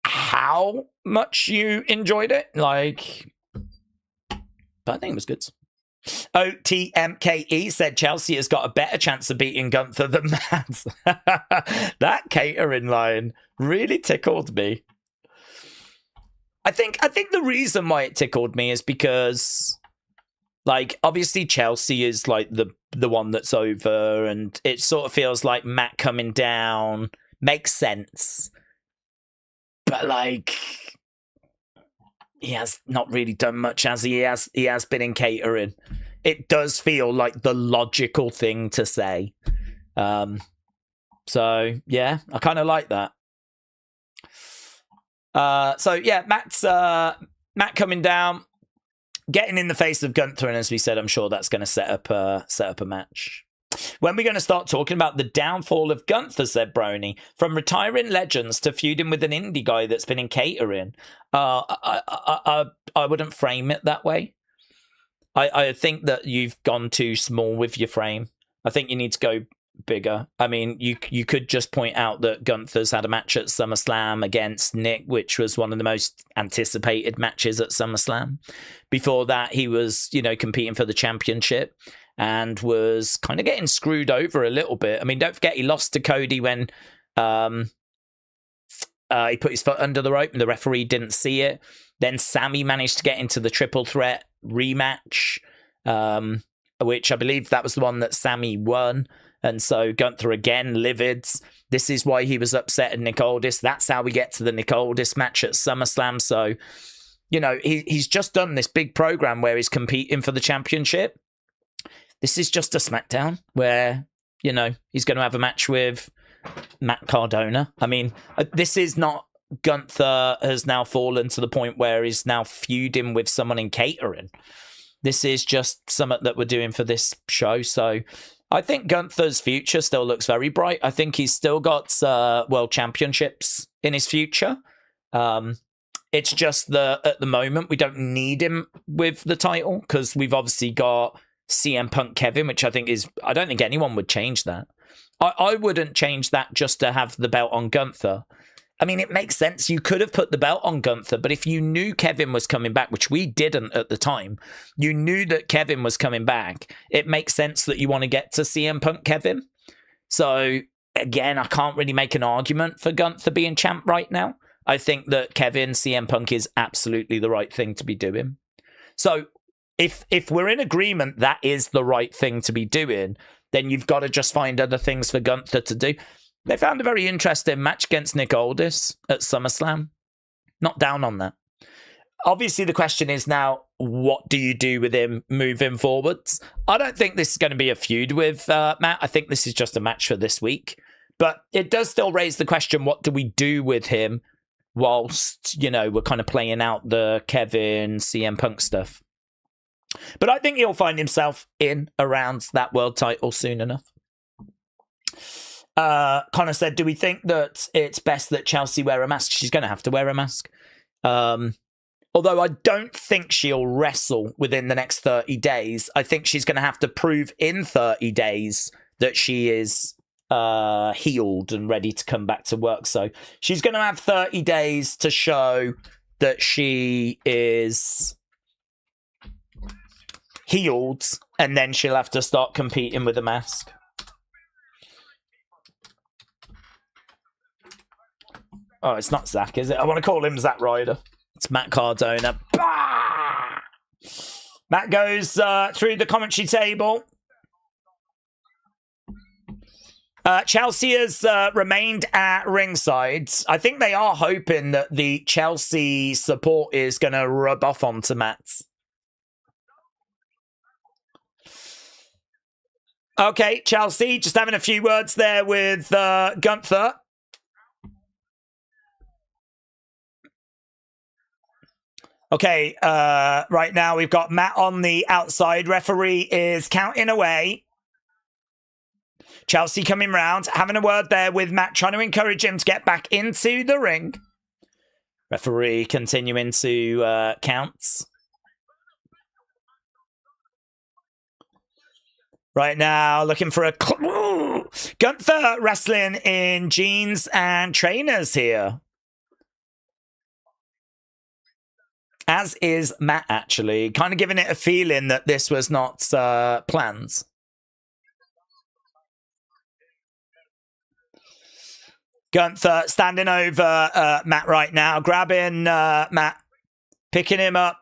how much you enjoyed it, like, but I think it was good. OTMKE said Chelsea has got a better chance of beating Gunther than Matt. That catering line really tickled me. I think the reason why it tickled me is because, like, obviously Chelsea is like the one that's over, and it sort of feels like Matt coming down makes sense. But like, he has not really done much as he has been in catering. It does feel like the logical thing to say. So yeah, I kind of like that. So yeah, Matt coming down, getting in the face of Gunther, and as we said, I'm sure that's going to set up a match. When we're going to start talking about the downfall of Gunther, said Brony, from retiring legends to feuding with an indie guy that's been in catering. I wouldn't frame it that way. I think that you've gone too small with your frame. I think you need to go bigger. I mean, you could just point out that Gunther's had a match at SummerSlam against Nick, which was one of the most anticipated matches at SummerSlam. Before that, he was, you know, competing for the championship and was kind of getting screwed over a little bit. I mean, don't forget he lost to Cody when he put his foot under the rope and the referee didn't see it. Then Sammy managed to get into the triple threat rematch, which I believe that was the one that Sammy won. And so Gunther again, livid. This is why he was upset at Nick Aldis. That's how we get to the Nick Aldis match at SummerSlam. So, you know, he's just done this big program where he's competing for the championship. This is just a SmackDown where, you know, he's going to have a match with Matt Cardona. I mean, this is not Gunther has now fallen to the point where he's now feuding with someone in catering. This is just something that we're doing for this show. So I think Gunther's future still looks very bright. I think he's still got world championships in his future. It's just that at the moment we don't need him with the title because we've obviously got CM Punk Kevin, which I don't think anyone would change that. I wouldn't change that just to have the belt on Gunther. I mean, it makes sense. You could have put the belt on Gunther, but if you knew Kevin was coming back, which we didn't at the time, you knew that Kevin was coming back, it makes sense that you want to get to CM Punk Kevin. So, again, I can't really make an argument for Gunther being champ right now. I think that Kevin, CM Punk is absolutely the right thing to be doing. So, if we're in agreement that is the right thing to be doing, then you've got to just find other things for Gunther to do. They found a very interesting match against Nick Aldis at SummerSlam. Not down on that. Obviously, the question is now, what do you do with him moving forwards? I don't think this is going to be a feud with Matt. I think this is just a match for this week. But it does still raise the question, what do we do with him whilst, we're kind of playing out the Kevin, CM Punk stuff? But I think he'll find himself in around that world title soon enough. Connor said, do we think that it's best that Chelsea wear a mask? She's going to have to wear a mask. Although I don't think she'll wrestle within the next 30 days. I think she's going to have to prove in 30 days that she is healed and ready to come back to work. So she's going to have 30 days to show that she is healed, and then she'll have to start competing with a mask. Oh, it's not Zack, is it? I want to call him Zack Ryder. It's Matt Cardona. Bah! Matt goes through the commentary table. Chelsea has remained at ringside. I think they are hoping that the Chelsea support is going to rub off onto Matt. Okay, Chelsea, just having a few words there with Gunther. Okay, right now we've got Matt on the outside. Referee is counting away. Chelsea coming round, having a word there with Matt, trying to encourage him to get back into the ring. Referee continuing to count. Right now, looking for a... Ooh! Gunther wrestling in jeans and trainers here. As is Matt, actually. Kind of giving it a feeling that this was not planned. Gunther standing over Matt right now. Grabbing Matt. Picking him up.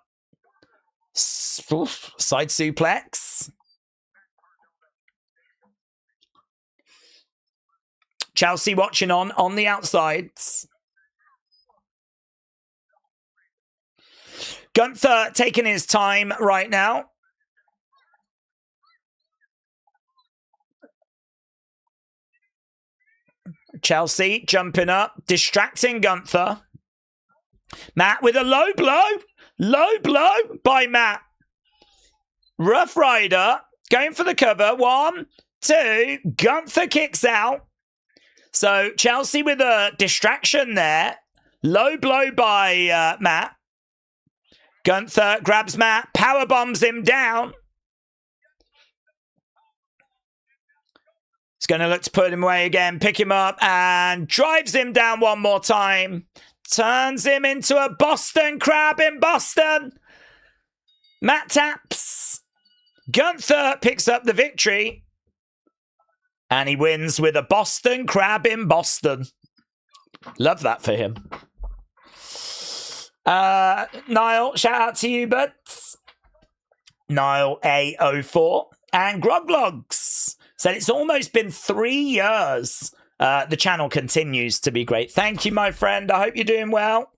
Side suplex. Chelsea watching on the outsides. Gunther taking his time right now. Chelsea jumping up, distracting Gunther. Matt with a low blow. Low blow by Matt. Rough Rider going for the cover. 1, 2. Gunther kicks out. So Chelsea with a distraction there. Low blow by Matt. Gunther grabs Matt, power bombs him down. He's going to look to put him away again, pick him up, and drives him down one more time. Turns him into a Boston Crab in Boston. Matt taps. Gunther picks up the victory. And he wins with a Boston Crab in Boston. Love that for him. Niall, shout out to you, bud. Niall A04 and Groglogs said it's almost been 3 years. The channel continues to be great. Thank you, my friend. I hope you're doing well.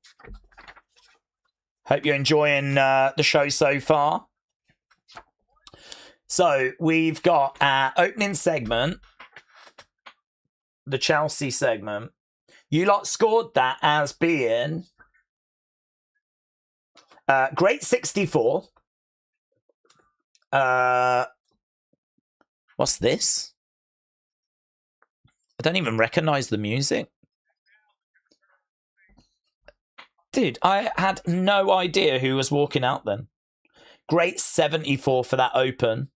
Hope you're enjoying the show so far. So we've got our opening segment the Chelsea segment. You lot scored that as being Great 64. What's this? I don't even recognize the music. Dude, I had no idea who was walking out then. Great 74 for that open.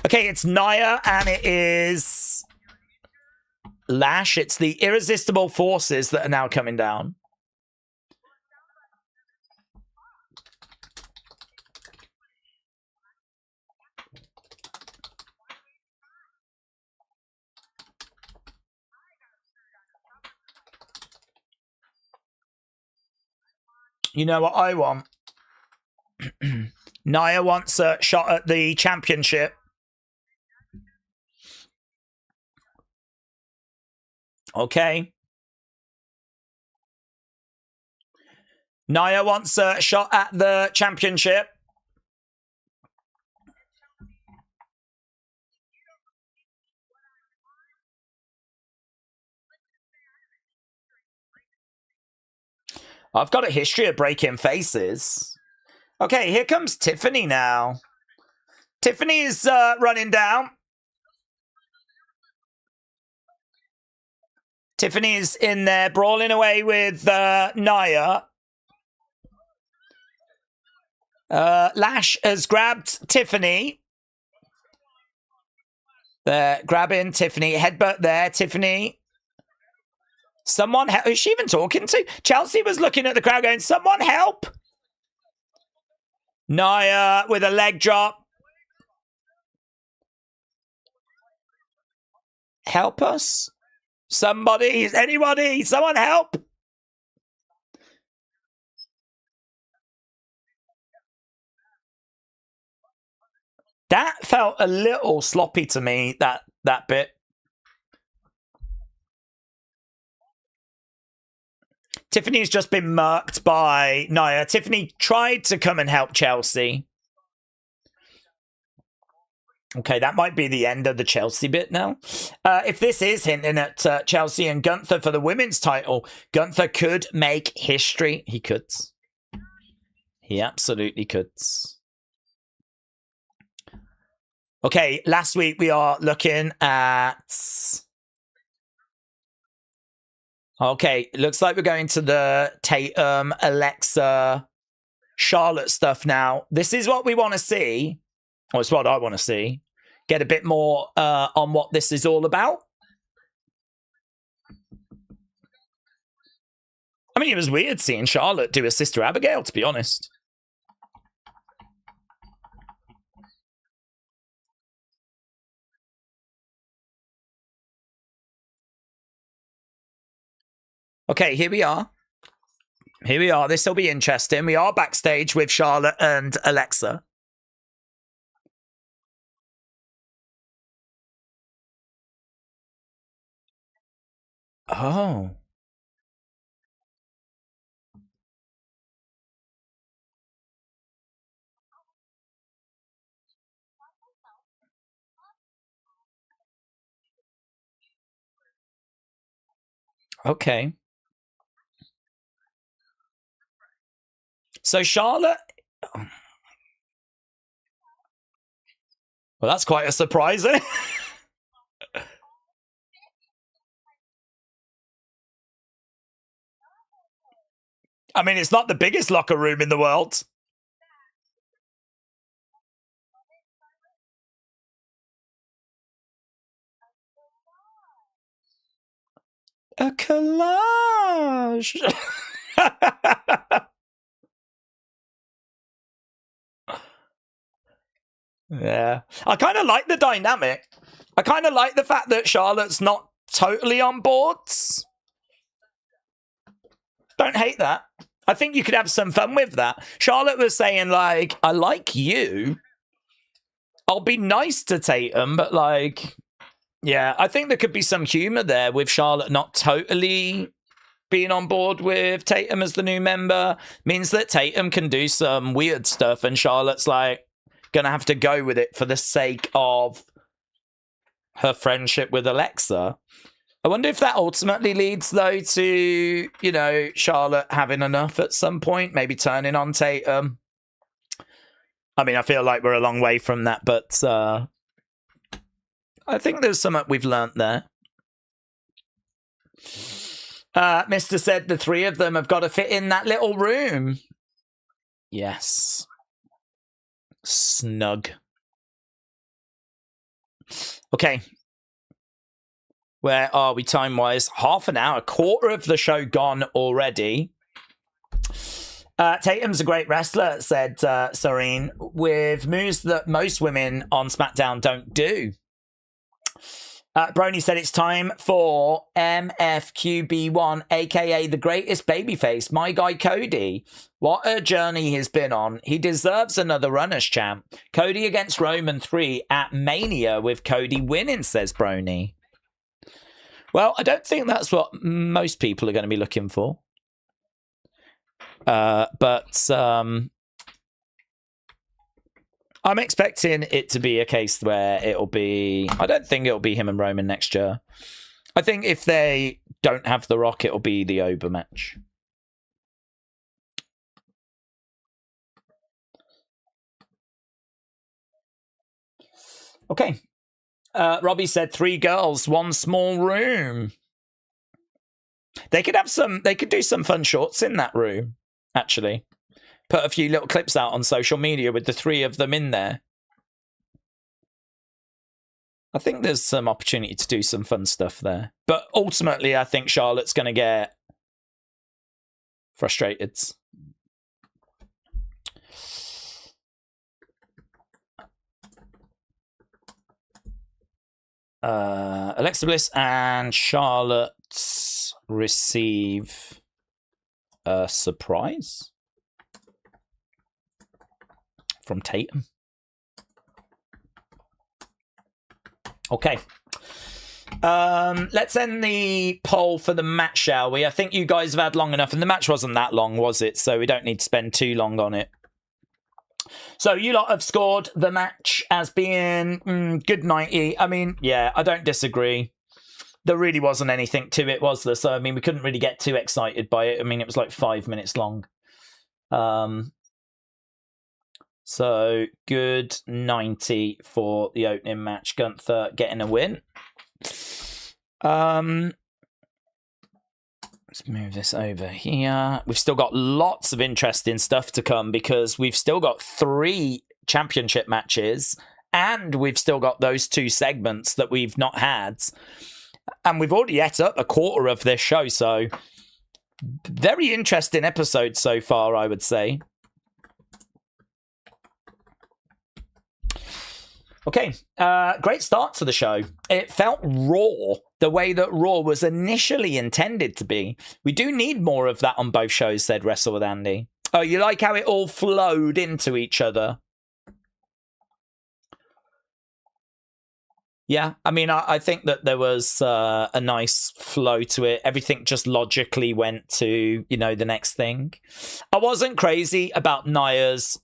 Okay, it's Nia and it is Lash. It's the Irresistible Forces that are now coming down. You know what I want? Nia wants a shot at the championship. Okay. Nia wants a shot at the championship. I've got a history of breaking faces. Okay, here comes Tiffany now. Tiffany is running down. Tiffany's in there brawling away with Nia. Lash has grabbed Tiffany. They're grabbing Tiffany. Headbutt there, Tiffany. Someone help. Who's she even talking to? Chelsea was looking at the crowd going, someone help. Nia with a leg drop. Help us. Somebody, anybody, someone help. That felt a little sloppy to me, that bit. Tiffany's just been murked by Nia. Tiffany tried to come and help Chelsea. Okay, that might be the end of the Chelsea bit now. If this is hinting at Chelsea and Gunther for the women's title, Gunther could make history. He could. He absolutely could. Okay, last week we are looking at... Okay, looks like we're going to the Tatum, Alexa, Charlotte stuff now. This is what we want to see. Or it's what I want to see. Get a bit more on what this is all about. I mean, it was weird seeing Charlotte do a Sister Abigail, to be honest. Okay, here we are. Here we are. This will be interesting. We are backstage with Charlotte and Alexa. Oh. Okay. So Charlotte... Well, that's quite a surprise, isn't it? I mean, it's not the biggest locker room in the world. A collage. Yeah. I kind of like the dynamic. I kind of like the fact that Charlotte's not totally on boards. Don't hate that. I think you could have some fun with that. Charlotte was saying, like, I like you. I'll be nice to Tatum, but, like, yeah, I think there could be some humor there with Charlotte not totally being on board with Tatum as the new member. Means that Tatum can do some weird stuff, and Charlotte's, like, gonna have to go with it for the sake of her friendship with Alexa. I wonder if that ultimately leads, though, to, you know, Charlotte having enough at some point, maybe turning on Tatum. I mean, I feel like we're a long way from that, but I think there's something we've learnt there. Mr. said the three of them have got to fit in that little room. Yes. Snug. Okay. Where are we time-wise? Half an hour, quarter of the show gone already. Tatum's a great wrestler, said Serene, with moves that most women on SmackDown don't do. Brony said it's time for MFQB1, aka the greatest babyface, my guy Cody. What a journey he's been on. He deserves another run as champ. Cody against Roman 3 at Mania with Cody winning, says Brony. Well, I don't think that's what most people are going to be looking for. But I'm expecting it to be a case where it'll be... I don't think it'll be him and Roman next year. I think if they don't have The Rock, it'll be the Oba match. Okay. Robbie said 3 girls, 1 small room. They could have some... They could do some fun shorts in that room, actually. Put a few little clips out on social media with the 3 of them in there. I think there's some opportunity to do some fun stuff there. But ultimately, I think Charlotte's going to get frustrated. Alexa Bliss and Charlotte receive a surprise from Tatum. Okay. Let's end the poll for the match, shall we? I think you guys have had long enough, and the match wasn't that long, was it? So we don't need to spend too long on it. So you lot have scored the match as being good 90. I mean, yeah, I don't disagree. There really wasn't anything to it, was there? So, I mean, we couldn't really get too excited by it. I mean, it was like 5 minutes long. So, good 90 for the opening match. Gunther getting a win. Let's move this over here. We've still got lots of interesting stuff to come because we've still got 3 championship matches and we've still got those 2 segments that we've not had. And we've already ate up a quarter of this show, so very interesting episode so far, I would say. Okay, great start to the show. It felt raw, the way that Raw was initially intended to be. We do need more of that on both shows, said Wrestle with Andy. Oh, you like how it all flowed into each other? Yeah, I mean, I think that there was a nice flow to it. Everything just logically went to, you know, the next thing. I wasn't crazy about Nia's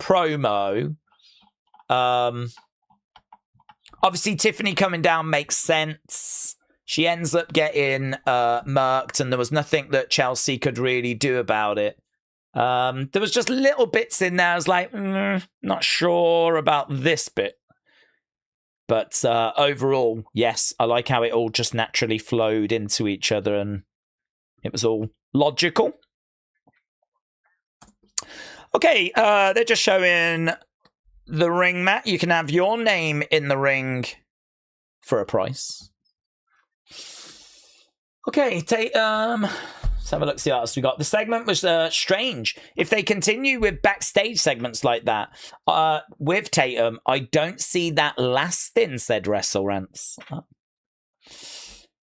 promo. Obviously, Tiffany coming down makes sense. She ends up getting murked, and there was nothing that Chelsea could really do about it. There was just little bits in there. I was like, not sure about this bit. But overall, yes, I like how it all just naturally flowed into each other, and it was all logical. Okay, they're just showing the ring mat. You can have your name in the ring for a price. Okay, let's have a look, see what else we got. The segment was strange. If they continue with backstage segments like that with Tatum, I don't see that lasting, said WrestleRants.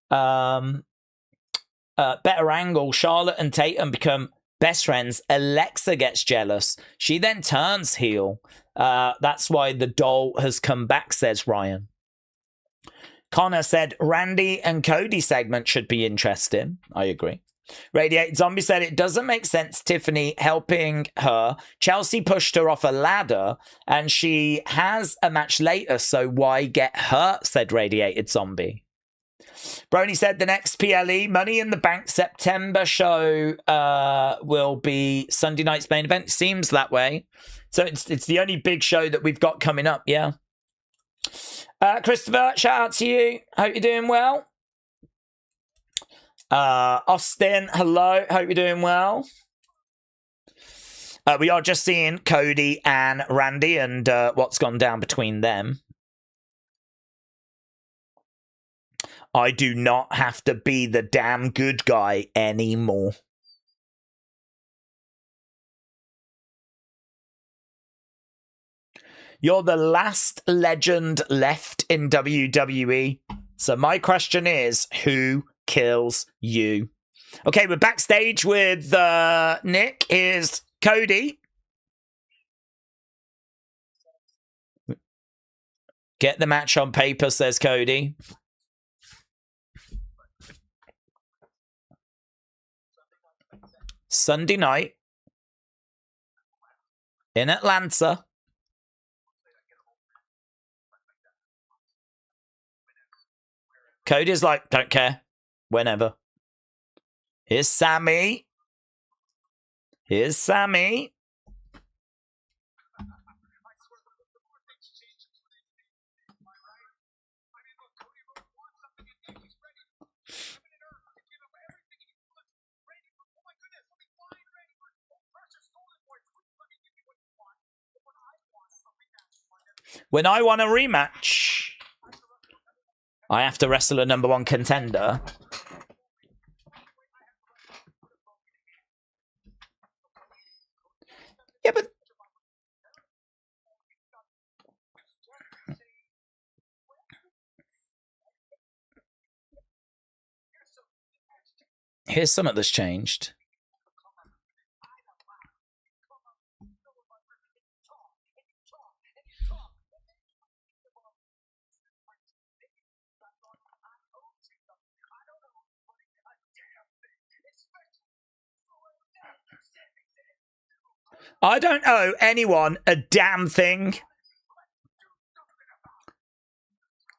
Better angle. Charlotte and Tatum become best friends. Alexa gets jealous. She then turns heel. That's why the doll has come back, says Ryan. Connor said Randy and Cody segment should be interesting. I agree. Radiated Zombie said it doesn't make sense Tiffany helping her. Chelsea pushed her off a ladder and she has a match later, so why get hurt, said Radiated Zombie. Brony said the next PLE Money in the Bank September show will be Sunday night's main event. Seems that way. So it's the only big show that we've got coming up, yeah. Christopher, shout out to you. Hope you're doing well. Austin, hello. Hope you're doing well. We are just seeing Cody and Randy and what's gone down between them. I do not have to be the damn good guy anymore. You're the last legend left in WWE. So my question is, who kills you? Okay, we're backstage with Nick. Here's Cody. Get the match on paper, says Cody. Sunday night in Atlanta. Cody's like, don't care. Whenever. Here's Sammy. Here's Sammy. When I want a rematch, I have to wrestle a #1 contender. Yeah, but here's something that's changed. I don't owe anyone a damn thing.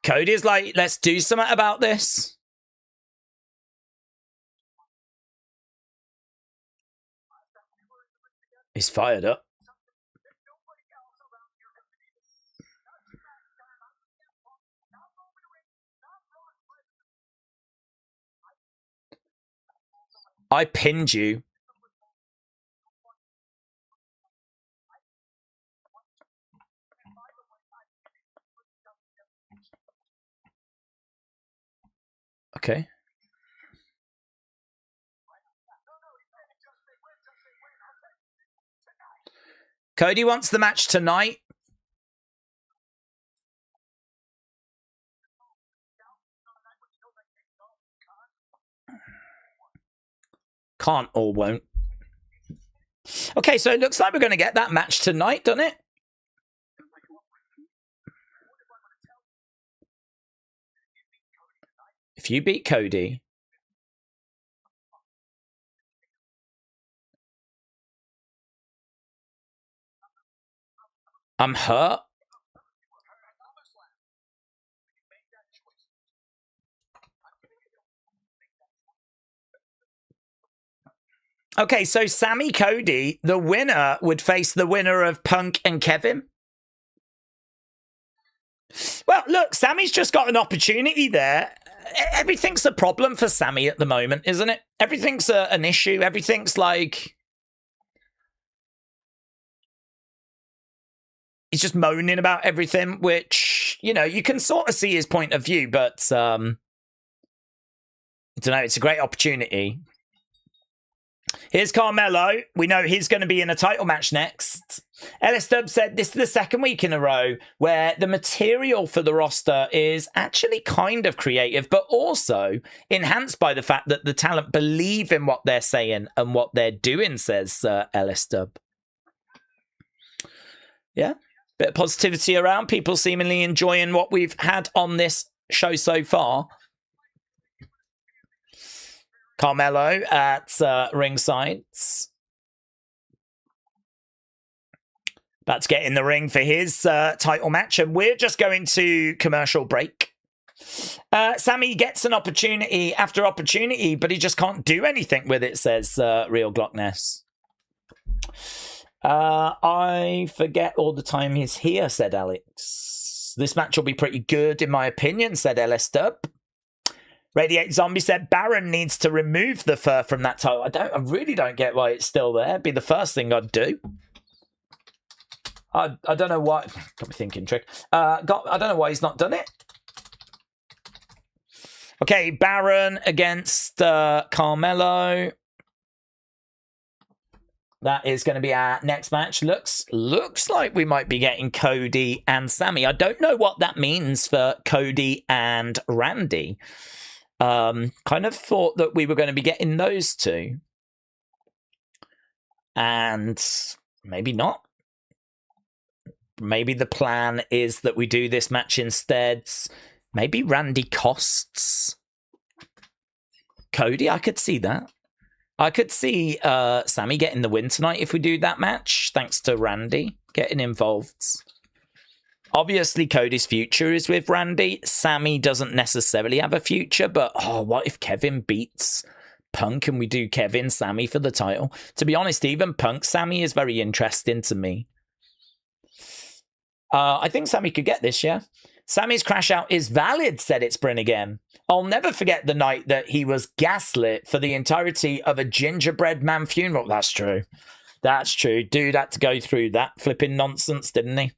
Cody's like, let's do something about this. He's fired up. I pinned you. Okay. Cody wants the match tonight. Can't or won't. Okay, so it looks like we're going to get that match tonight, doesn't it? If you beat Cody, I'm hurt. Okay, so Sammy Cody, the winner would face the winner of Punk and Kevin. Well, look, Sammy's just got an opportunity there. Everything's a problem for Sammy at the moment, isn't it? Everything's an issue. Everything's like... he's just moaning about everything, which, you know, you can sort of see his point of view, but I don't know, it's a great opportunity. Here's Carmelo. We know he's going to be in a title match next. Ellis Stubb said this is the second week in a row where the material for the roster is actually kind of creative, but also enhanced by the fact that the talent believe in what they're saying and what they're doing, says Ellis Stubb. Yeah, bit of positivity around. People seemingly enjoying what we've had on this show so far. Carmelo at ringside. About to get in the ring for his title match, and we're just going to commercial break. Sammy gets an opportunity after opportunity, but he just can't do anything with it, says Real Glockness. I forget all the time he's here, said Alex. This match will be pretty good, in my opinion, said LS Dub. Radiate Zombie said Baron needs to remove the fur from that title. I really don't get why it's still there. It'd be the first thing I'd do. I don't know why. Got me thinking, Trick. I don't know why he's not done it. Okay, Baron against Carmelo. That is going to be our next match. Looks like we might be getting Cody and Sammy. I don't know what that means for Cody and Randy. Kind of thought that we were going to be getting those two. And maybe not. Maybe the plan is that we do this match instead. Maybe Randy costs Cody. I could see that. I could see Sammy getting the win tonight if we do that match, thanks to Randy getting involved. Obviously, Cody's future is with Randy. Sammy doesn't necessarily have a future, but what if Kevin beats Punk and we do Kevin, Sammy for the title? To be honest, even Punk, Sammy is very interesting to me. I think Sammy could get this, yeah? Sammy's crash out is valid, said It's Bryn again. I'll never forget the night that he was gaslit for the entirety of a gingerbread man funeral. That's true. That's true. Dude had to go through that flipping nonsense, didn't he?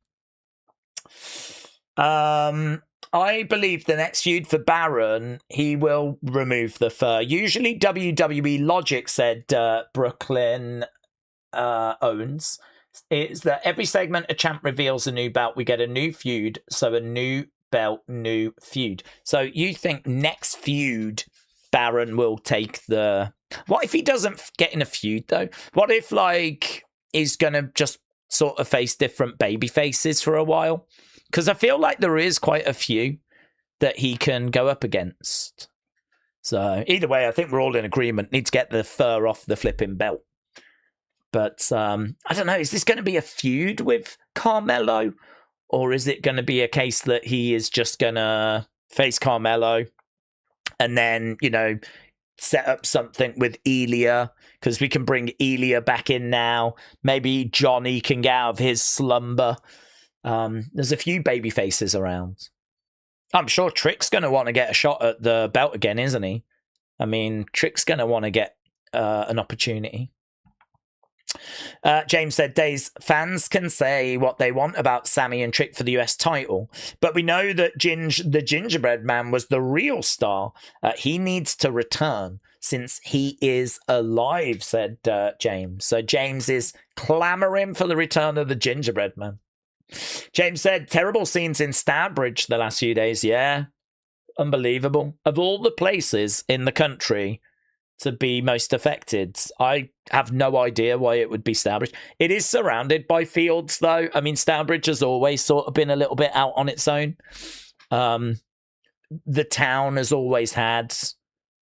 I believe the next feud for Baron, he will remove the fur. Usually WWE Logic, said Brooklyn Owens, is that every segment a champ reveals a new belt, we get a new feud, so a new belt, new feud. So you think next feud Baron will take the... What if he doesn't get in a feud, though? What if, like, he's going to just sort of face different baby faces for a while? Because I feel like there is quite a few that he can go up against. So either way, I think we're all in agreement. Need to get the fur off the flipping belt. But I don't know, is this going to be a feud with Carmelo? Or is it going to be a case that he is just going to face Carmelo and then, you know, set up something with Ilya? Because we can bring Ilya back in now. Maybe Johnny can get out of his slumber. There's a few baby faces around. I'm sure Trick's going to want to get a shot at the belt again, isn't he? I mean, Trick's going to want to get an opportunity. James said, Daze, fans can say what they want about Sammy and Trick for the US title, but we know that the gingerbread man was the real star. He needs to return since he is alive, said James. So James is clamoring for the return of the gingerbread man. James said, terrible scenes in Stourbridge the last few days. Yeah, unbelievable. Of all the places in the country to be most affected, I have no idea why it would be Stourbridge. It is surrounded by fields, though. I mean, Stourbridge has always sort of been a little bit out on its own. The town has always had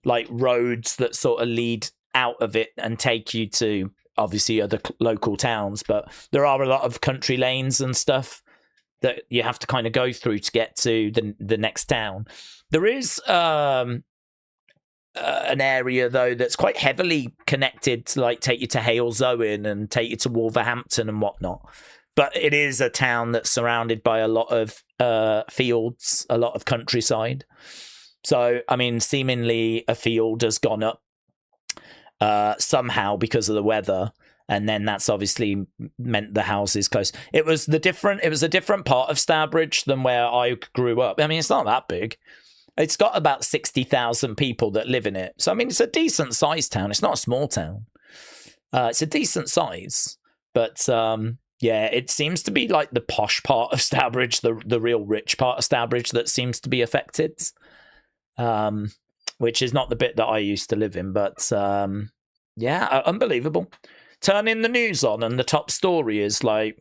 like roads that sort of lead out of it and take you to obviously other local towns, but there are a lot of country lanes and stuff that you have to kind of go through to get to the next town. There is an area, though, that's quite heavily connected to like take you to Hales Owen and take you to Wolverhampton and whatnot. But it is a town that's surrounded by a lot of fields, a lot of countryside. So, I mean, seemingly a field has gone up somehow because of the weather, and then that's obviously meant the house is close. It was a different part of Stourbridge than where I grew up. I mean, it's not that big. It's got about 60,000 people that live in it. So, I mean, it's a decent sized town. It's not a small town. It's a decent size. But, yeah, it seems to be like the posh part of Stourbridge, the real rich part of Stourbridge that seems to be affected. Which is not the bit that I used to live in. But, yeah, unbelievable. Turning the news on and the top story is like,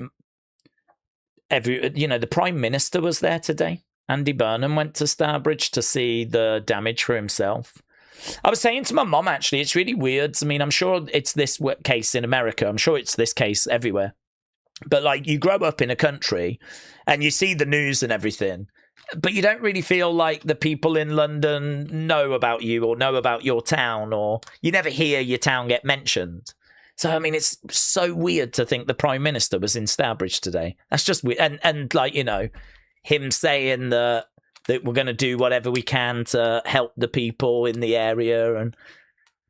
the Prime Minister was there today. Andy Burnham went to Stourbridge to see the damage for himself. I was saying to my mom, actually, it's really weird. I mean, I'm sure it's this case in America. I'm sure it's this case everywhere. But, like, you grow up in a country and you see the news and everything, but you don't really feel like the people in London know about you or know about your town, or you never hear your town get mentioned. So, I mean, it's so weird to think the Prime Minister was in Stourbridge today. That's just weird. And like, you know, him saying that we're going to do whatever we can to help the people in the area. And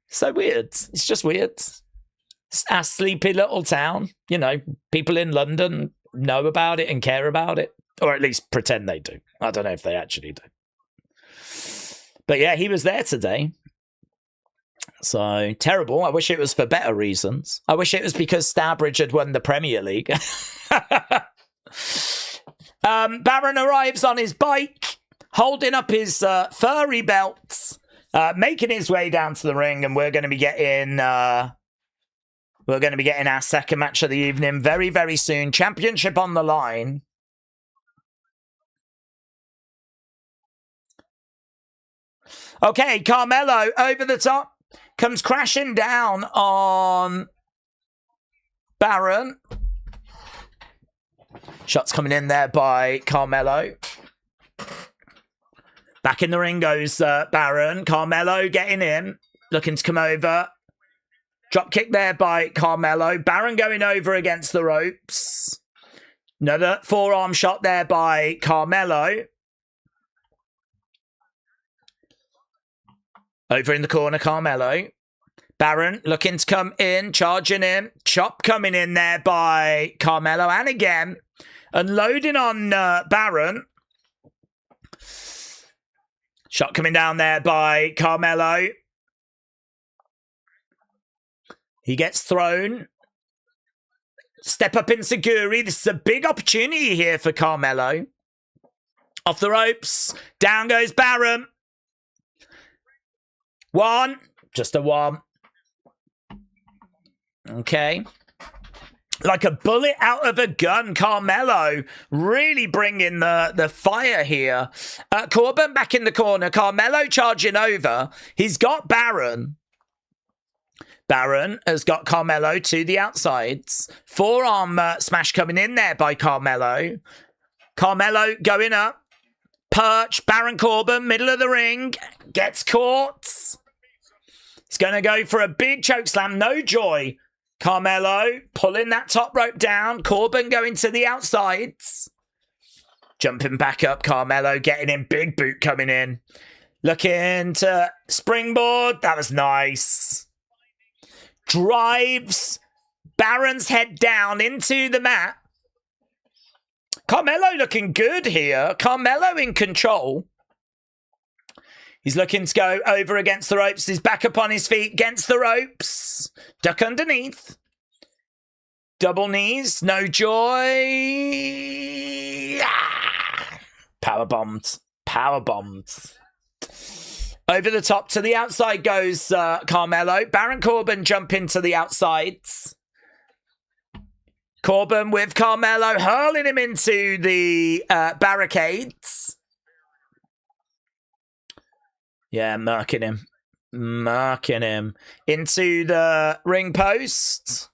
so weird. It's just weird. It's our sleepy little town. You know, people in London know about it and care about it. Or at least pretend they do. I don't know if they actually do. But yeah, he was there today. So, terrible. I wish it was for better reasons. I wish it was because Stourbridge had won the Premier League. Baron arrives on his bike, holding up his furry belts, making his way down to the ring, and we're going to be getting our second match of the evening very, very soon. Championship on the line. Okay, Carmelo over the top. Comes crashing down on Baron. Shots coming in there by Carmelo. Back in the ring goes Baron. Carmelo getting in. Looking to come over. Drop kick there by Carmelo. Baron going over against the ropes. Another forearm shot there by Carmelo. Over in the corner, Carmelo. Baron looking to come in, charging in. Chop coming in there by Carmelo. And again, unloading on Baron. Shot coming down there by Carmelo. He gets thrown. Step up Inseguri. This is a big opportunity here for Carmelo. Off the ropes. Down goes Baron. One. Just a one. Okay. Like a bullet out of a gun, Carmelo really bringing the fire here. Corbin back in the corner. Carmelo charging over. He's got Baron. Baron has got Carmelo to the outsides. Forearm smash coming in there by Carmelo. Carmelo going up. Perch. Baron Corbin, middle of the ring. Gets caught. He's going to go for a big choke slam. No joy. Carmelo pulling that top rope down. Corbin going to the outsides. Jumping back up. Carmelo getting in. Big boot coming in. Looking to springboard. That was nice. Drives Baron's head down into the mat. Carmelo looking good here. Carmelo in control. He's looking to go over against the ropes. He's back up on his feet against the ropes. Duck underneath. Double knees. No joy. Ah! Power bombed. Power bombed. Over the top to the outside goes Carmelo. Baron Corbin jumping to the outsides. Corbin with Carmelo hurling him into the barricades. Yeah, marking him. Marking him. Into the ring post.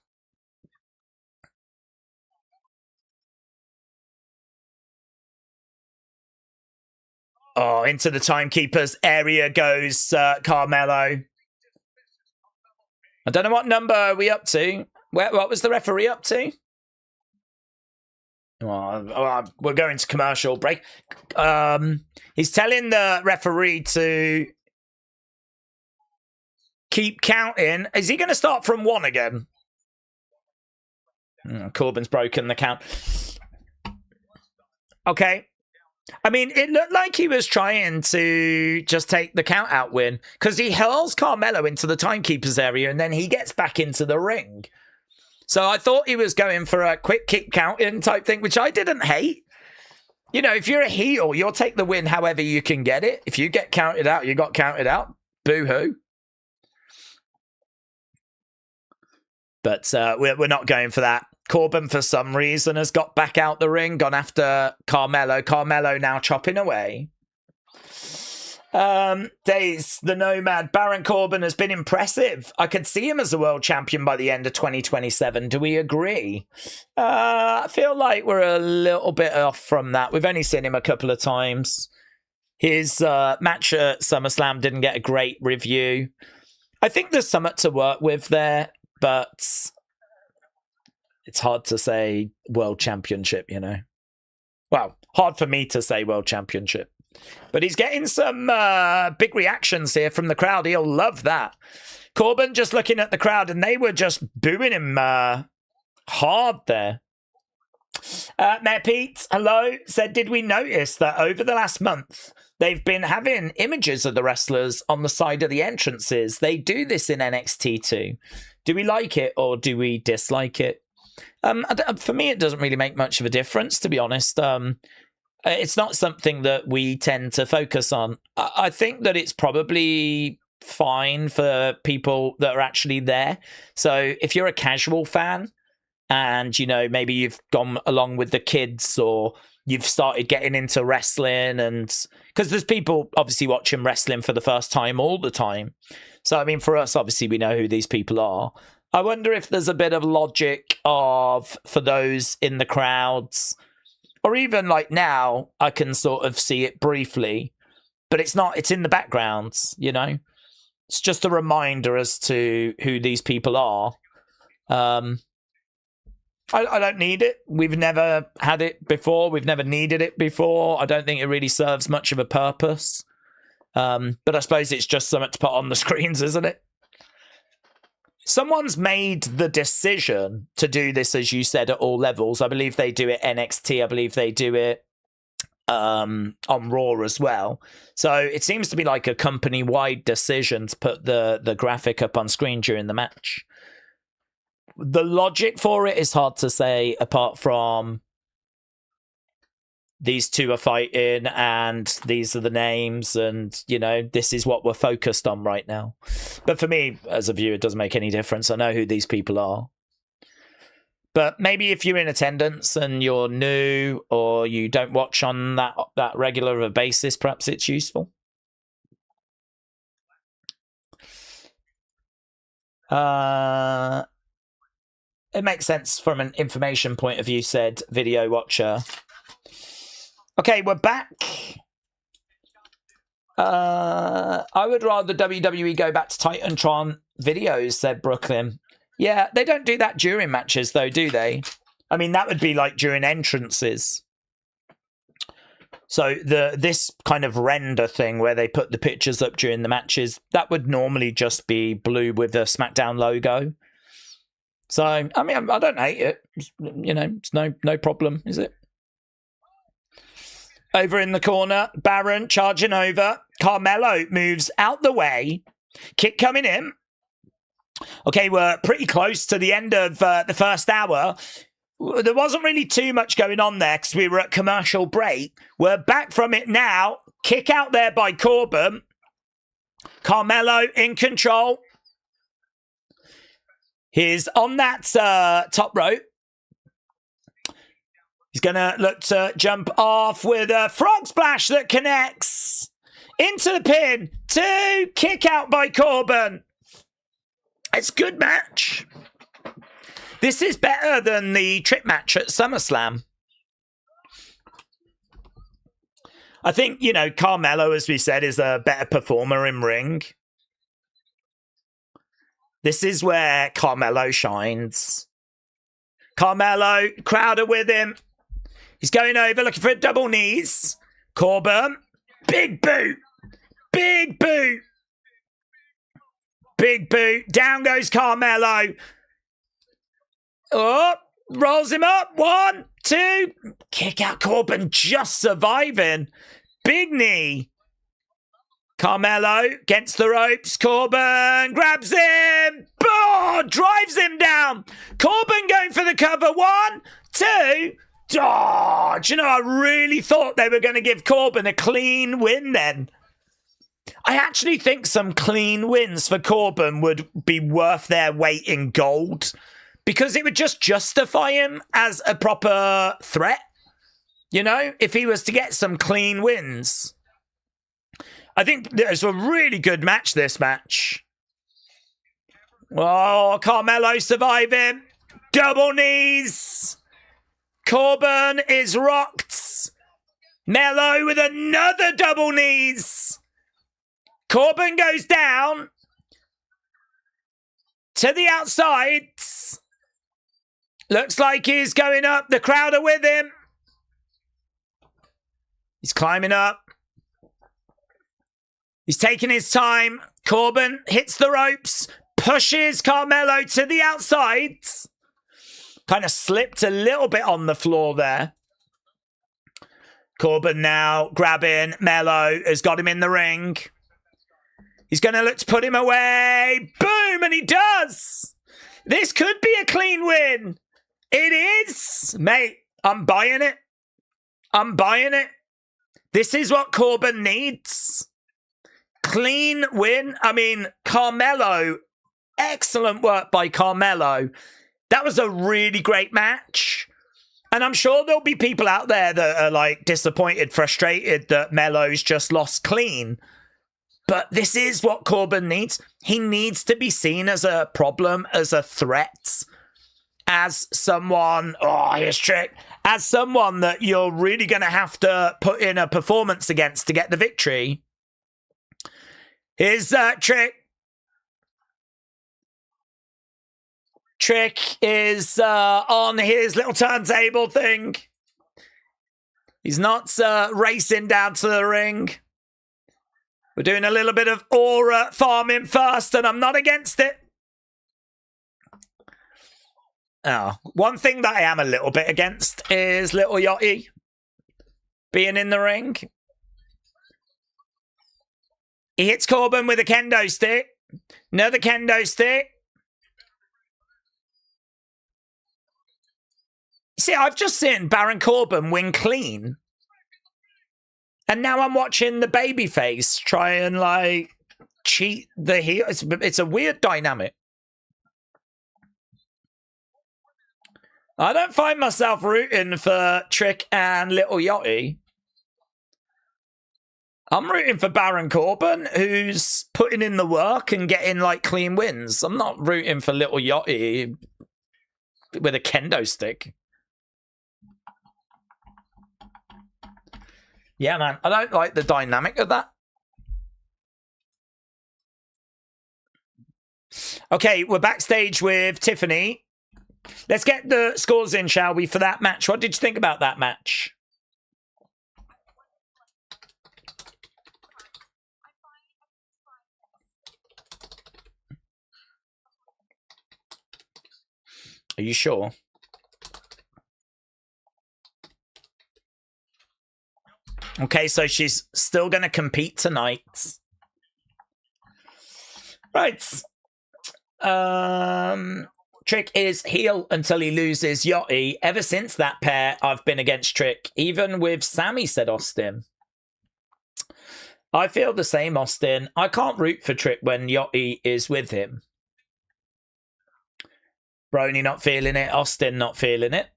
Oh, into the timekeeper's area goes Carmelo. I don't know what number are we up to. What was the referee up to? Well, we're going to commercial break. He's telling the referee to keep counting. Is he going to start from one again? Corbin's broken the count. Okay. I mean, it looked like he was trying to just take the count out win because he hurls Carmelo into the timekeeper's area and then he gets back into the ring. So I thought he was going for a quick kick count in type thing, which I didn't hate. You know, if you're a heel, you'll take the win however you can get it. If you get counted out, you got counted out. Boo-hoo. But we're not going for that. Corbin, for some reason, has got back out the ring, gone after Carmelo. Carmelo now chopping away. Daze, the Nomad, Baron Corbin has been impressive. I could see him as a world champion by the end of 2027. Do we agree? I feel like we're a little bit off from that. We've only seen him a couple of times. His match at SummerSlam didn't get a great review. I think there's something to work with there, but it's hard to say world championship, you know. Well, hard for me to say world championship. But he's getting some big reactions here from the crowd. He'll love that. Corbin just looking at the crowd, and they were just booing him hard there. Mayor Pete, hello, said, did we notice that over the last month, they've been having images of the wrestlers on the side of the entrances? They do this in NXT too. Do we like it or do we dislike it? For me, it doesn't really make much of a difference, to be honest. It's not something that we tend to focus on. I think that it's probably fine for people that are actually there. So if you're a casual fan and, you know, maybe you've gone along with the kids or you've started getting into wrestling, and because there's people obviously watching wrestling for the first time all the time. So, I mean, for us, obviously, we know who these people are. I wonder if there's a bit of logic of, for those in the crowds, or even like now, I can sort of see it briefly, but it's not, it's in the background, you know? It's just a reminder as to who these people are. I don't need it. We've never had it before. We've never needed it before. I don't think it really serves much of a purpose. But I suppose it's just something to put on the screens, isn't it? Someone's made the decision to do this, as you said, at all levels. I believe they do it NXT. I believe they do it on Raw as well. So it seems to be like a company-wide decision to put the graphic up on screen during the match. The logic for it is hard to say, apart from these two are fighting and these are the names and, you know, this is what we're focused on right now. But for me, as a viewer, it doesn't make any difference. I know who these people are. But maybe if you're in attendance and you're new or you don't watch on that regular of a basis, perhaps it's useful. It makes sense from an information point of view, said Video Watcher. Okay, we're back. I would rather WWE go back to Titantron videos, said Brooklyn. Yeah, they don't do that during matches, though, do they? I mean, that would be like during entrances. So this kind of render thing where they put the pictures up during the matches, that would normally just be blue with the Smackdown logo. So, I mean, I don't hate it. You know, it's no problem, is it? Over in the corner, Baron charging over. Carmelo moves out the way. Kick coming in. Okay, we're pretty close to the end of the first hour. There wasn't really too much going on there because we were at commercial break. We're back from it now. Kick out there by Corbin. Carmelo in control. He's on that top rope. He's going to look to jump off with a frog splash that connects into the pin. 2, kick out by Corbin. It's a good match. This is better than the trip match at SummerSlam. I think, you know, Carmelo, as we said, is a better performer in ring. This is where Carmelo shines. Carmelo, crowd are with him. He's going over, looking for double knees. Corbin, big boot. Big boot. Big boot. Down goes Carmelo. Oh, rolls him up. 1, 2. Kick out. Corbin just surviving. Big knee. Carmelo against the ropes. Corbin grabs him. Oh, drives him down. Corbin going for the cover. 1, 2. Oh, do you know, I really thought they were going to give Corbin a clean win then. I actually think some clean wins for Corbin would be worth their weight in gold because it would just justify him as a proper threat. You know, if he was to get some clean wins. I think it's a really good match, this match. Oh, Carmelo surviving. Double knees. Corbin is rocked. Melo with another double knees. Corbin goes down to the outside. Looks like he's going up. The crowd are with him. He's climbing up. He's taking his time. Corbin hits the ropes, pushes Carmelo to the outside. Kind of slipped a little bit on the floor there. Corbin now grabbing Melo, has got him in the ring. He's going to look to put him away. Boom, and he does. This could be a clean win. It is. Mate, I'm buying it. I'm buying it. This is what Corbin needs. Clean win. I mean, Carmelo, excellent work by Carmelo. That was a really great match. And I'm sure there'll be people out there that are like disappointed, frustrated that Melo's just lost clean. But this is what Corbin needs. He needs to be seen as a problem, as a threat, as someone, oh, here's Trick, as someone that you're really going to have to put in a performance against to get the victory. Here's Trick. Trick is on his little turntable thing. He's not racing down to the ring. We're doing a little bit of aura farming first, and I'm not against it. Oh, one thing that I am a little bit against is Little Yachty being in the ring. He hits Corbin with a kendo stick. Another kendo stick. See, I've just seen Baron Corbin win clean. And now I'm watching the babyface try and, like, cheat the heel. It's a weird dynamic. I don't find myself rooting for Trick and Little Yachty. I'm rooting for Baron Corbin, who's putting in the work and getting, like, clean wins. I'm not rooting for Little Yachty with a kendo stick. Yeah, man, I don't like the dynamic of that. Okay, we're backstage with Tiffany. Let's get the scores in, shall we, for that match? What did you think about that match? Are you sure? Okay, so she's still going to compete tonight. Right. Trick is heel until he loses Yachty. Ever since that pair, I've been against Trick. Even with Sammy, said Austin. I feel the same, Austin. I can't root for Trick when Yachty is with him. Brony not feeling it. Austin not feeling it.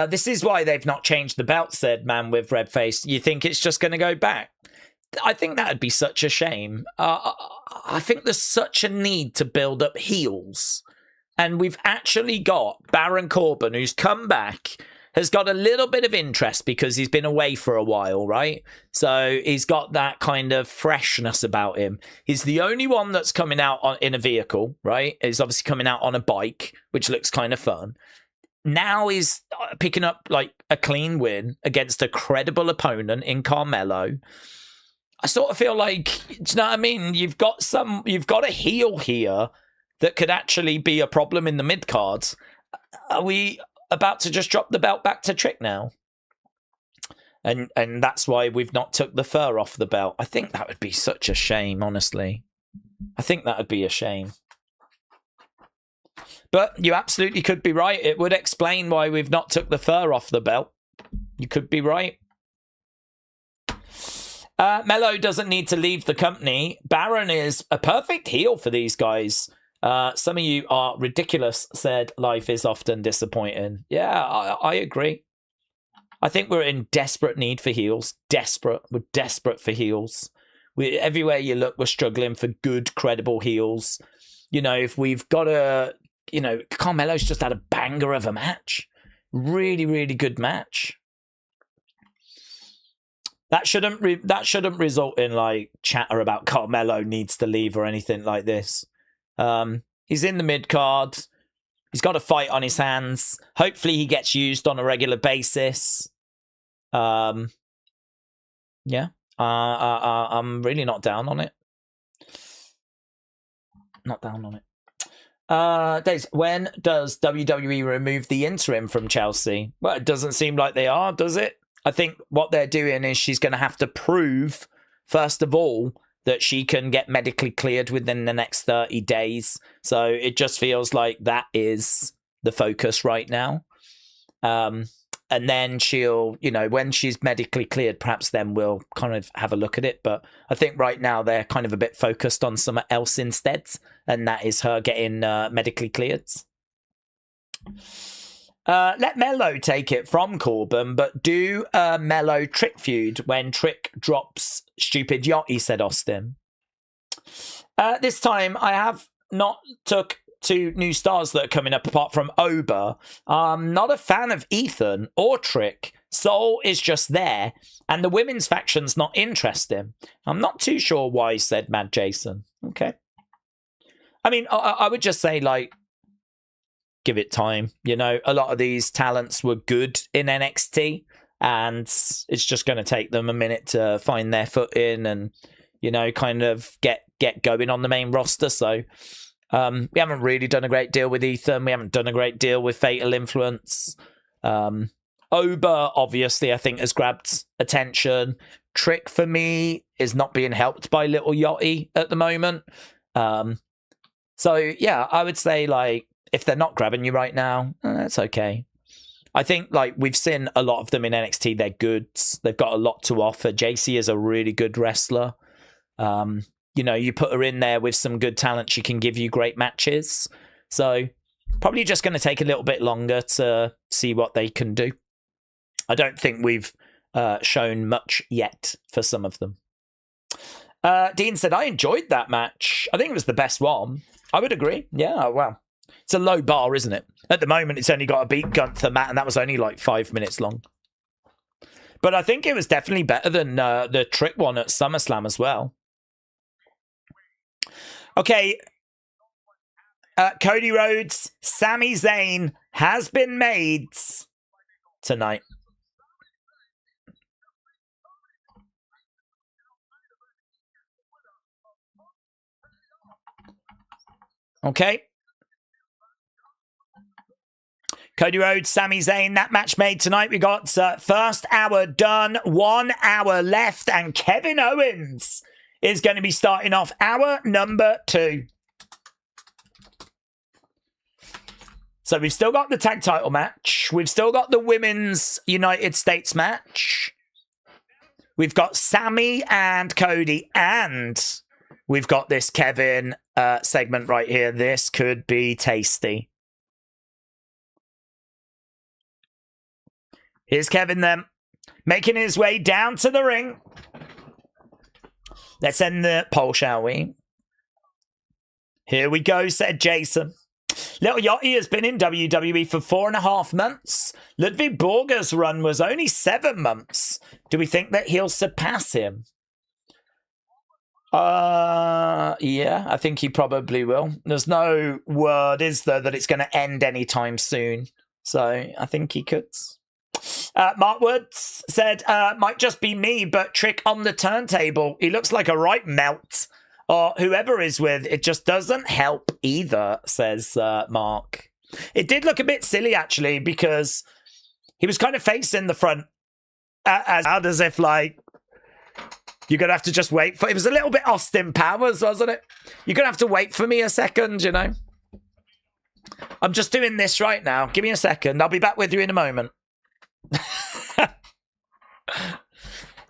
This is why they've not changed the belt, said Man with Red Face. You think it's just going to go back? I think that would be such a shame. I think there's such a need to build up heels. And we've actually got Baron Corbin, who's come back, has got a little bit of interest because he's been away for a while, right? So he's got that kind of freshness about him. He's the only one that's coming out in a vehicle, right? He's obviously coming out on a bike, which looks kind of fun. Now he's picking up like a clean win against a credible opponent in Carmelo. I sort of feel like, do you know what I mean? You've got a heel here that could actually be a problem in the mid cards. Are we about to just drop the belt back to Trick now? And that's why we've not took the fur off the belt. I think that would be such a shame, honestly. I think that would be a shame. But you absolutely could be right. It would explain why we've not took the fur off the belt. You could be right. Melo doesn't need to leave the company. Baron is a perfect heel for these guys. Some of you are ridiculous, said life is often disappointing. Yeah, I agree. I think we're in desperate need for heels. Desperate. We're desperate for heels. Everywhere you look, we're struggling for good, credible heels. You know, if we've got a, you know, Carmelo's just had a banger of a match. Really, really good match. That shouldn't result in like chatter about Carmelo needs to leave or anything like this. He's in the mid card. He's got a fight on his hands. Hopefully he gets used on a regular basis. Yeah. I'm really not down on it. Not down on it. Daze, when does WWE remove the interim from Chelsea? Well, it doesn't seem like they are, does it? I think what they're doing is she's going to have to prove, first of all, that she can get medically cleared within the next 30 days. So it just feels like that is the focus right now. And then she'll, you know, when she's medically cleared, perhaps then we'll kind of have a look at it. But I think right now they're kind of a bit focused on something else instead. And that is her getting medically cleared. Let Mello take it from Corbin, but do a Mello Trick feud when Trick drops stupid Yachty, said Austin. This time I have not took 2 new stars that are coming up apart from Oba. I'm not a fan of Ethan or Trick. Soul is just there, and the women's faction's not interesting. I'm not too sure why, said Mad Jason. Okay. I mean, I would just say, like, give it time. You know, a lot of these talents were good in NXT, and it's just going to take them a minute to find their footing and, you know, kind of get going on the main roster. So we haven't really done a great deal with Ethan. We haven't done a great deal with Fatal Influence. Oba, obviously, I think has grabbed attention. Trick, for me, is not being helped by Little Yachty at the moment. So, yeah, I would say, like, if they're not grabbing you right now, that's okay. I think, like, we've seen a lot of them in NXT. They're good. They've got a lot to offer. JC is a really good wrestler. You know, you put her in there with some good talent, she can give you great matches. So, probably just going to take a little bit longer to see what they can do. I don't think we've shown much yet for some of them. Dean said, I enjoyed that match. I think it was the best one. I would agree. Yeah, well. It's a low bar, isn't it? At the moment, it's only got to beat Gunther Matt, and that was only like 5 minutes long. But I think it was definitely better than the Trick one at SummerSlam as well. Okay. Cody Rhodes, Sami Zayn has been made tonight. Okay. Cody Rhodes, Sami Zayn, that match made tonight. We got first hour done, 1 hour left, and Kevin Owens is going to be starting off hour number 2. So we've still got the tag title match. We've still got the women's United States match. We've got Sami and Cody, and we've got this Kevin segment right here. This could be tasty. Here's Kevin then, making his way down to the ring. Let's end the poll, shall we? Here we go, said Jason. Little Yachty has been in WWE for 4.5 months. Ludwig Borger's run was only 7 months. Do we think that he'll surpass him? Yeah, I think he probably will. There's no word, is there, that it's going to end anytime soon. So I think he could. Mark Woods said, might just be me, but Trick on the turntable. He looks like a right melt. Or whoever is with, it just doesn't help either, says Mark. It did look a bit silly, actually, because he was kind of facing the front as if, like, you're going to have to just wait for... It was a little bit Austin Powers, wasn't it? You're going to have to wait for me a second, you know? I'm just doing this right now. Give me a second. I'll be back with you in a moment.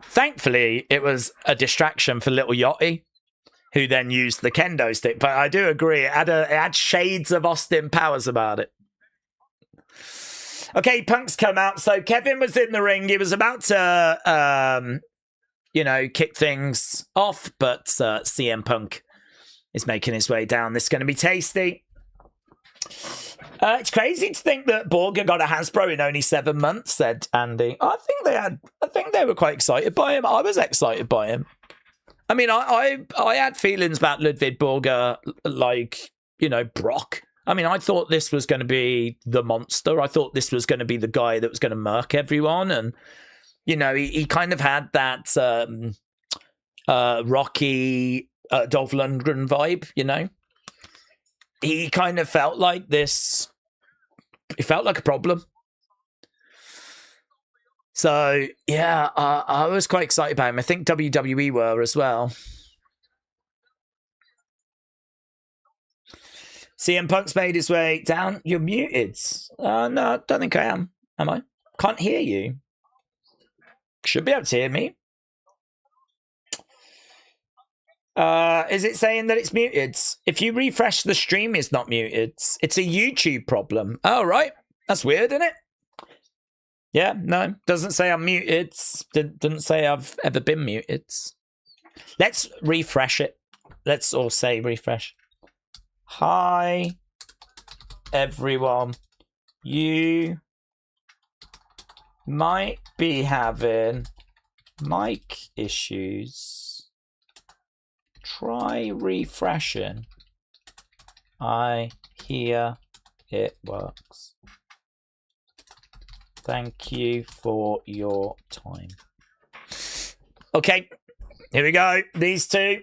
Thankfully, it was a distraction for Little Yachty, who then used the kendo stick. But I do agree, it had shades of Austin Powers about it. Okay, Punk's come out. So Kevin was in the ring. He was about to, kick things off, but CM Punk is making his way down. This is going to be tasty. It's crazy to think that Borga got a Hasbro in only 7 months, said Andy. I think they were quite excited by him. I was excited by him. I mean, I had feelings about Ludwig Borga, like, Brock. I mean, I thought this was going to be the monster. I thought this was going to be the guy that was going to murk everyone. And, he kind of had that Rocky Dolph Lundgren vibe, He kind of felt like this. He felt like a problem. So, yeah, I was quite excited about him. I think WWE were as well. CM Punk's made his way down. You're muted. No, I don't think I am. Am I? Can't hear you. Should be able to hear me. Is it saying that it's muted? If you refresh the stream, it's not muted. It's a YouTube problem. Oh, right. That's weird, isn't it? Yeah, no. Doesn't say I'm muted. Doesn't say I've ever been muted. Let's refresh it. Let's all say refresh. Hi, everyone. You might be having mic issues. Try refreshing. I hear it works. Thank you for your time. Okay, here we go. These two.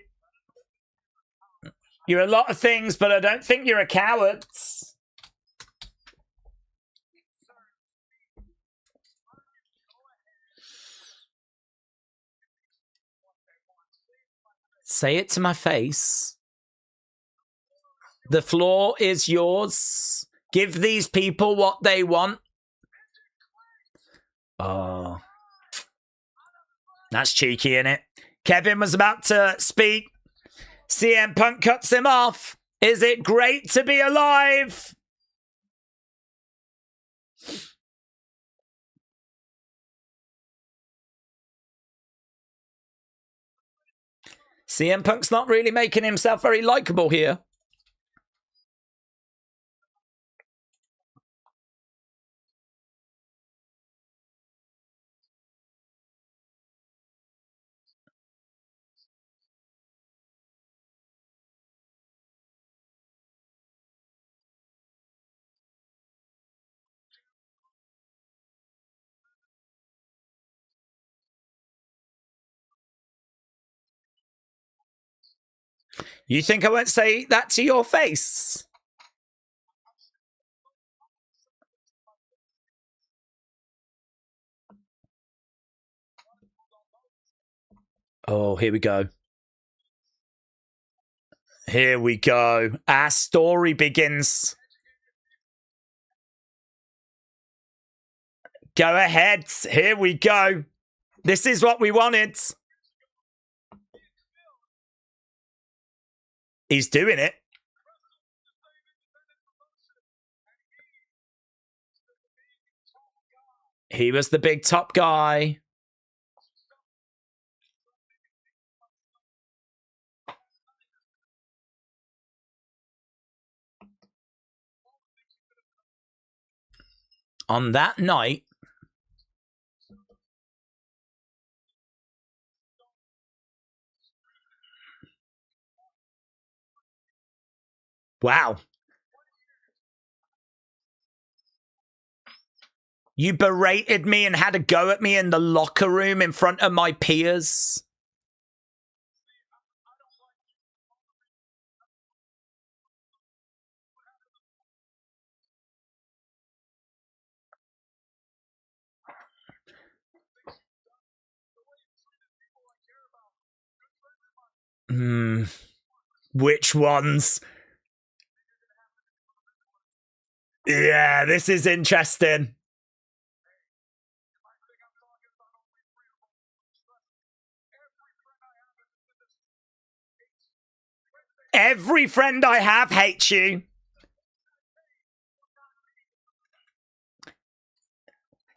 You're a lot of things, but I don't think you're a coward. Say it to my face. The floor is yours. Give these people what they want. Oh. That's cheeky, innit? Kevin was about to speak. CM Punk cuts him off. Is it great to be alive? CM Punk's not really making himself very likable here. You think I won't say that to your face? Oh, here we go. Here we go. Our story begins. Go ahead. Here we go. This is what we wanted. He's doing it. He was the big top guy. On that night, wow. You berated me and had a go at me in the locker room in front of my peers. Which ones? Yeah, this is interesting. Every friend I have hates you.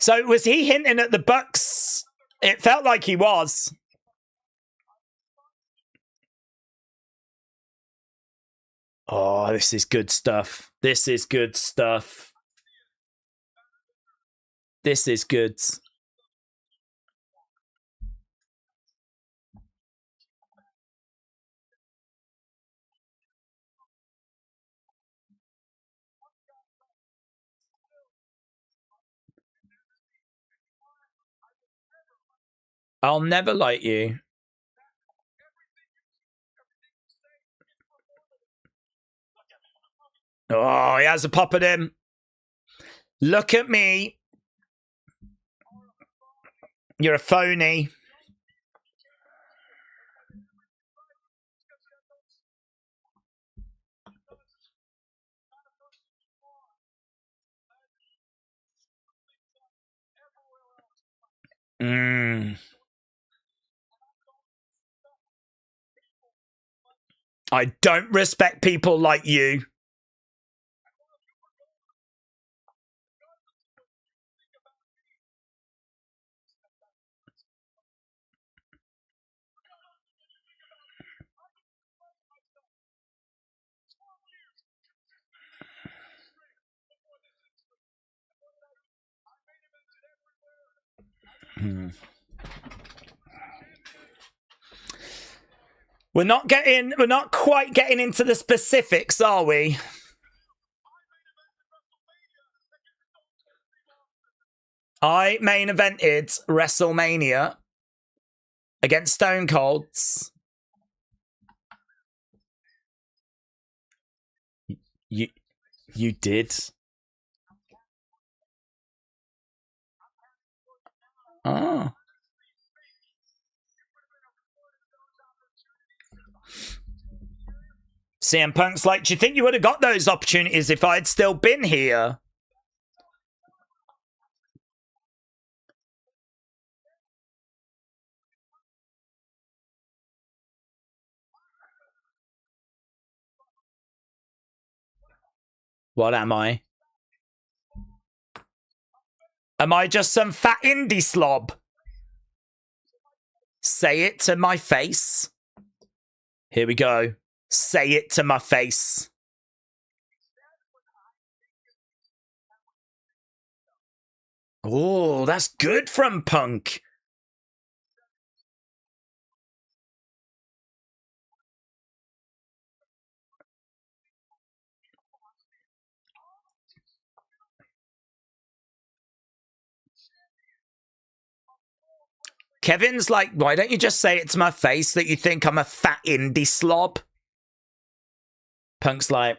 So was he hinting at the Bucks? It felt like he was. Oh, this is good stuff. This is good stuff. This is good. I'll never like you. Oh, he has a pop at him. Look at me. You're a phony. I don't respect people like you. We're not quite getting into the specifics, are we? I main evented WrestleMania against Stone Colds. You did? Oh. CM Punk's like, do you think you would have got those opportunities if I'd still been here? What am I? Am I just some fat indie slob? Say it to my face. Here we go. Say it to my face. Oh, that's good from Punk. Kevin's like, why don't you just say it to my face that you think I'm a fat indie slob? Punk's like,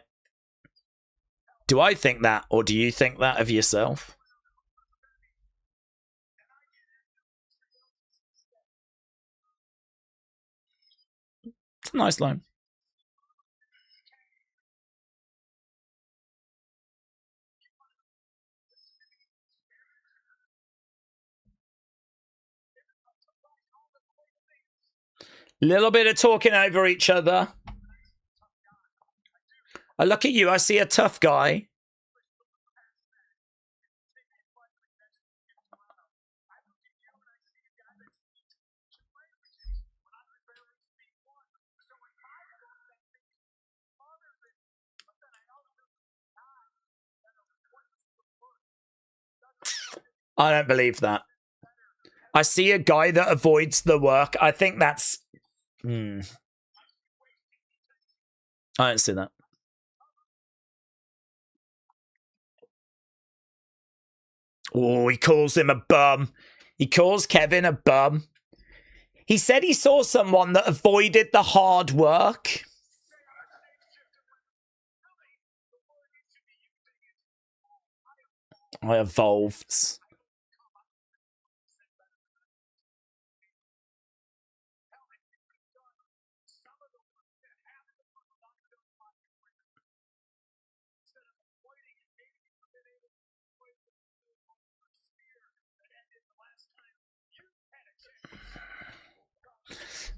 do I think that, or do you think that of yourself? It's a nice line. Little bit of talking over each other. I look at you, I see a tough guy. I don't believe that. I see a guy that avoids the work. I think that's... I don't see that. Oh, he calls him a bum. He calls Kevin a bum. He said he saw someone that avoided the hard work. I evolved.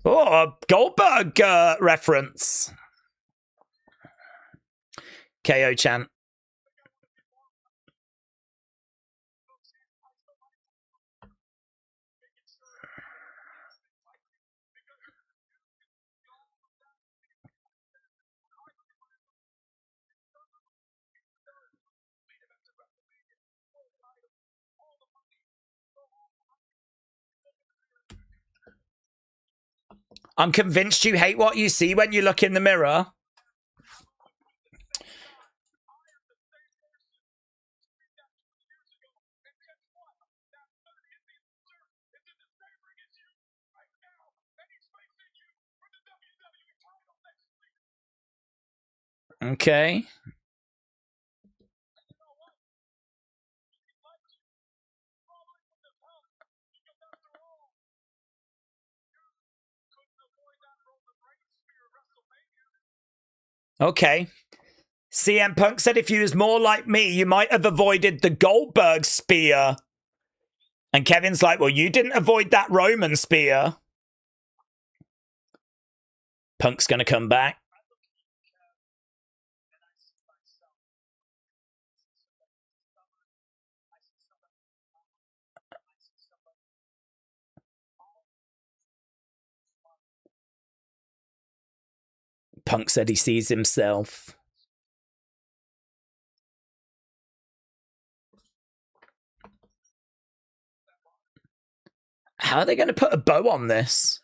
Oh, a Goldberg reference. KO chant. I'm convinced you hate what you see when you look in the mirror. Okay. Okay. CM Punk said if you was more like me, you might have avoided the Goldberg spear. And Kevin's like, well, you didn't avoid that Roman spear. Punk's going to come back. Punk said he sees himself. How are they going to put a bow on this?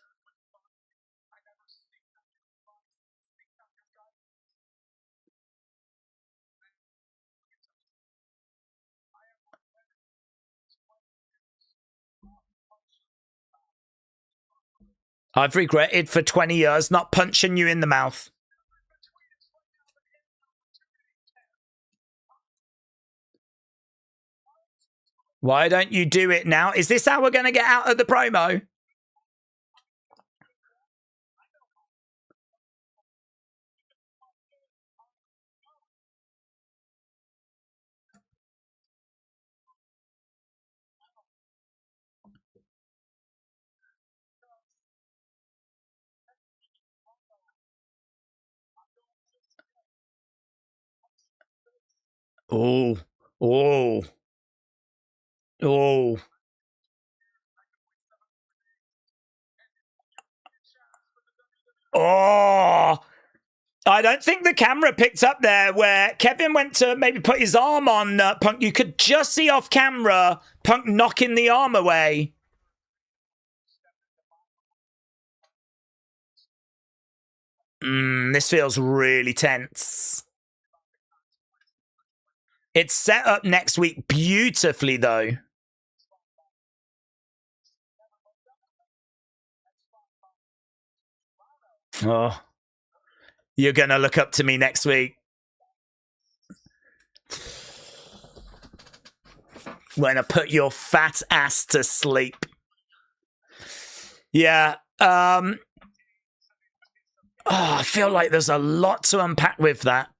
I've regretted for 20 years not punching you in the mouth. Why don't you do it now? Is this how we're going to get out of the promo? Oh, oh, oh. Oh, I don't think the camera picked up there where Kevin went to maybe put his arm on Punk. You could just see off camera Punk knocking the arm away. This feels really tense. It's set up next week beautifully, though. Oh, you're going to look up to me next week. When I put your fat ass to sleep. Yeah. Oh, I feel like there's a lot to unpack with that.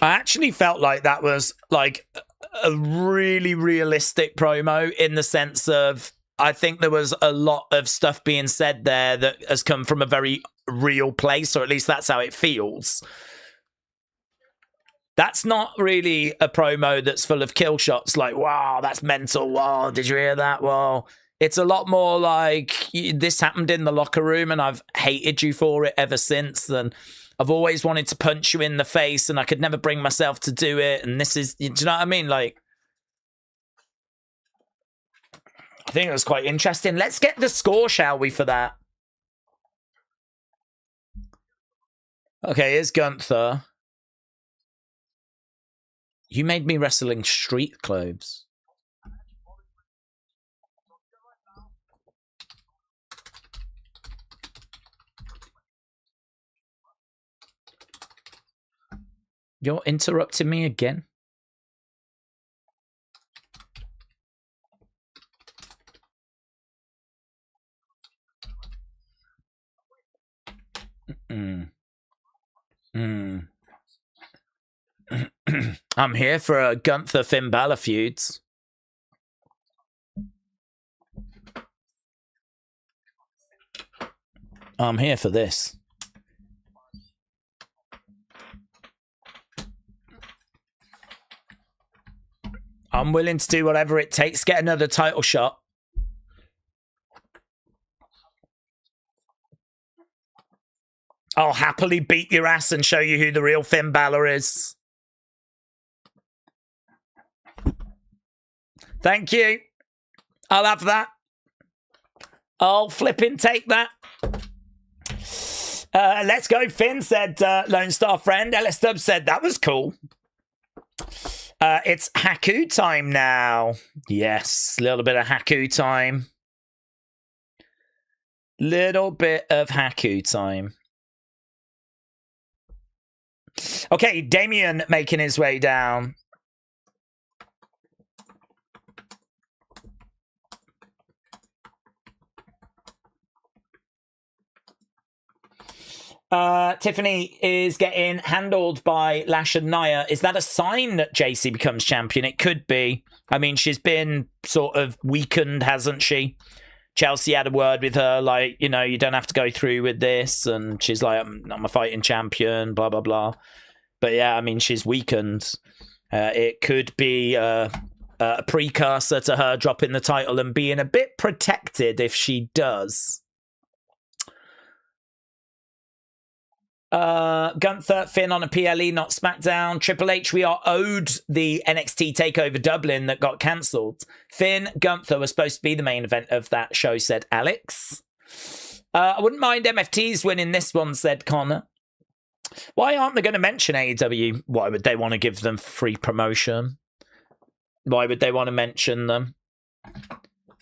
I actually felt like that was like a really realistic promo in the sense of I think there was a lot of stuff being said there that has come from a very real place, or at least that's how it feels. That's not really a promo that's full of kill shots like, wow, that's mental. Wow, did you hear that? Well, it's a lot more like this happened in the locker room and I've hated you for it ever since. And I've always wanted to punch you in the face and I could never bring myself to do it. And this is, do you know what I mean? Like, I think it was quite interesting. Let's get the score, shall we, for that? Okay, here's Gunther. You made me wrestle in street clothes. You're interrupting me again? I'm here for a Gunther Finn Balor feuds. I'm here for this. I'm willing to do whatever it takes. Get another title shot. I'll happily beat your ass and show you who the real Finn Balor is. Thank you. I'll have that. I'll flipping take that. Let's go, Finn, said Lone Star Friend. LS Dub said that was cool. It's Haku time now. Yes, a little bit of Haku time. Little bit of Haku time. Okay, Damien making his way down. Tiffany is getting handled by Lash and Nia. Is that a sign that JC becomes champion? It could be. I mean, she's been sort of weakened, hasn't she? Chelsea had a word with her, like, you know, you don't have to go through with this. And she's like, I'm a fighting champion, blah, blah, blah. But yeah, I mean, she's weakened. It could be a precursor to her dropping the title and being a bit protected if she does. Gunther, Finn on a PLE, not SmackDown. Triple H, we are owed the NXT TakeOver Dublin that got cancelled. Finn, Gunther was supposed to be the main event of that show, said Alex. I wouldn't mind MFTs winning this one, said Connor. Why aren't they going to mention AEW? Why would they want to give them free promotion? Why would they want to mention them?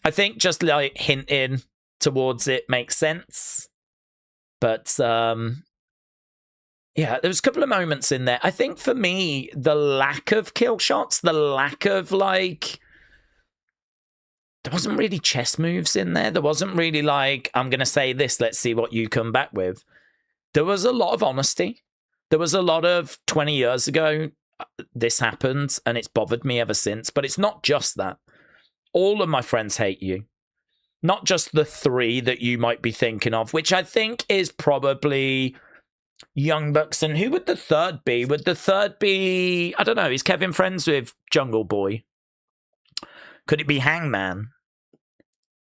I think just like hinting towards it makes sense. But yeah, there was a couple of moments in there. I think for me, the lack of kill shots, the lack of like, there wasn't really chess moves in there. There wasn't really like, I'm going to say this, let's see what you come back with. There was a lot of honesty. There was a lot of 20 years ago, this happened and it's bothered me ever since. But it's not just that. All of my friends hate you. Not just the three that you might be thinking of, which I think is probably Young Bucks. And who would the third be? Would the third be, I don't know, is Kevin friends with Jungle Boy? Could it be Hangman?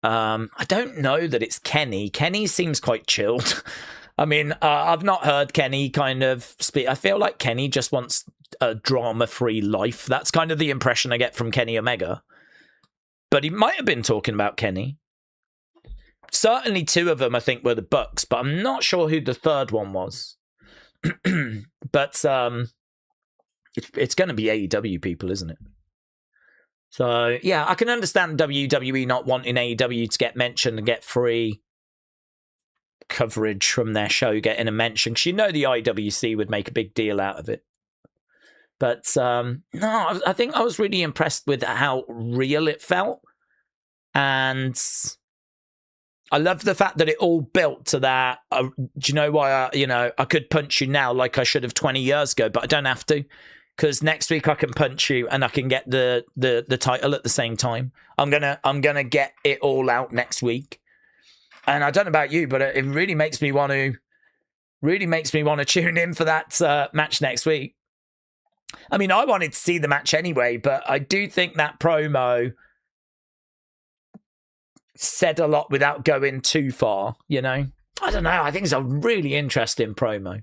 I don't know that it's Kenny. Kenny seems quite chilled. I mean, I've not heard Kenny kind of speak. I feel like Kenny just wants a drama-free life. That's kind of the impression I get from Kenny Omega. But he might have been talking about Kenny. Certainly two of them, I think, were the Bucks, but I'm not sure who the third one was. But it's going to be AEW people, isn't it? So, yeah, I can understand WWE not wanting AEW to get mentioned and get free coverage from their show getting a mention, because you know the IWC would make a big deal out of it. But no, I think I was really impressed with how real it felt. And I love the fact that it all built to that. Do you know why I could punch you now like I should have 20 years ago, but I don't have to, because next week I can punch you and I can get the title at the same time. I'm gonna get it all out next week. And I don't know about you, but it really makes me want to tune in for that match next week. I mean, I wanted to see the match anyway, but I do think that promo said a lot without going too far, you know? I don't know. I think it's a really interesting promo.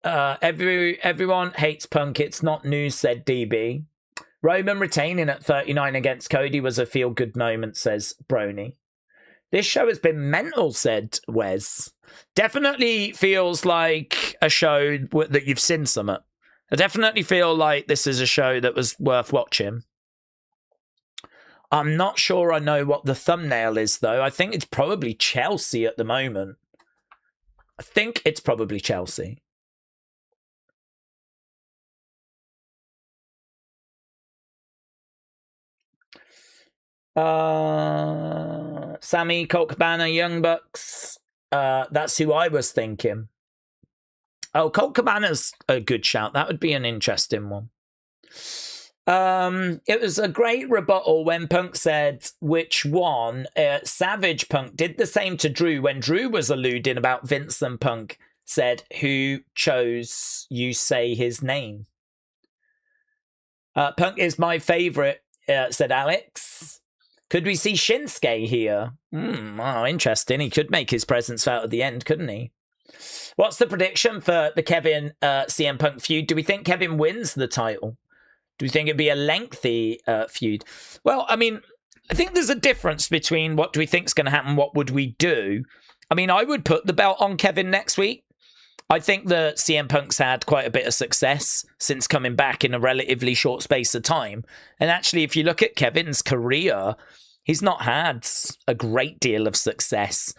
Everyone hates Punk. It's not news, said DB. Roman retaining at 39 against Cody was a feel-good moment, says Brony. This show has been mental, said Wes. Definitely feels like a show that you've seen some at. I definitely feel like this is a show that was worth watching. I'm not sure I know what the thumbnail is, though. I think it's probably Chelsea at the moment. I think it's probably Chelsea. Sammy, Colt Cabana, Young Bucks. That's who I was thinking. Oh, Colt Cabana's a good shout. That would be an interesting one. It was a great rebuttal when Punk said which one. Savage Punk did the same to Drew when Drew was alluding about Vince, and Punk said, who chose you say his name? Punk is my favorite, said Alex. Could we see Shinsuke here? Oh, interesting. He could make his presence felt at the end, couldn't he? What's the prediction for the Kevin CM Punk feud? Do we think Kevin wins the title? Do we think it'd be a lengthy feud? Well, I mean, I think there's a difference between what do we think is going to happen, what would we do. I mean, I would put the belt on Kevin next week. I think that CM Punk's had quite a bit of success since coming back in a relatively short space of time. And actually, if you look at Kevin's career, he's not had a great deal of success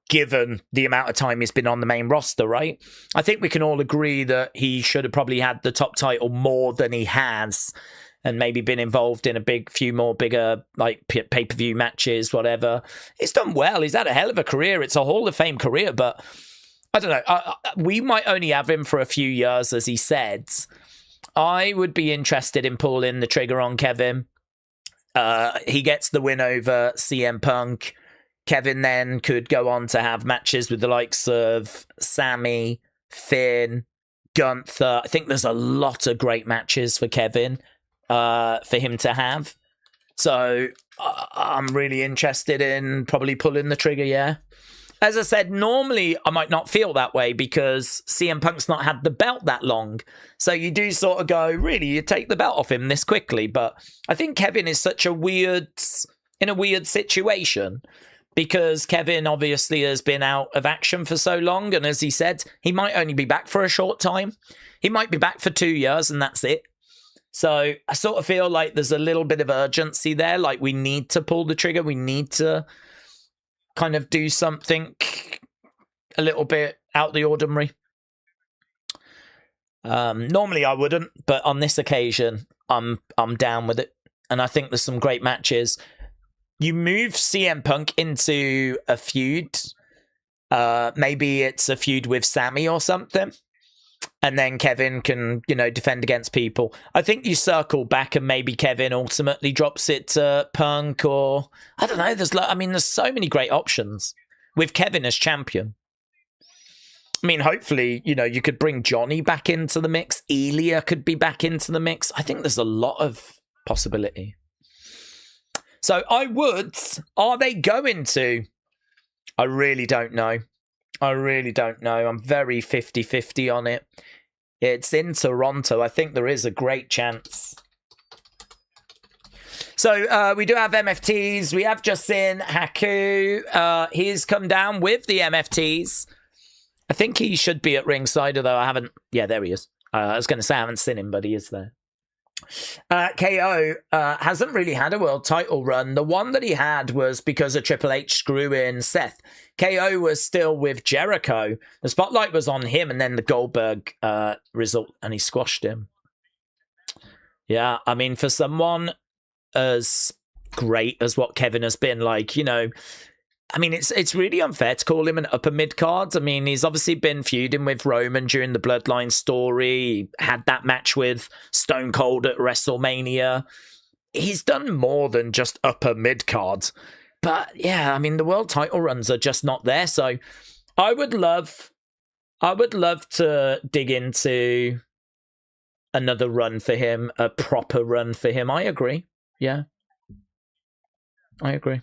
given the amount of time he's been on the main roster, right? I think we can all agree that he should have probably had the top title more than he has, and maybe been involved in a few more bigger like pay-per-view matches, whatever. He's done well. He's had a hell of a career. It's a Hall of Fame career, but I don't know. We might only have him for a few years, as he said. I would be interested in pulling the trigger on Kevin. He gets the win over CM Punk. Kevin then could go on to have matches with the likes of Sammy, Finn, Gunther. I think there's a lot of great matches for Kevin for him to have. So I'm really interested in probably pulling the trigger, yeah. As I said, normally I might not feel that way because CM Punk's not had the belt that long. So you do sort of go, really, you take the belt off him this quickly. But I think Kevin is in a weird situation because Kevin obviously has been out of action for so long. And as he said, he might only be back for a short time. He might be back for 2 years and that's it. So I sort of feel like there's a little bit of urgency there. Like we need to pull the trigger. We need to kind of do something a little bit out the ordinary. Normally I wouldn't, but on this occasion, I'm down with it. And I think there's some great matches. You move CM Punk into a feud. Maybe it's a feud with Sammy or something. And then Kevin can, defend against people. I think you circle back and maybe Kevin ultimately drops it to Punk or... I don't know. There's so many great options with Kevin as champion. I mean, hopefully, you could bring Johnny back into the mix. Elia could be back into the mix. I think there's a lot of possibility. So are they going to? I really don't know. I'm very 50-50 on it. It's in Toronto. I think there is a great chance. So we do have MFTs. We have Justin Haku. He's come down with the MFTs. I think he should be at ringside, although I haven't... Yeah, there he is. I was going to say I haven't seen him, but he is there. KO hasn't really had a world title run. The one that he had was because of Triple H screwing Seth. KO was still with Jericho. The spotlight was on him and then the Goldberg result, and he squashed him. Yeah, I mean, for someone as great as what Kevin has been, I mean, it's really unfair to call him an upper mid-card. I mean, he's obviously been feuding with Roman during the Bloodline story. He had that match with Stone Cold at WrestleMania. He's done more than just upper mid-card. But yeah, I mean, the world title runs are just not there. So I would love to dig into another run for him, a proper run for him. I agree. Yeah, I agree.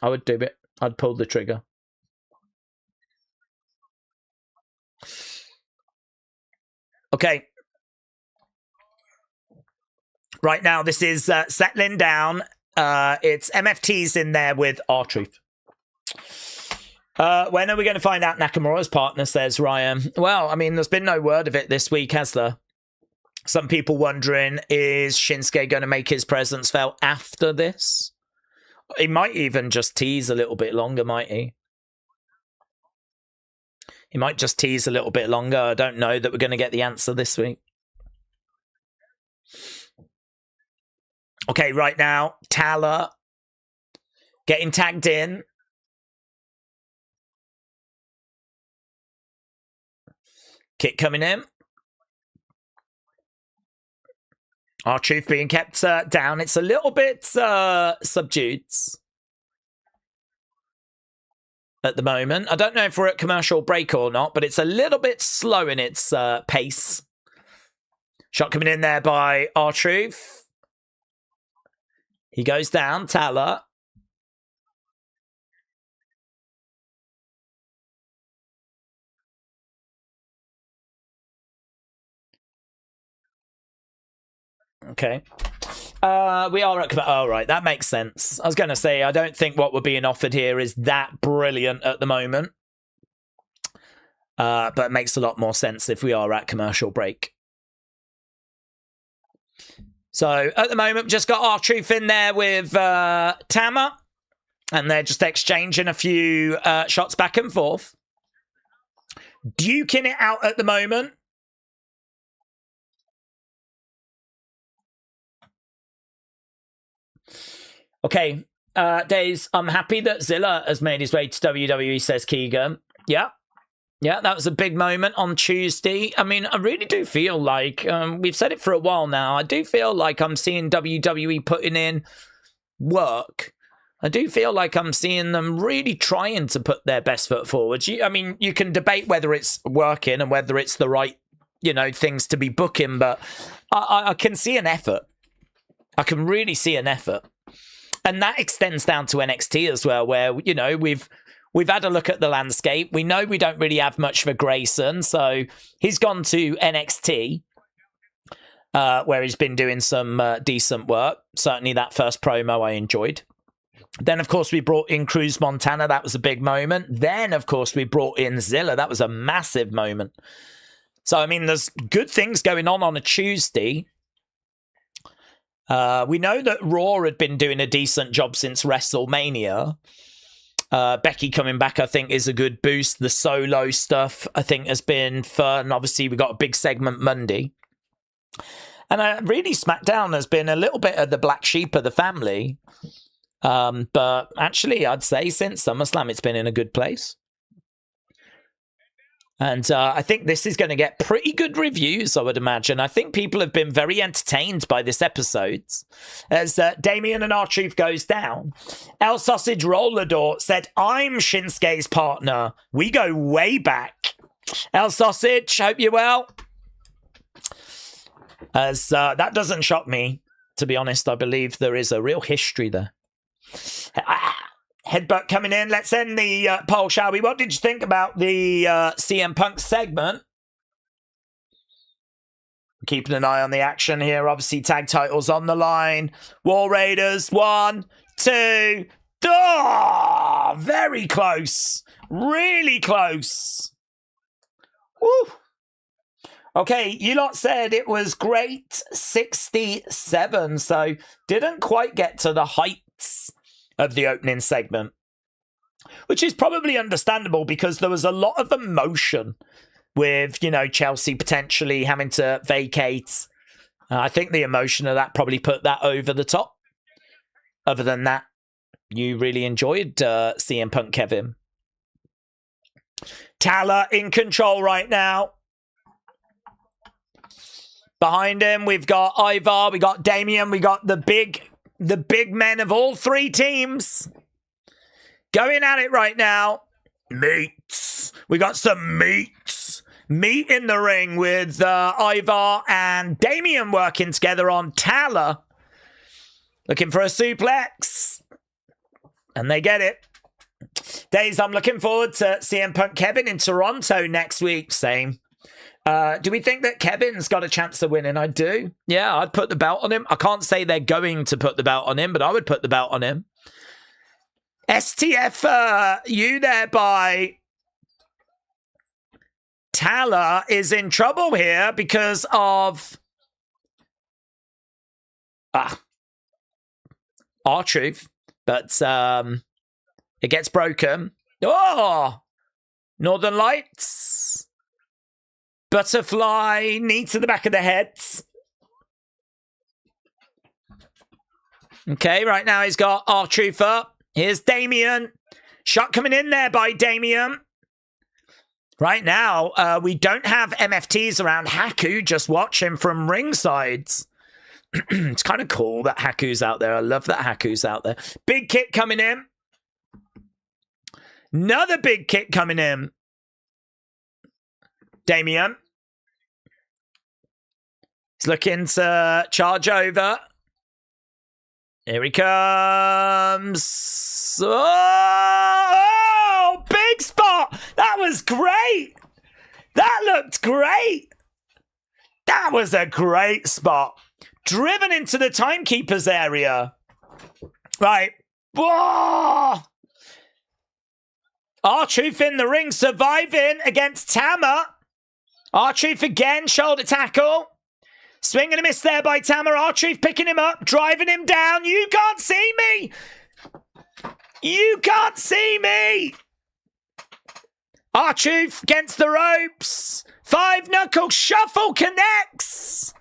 I would do it. I'd pull the trigger. Okay. Right now, this is settling down. It's MFTs in there with R-Truth. When are we going to find out Nakamura's partner, says Ryan? Well, I mean, there's been no word of it this week, has there? Some people wondering, is Shinsuke going to make his presence felt after this? He might even just tease a little bit longer, might he? He might just tease a little bit longer. I don't know that we're going to get the answer this week. Okay, right now, Tala getting tagged in. Kick coming in. R-Truth being kept down. It's a little bit subdued at the moment. I don't know if we're at commercial break or not, but it's a little bit slow in its pace. Shot coming in there by R-Truth. He goes down, Tala. Okay. We are at... Oh, right. That makes sense. I was going to say, I don't think what we're being offered here is that brilliant at the moment. But it makes a lot more sense if we are at commercial break. So, at the moment, we've just got R-Truth in there with Tama. And they're just exchanging a few shots back and forth. Duking it out at the moment. Okay, Daze, I'm happy that Zilla has made his way to WWE, says Keegan. Yeah. Yeah, that was a big moment on Tuesday. I mean, I really do feel like, we've said it for a while now, I do feel like I'm seeing WWE putting in work. I do feel like I'm seeing them really trying to put their best foot forward. I mean, you can debate whether it's working and whether it's the right, things to be booking, but I can see an effort. I can really see an effort. And that extends down to NXT as well, where, we've had a look at the landscape. We know we don't really have much for Grayson, so he's gone to NXT, where he's been doing some decent work. Certainly that first promo I enjoyed. Then, of course, we brought in Cruz Montana. That was a big moment. Then, of course, we brought in Zilla. That was a massive moment. So, I mean, there's good things going on a Tuesday. We know that Raw had been doing a decent job since WrestleMania. Becky coming back, I think, is a good boost. The solo stuff, I think, has been fun. Obviously, we got a big segment Monday. And really, SmackDown has been a little bit of the black sheep of the family. But actually, I'd say since SummerSlam, it's been in a good place. And I think this is going to get pretty good reviews, I would imagine. I think people have been very entertained by this episode. As Damien and R-Truth goes down, El Sausage Rollador said, I'm Shinsuke's partner. We go way back. El Sausage, hope you're well. As that doesn't shock me, to be honest. I believe there is a real history there. Headbutt coming in. Let's end the poll, shall we? What did you think about the CM Punk segment? Keeping an eye on the action here. Obviously, tag titles on the line. War Raiders, 1, 2. Oh, very close. Really close. Woo. Okay, you lot said it was great 67, so didn't quite get to the heights of the opening segment, which is probably understandable because there was a lot of emotion with, Chelsea potentially having to vacate. I think the emotion of that probably put that over the top. Other than that, you really enjoyed CM Punk, Kevin. Tala in control right now. Behind him, we've got Ivar, we got Damien, we got the big men of all three teams going at it right now. Meats. We got some meats. Meat in the ring with Ivar and Damien working together on Tala. Looking for a suplex. And they get it. Days, I'm looking forward to CM Punk Kevin in Toronto next week. Same. Do we think that Kevin's got a chance of winning? I do. Yeah, I'd put the belt on him. I can't say they're going to put the belt on him, but I would put the belt on him. STF, you there by Tala is in trouble here because of R-Truth, but it gets broken. Oh, Northern Lights. Butterfly, knee to the back of the head. Okay, right now he's got R-Truth up. Here's Damien. Shot coming in there by Damien. Right now, we don't have MFTs around. Haku just watching from ringside. It's kind of cool that Haku's out there. I love that Haku's out there. Big kick coming in. Another big kick coming in. Damien. He's looking to charge over. Here he comes. Oh, big spot. That was great. That looked great. That was a great spot. Driven into the timekeeper's area. Right. Whoa! R-Truth in the ring, surviving against Tama. R-Truth again, shoulder tackle. Swing and a miss there by Tama. R-Truth picking him up, driving him down. You can't see me! You can't see me! R-Truth against the ropes. 5-knuckle shuffle connects.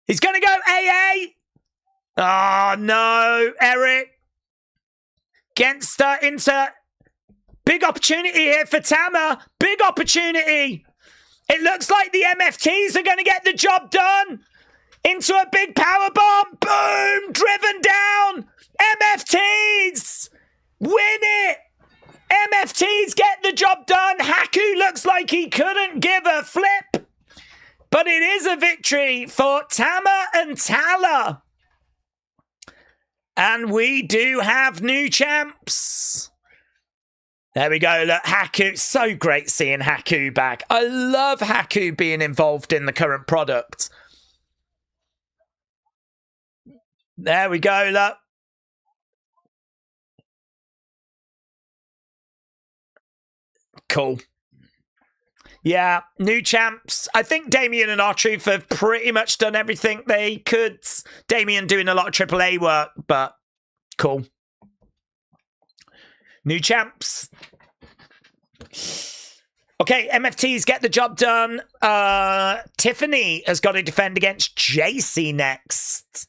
He's going to go AA. Oh, no. Eric. Against into... Big opportunity here for Tama. Big opportunity. It looks like the MFTs are going to get the job done. Into a big power bomb. Boom. Driven down. MFTs. Win it. MFTs get the job done. Haku looks like he couldn't give a flip. But it is a victory for Tama and Tala. And we do have new champs. There we go. Look, Haku. So great seeing Haku back. I love Haku being involved in the current product. There we go. Look. Cool. Yeah, new champs. I think Damien and R-Truth have pretty much done everything they could. Damien doing a lot of AAA work, but cool. New champs. Okay, MFTs get the job done. Tiffany has got to defend against JC next.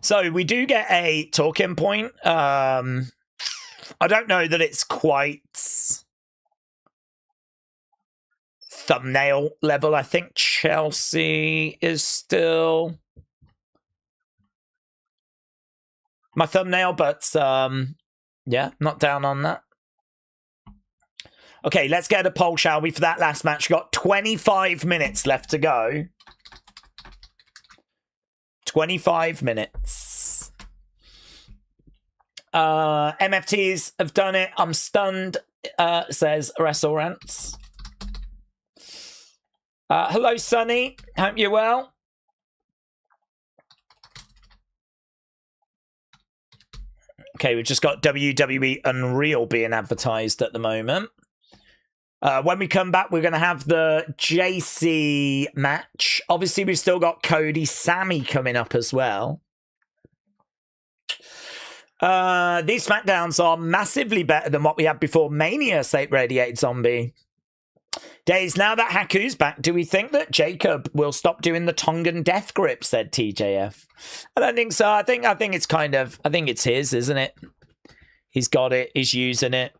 So we do get a talking point. I don't know that it's quite thumbnail level. I think Chelsea is still my thumbnail, but yeah, not down on that. Okay, let's get a poll, shall we, for that last match. We've got 25 minutes left to go. 25 minutes. MFTs have done it. I'm stunned, says Wrestle Rants. Hello, Sonny. Hope you're well. Okay, we've just got WWE Unreal being advertised at the moment. When we come back, we're going to have the JC match. Obviously, we've still got Cody, Sammy coming up as well. These SmackDowns are massively better than what we had before Mania, State Radiated Zombie. Days, now that Haku's back, do we think that Jacob will stop doing the Tongan death grip, said TJF. I don't think so. I think it's kind of, I think it's his, isn't it? He's got it. He's using it.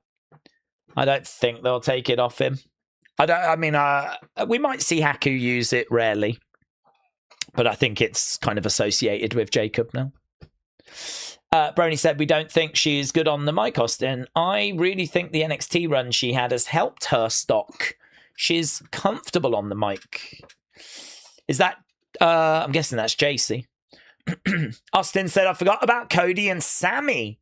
I don't think they'll take it off him. We might see Haku use it rarely, but I think it's kind of associated with Jacob now. Brony said, we don't think she's good on the mic, Austin. I really think the NXT run she had has helped her stock. She's comfortable on the mic. Is that, I'm guessing that's JC. Austin said, I forgot about Cody and Sammy.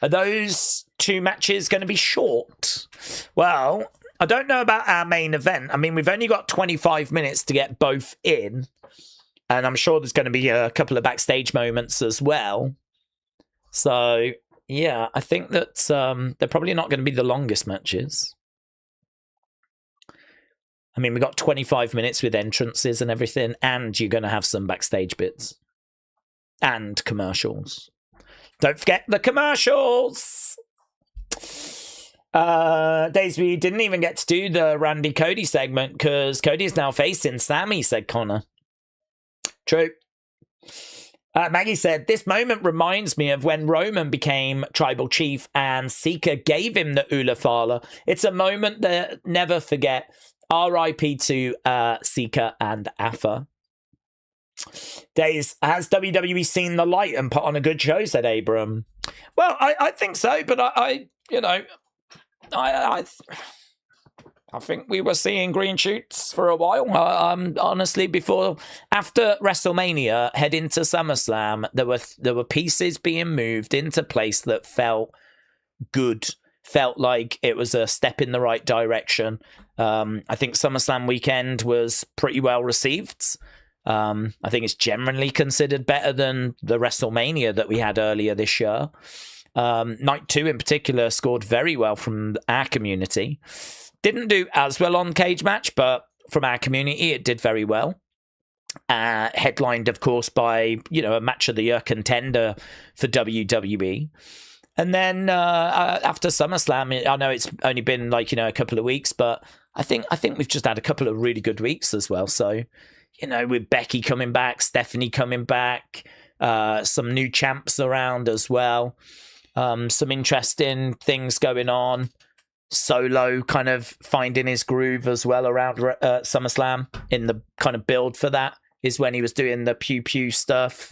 Are those two matches going to be short? Well, I don't know about our main event. I mean, we've only got 25 minutes to get both in. And I'm sure there's going to be a couple of backstage moments as well. So, yeah, I think that they're probably not going to be the longest matches. I mean, we've got 25 minutes with entrances and everything, and you're going to have some backstage bits. And commercials. Don't forget the commercials! Days, we didn't even get to do the Randy Cody segment, because Cody is now facing Sammy, said Connor. True. Maggie said, this moment reminds me of when Roman became tribal chief and Sika gave him the Ula Fala. It's a moment that never forget. R.I.P. to Sika and Afa. Days, has WWE seen the light and put on a good show, said Abram. Well, I think so, but I think we were seeing green shoots for a while. Honestly, after WrestleMania, head into SummerSlam, there were pieces being moved into place that felt good, felt like it was a step in the right direction. I think SummerSlam weekend was pretty well received. I think it's generally considered better than the WrestleMania that we had earlier this year. Night 2 in particular scored very well from our community. Didn't do as well on Cage Match, but from our community, it did very well. Headlined, of course, by, a match of the year contender for WWE. And then after SummerSlam, I know it's only been a couple of weeks, but I think we've just had a couple of really good weeks as well. So, with Becky coming back, Stephanie coming back, some new champs around as well. Some interesting things going on. Solo kind of finding his groove as well around SummerSlam. In the kind of build for that is when he was doing the pew pew stuff.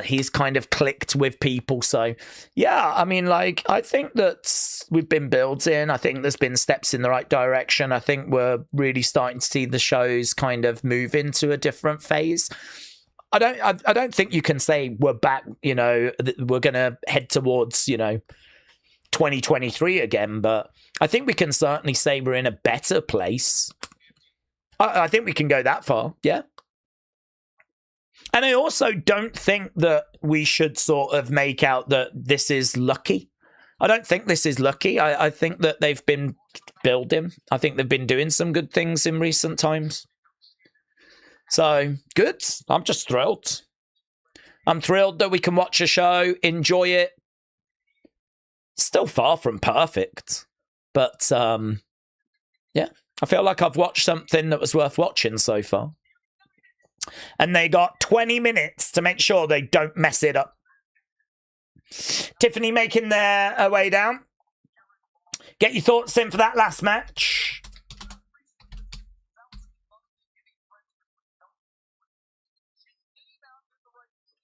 He's kind of clicked with people. So, yeah, I mean, I think that we've been building. I think there's been steps in the right direction. I think we're really starting to see the shows kind of move into a different phase. I don't think you can say we're back, we're going to head towards, 2023 again, but I think we can certainly say we're in a better place. I think we can go that far, yeah. And I also don't think that we should sort of make out that this is lucky. I don't think this is lucky. I think that they've been building. I think they've been doing some good things in recent times. So, good. I'm just thrilled. I'm thrilled that we can watch a show, enjoy it. Still far from perfect. But, yeah. I feel like I've watched something that was worth watching so far. And they got 20 minutes to make sure they don't mess it up. Tiffany making their way down. Get your thoughts in for that last match.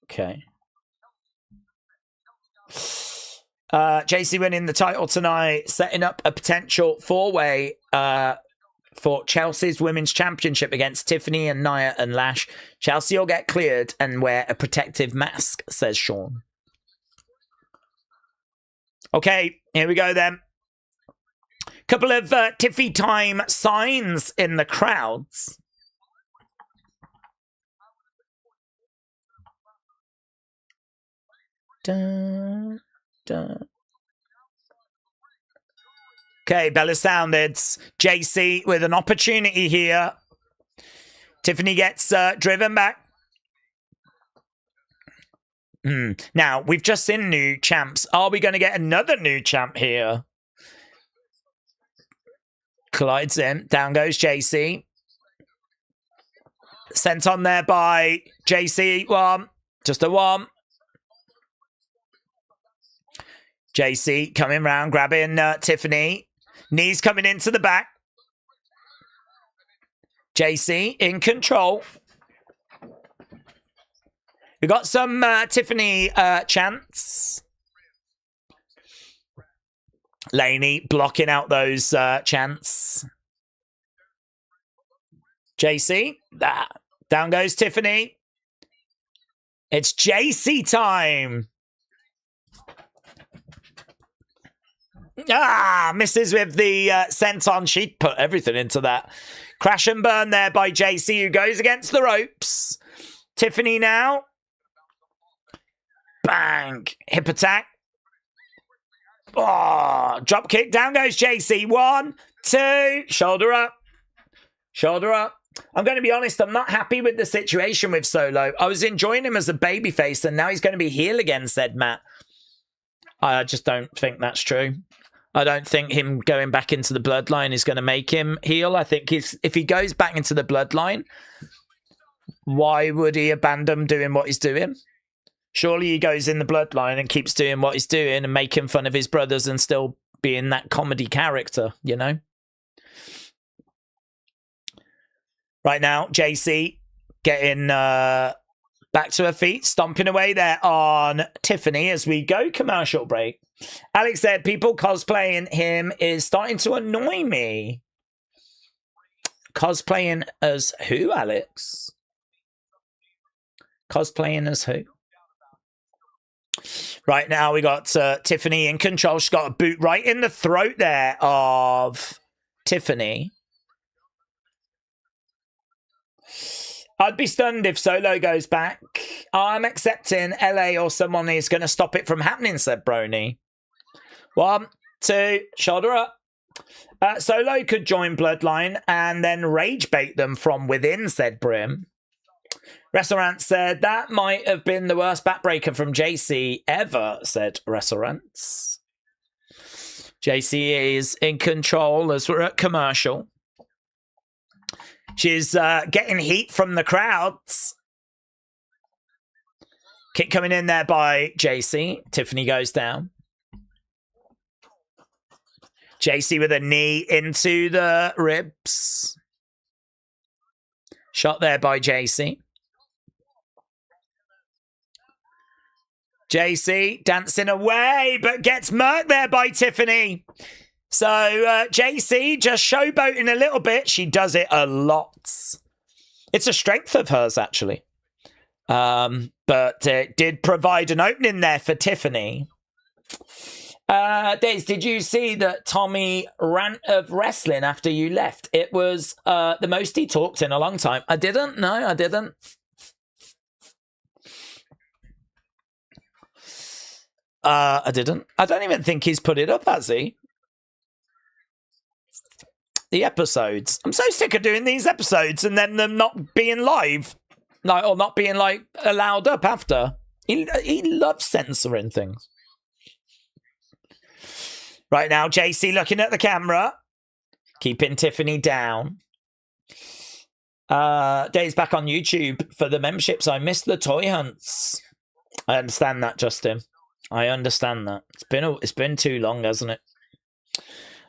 Okay. JC winning the title tonight, setting up a potential four-way for Chelsea's Women's Championship against Tiffany and Nia and Lash. Chelsea will get cleared and wear a protective mask, says Sean. Okay, here we go then. Couple of Tiffy time signs in the crowds. Dun, dun. Okay, bell is sounded. JC with an opportunity here. Tiffany gets driven back. Now, we've just seen new champs. Are we going to get another new champ here? Collides in. Down goes JC. Sent on there by JC. One. Just a one. JC coming round, grabbing Tiffany. Knees coming into the back. JC in control. We got some Tiffany chants. Laney blocking out those chants. JC. Down goes Tiffany. It's JC time. Misses with the senton. She put everything into that. Crash and burn there by JC, who goes against the ropes. Tiffany now. Bang. Hip attack. Oh, drop kick. Down goes JC. 1, 2. Shoulder up. Shoulder up. I'm going to be honest, I'm not happy with the situation with Solo. I was enjoying him as a babyface, and now he's going to be heel again, said Matt. I just don't think that's true. I don't think him going back into the bloodline is going to make him heel. I think if he goes back into the bloodline, why would he abandon doing what he's doing? Surely he goes in the bloodline and keeps doing what he's doing and making fun of his brothers and still being that comedy character, you know? Right now, JC getting back to her feet, stomping away there on Tiffany as we go commercial break. Alex said, people cosplaying him is starting to annoy me. Cosplaying as who, Alex? Cosplaying as who? Right now, we got Tiffany in control. She's got a boot right in the throat there of Tiffany. I'd be stunned if Solo goes back. I'm accepting LA or someone is going to stop it from happening, said Brony. 1, 2, shoulder up. Solo could join Bloodline and then rage bait them from within, said Brim. Wrestlrant said, that might have been the worst backbreaker from JC ever, said Wrestlrant. JC is in control as we're at commercial. She's getting heat from the crowds. Kick coming in there by JC. Tiffany goes down. JC with a knee into the ribs. Shot there by JC. JC dancing away, but gets murked there by Tiffany. So JC just showboating a little bit. She does it a lot. It's a strength of hers, actually. But it did provide an opening there for Tiffany. Daze, did you see that Tommy rant of wrestling after you left? It was the most he talked in a long time. I didn't. No, I didn't. I didn't. I don't even think he's put it up, has he? The episodes. I'm so sick of doing these episodes and then them not being live. Like, or not being, like, allowed up after. He loves censoring things. Right now, JC looking at the camera. Keeping Tiffany down. Days back on YouTube for the memberships. I missed the toy hunts. I understand that, Justin. I understand that. It's been too long, hasn't it?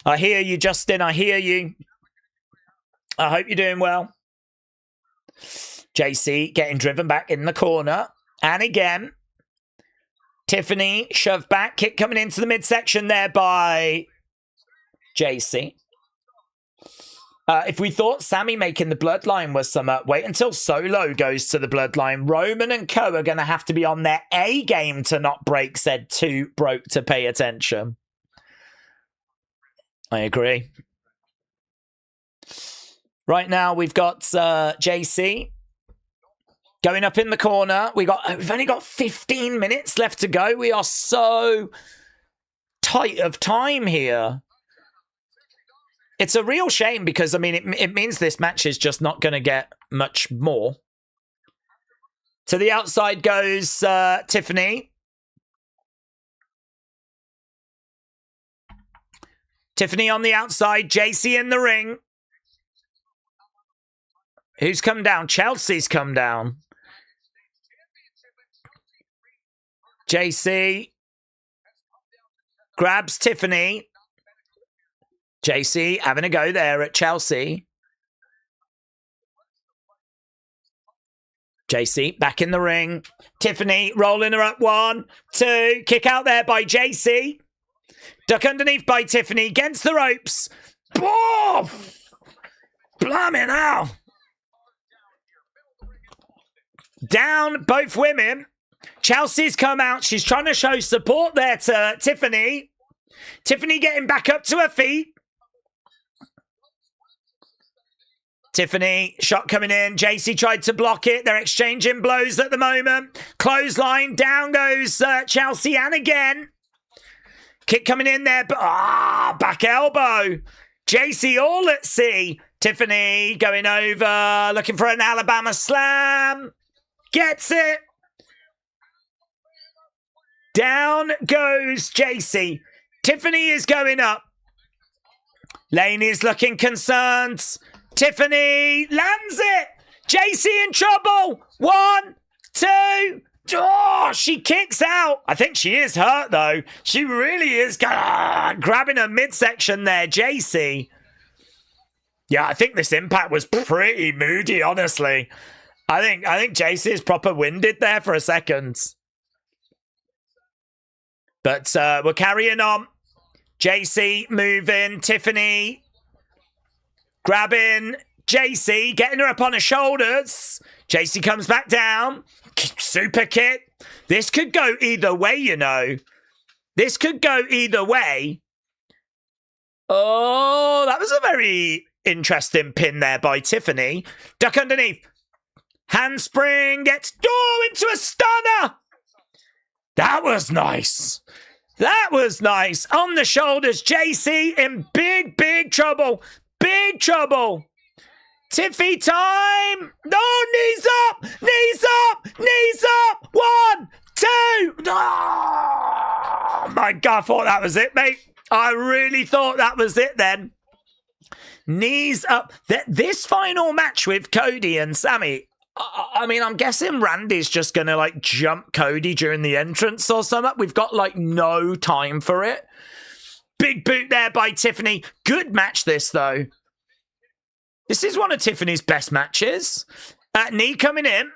I hear you, Justin. I hear you. I hope you're doing well. JC getting driven back in the corner. And again, Tiffany shoved back. Kick coming into the midsection there by JC. If we thought Sammy making the Bloodline was some wait until Solo goes to the Bloodline. Roman and Co are going to have to be on their A game to not break, said Too Broke to Pay Attention. I agree. Right now we've got JC going up in the corner. We've only got 15 minutes left to go. We are so tight of time here. It's a real shame because, I mean, it means this match is just not going to get much more. To the outside goes Tiffany. Tiffany on the outside. JC in the ring. Who's come down? Chelsea's come down. JC grabs Tiffany. JC having a go there at Chelsea. JC back in the ring. Tiffany rolling her up. 1, 2. Kick out there by JC. Duck underneath by Tiffany. Against the ropes. Boom! Blimey now. Down both women. Chelsea's come out. She's trying to show support there to Tiffany. Tiffany getting back up to her feet. Tiffany, shot coming in. JC tried to block it. They're exchanging blows at the moment. Clothesline. Down goes Chelsea. And again. Kick coming in there. Back elbow. JC all at sea. Tiffany going over. Looking for an Alabama slam. Gets it. Down goes JC. Tiffany is going up. Laney's looking concerned. Tiffany lands it. JC in trouble. 1, 2. Oh, she kicks out. I think she is hurt, though. She really is grabbing her midsection there, JC. Yeah, I think this Impact was pretty moody, honestly. I think JC is proper winded there for a second. But we're carrying on. JC moving. Tiffany grabbing JC, getting her up on her shoulders. JC comes back down. Super kick. This could go either way, you know. This could go either way. Oh, that was a very interesting pin there by Tiffany. Duck underneath. Handspring gets into a stunner. That was nice. That was nice. On the shoulders, JC in big, big trouble. Big trouble. Tiffy time. No, knees up. Knees up. Knees up. 1, 2. Oh, my God, I thought that was it, mate. I really thought that was it then. Knees up. This final match with Cody and Sammy, I mean, I'm guessing Randy's just going to, like, jump Cody during the entrance or something. We've got, like, no time for it. Big boot there by Tiffany. Good match, this, though. This is one of Tiffany's best matches. Knee coming in.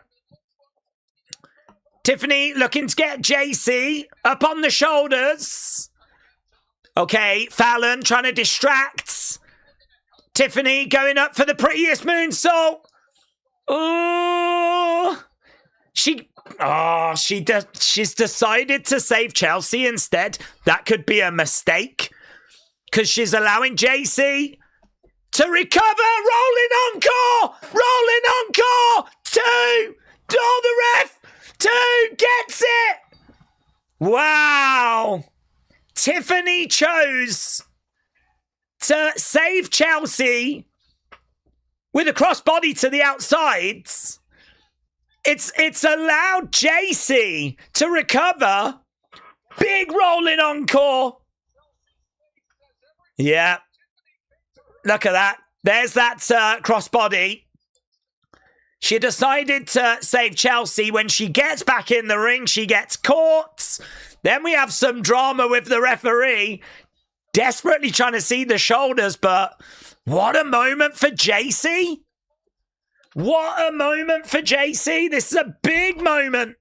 Tiffany looking to get JC up on the shoulders. Okay, Fallon trying to distract. Tiffany going up for the prettiest moonsault. Oh, she's decided to save Chelsea instead. That could be a mistake because she's allowing JC to recover. Rolling encore. Rolling encore. 2. Oh, the ref. 2 gets it. Wow. Tiffany chose to save Chelsea with a crossbody to the outsides. It's allowed JC to recover. Big rolling encore. Yeah. Look at that. There's that crossbody. She decided to save Chelsea. When she gets back in the ring, she gets caught. Then we have some drama with the referee. Desperately trying to see the shoulders, but what a moment for JC. What a moment for JC. This is a big moment.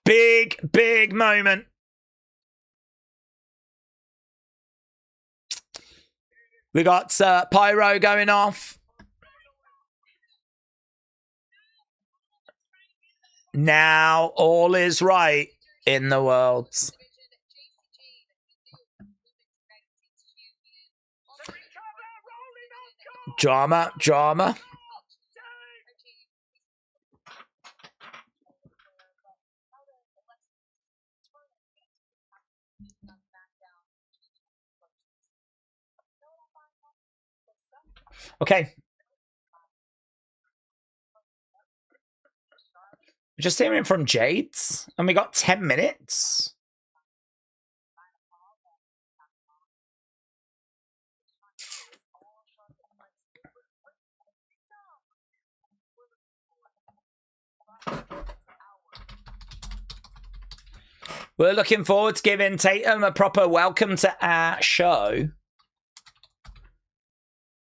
Big, big moment. We got Pyro going off. Now all is right in the world. Drama, drama. Okay. We're just hearing from Jades, and we got 10 minutes. We're looking forward to giving Tatum a proper welcome to our show.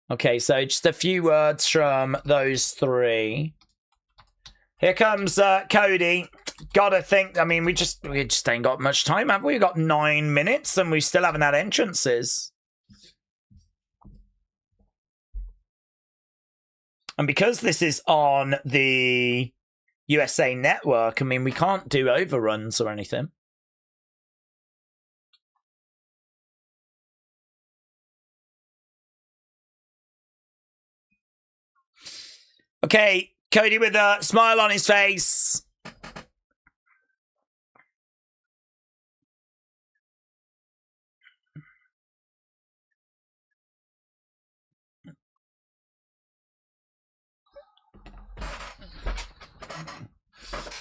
Okay, so just a few words from those three. Here comes Cody. Gotta think, I mean, we just ain't got much time, have we? We've got 9 minutes and we still haven't had entrances. And because this is on the USA Network, I mean, we can't do overruns or anything. Okay, Cody with a smile on his face.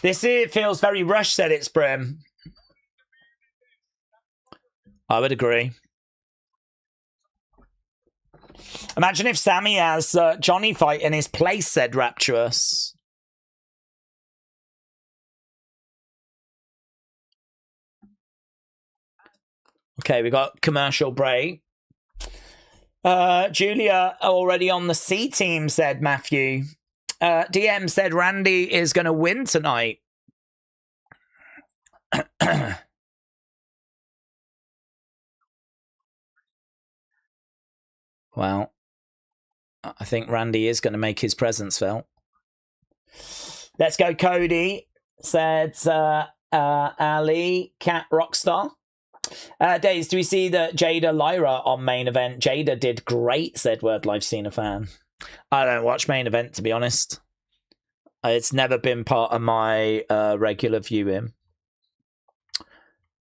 This here feels very rushed, said it's Brim. I would agree. Imagine if Sammy has Johnny fight in his place, said Rapturous. Okay, we got commercial break. Julia already on the C team, said Matthew. DM said Randy is going to win tonight. Well, I think Randy is going to make his presence felt. Let's go, Cody, said Ali, Cat Rockstar. Daze, do we see that Jada Lyra on main event? Jada did great, said Word Life Cena fan. I don't watch main event, to be honest. It's never been part of my regular viewing.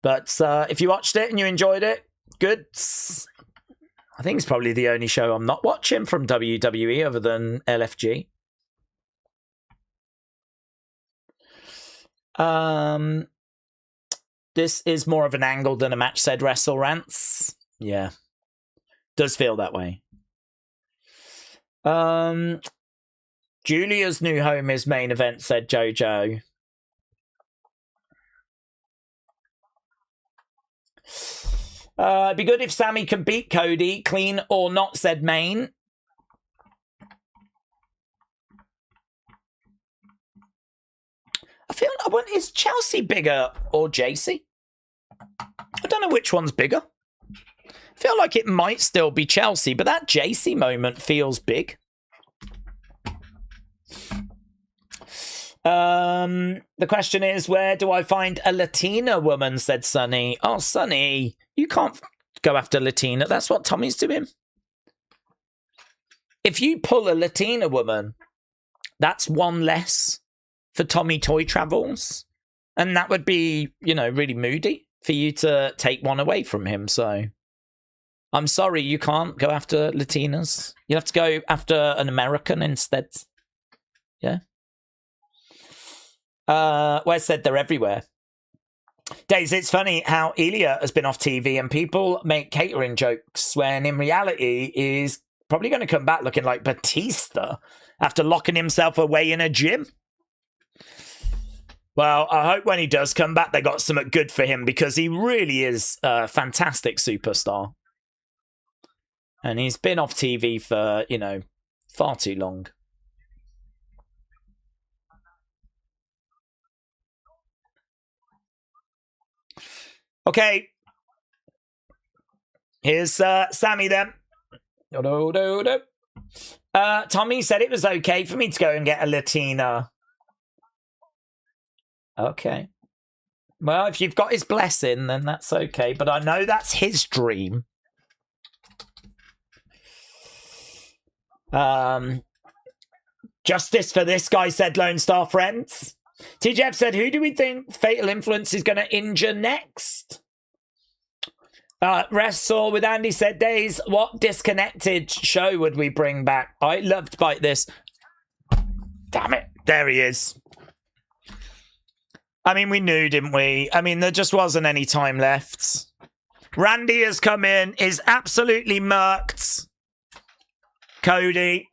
But if you watched it and you enjoyed it, good. I think it's probably the only show I'm not watching from WWE other than LFG. This is more of an angle than a match, said Wrestle Rants. Yeah. Does feel that way. Julia's new home is main event, said Jojo. It'd be good if Sammy can beat Cody, clean or not, said Main. I feel, is Chelsea bigger or JC? I don't know which one's bigger. I feel like it might still be Chelsea, but that JC moment feels big. The question is, where do I find a Latina woman, said Sonny. Oh, Sonny, you can't go after Latina. That's what Tommy's doing. If you pull a Latina woman, that's one less for Tommy Toy Travels. And that would be, you know, really moody for you to take one away from him. So I'm sorry, you can't go after Latinas. You have to go after an American instead. Yeah. Wes said they're everywhere. Daze, it's funny how Ilya has been off TV and people make catering jokes when in reality he's probably going to come back looking like Batista after locking himself away in a gym. Well, I hope when he does come back, they got something good for him because he really is a fantastic superstar. And he's been off TV for, you know, far too long. Okay. Here's Sammy then. Tommy said it was okay for me to go and get a Latina. Okay. Well, if you've got his blessing, then that's okay. But I know that's his dream. Justice for this guy, said Lone Star Friends. TJF said, who do we think Fatal Influence is going to injure next? Wrestle with Andy said, Daze, what disconnected show would we bring back? I loved Bite This. Damn it. There he is. I mean, we knew, didn't we? I mean, there just wasn't any time left. Randy has come in, is absolutely murked. Cody.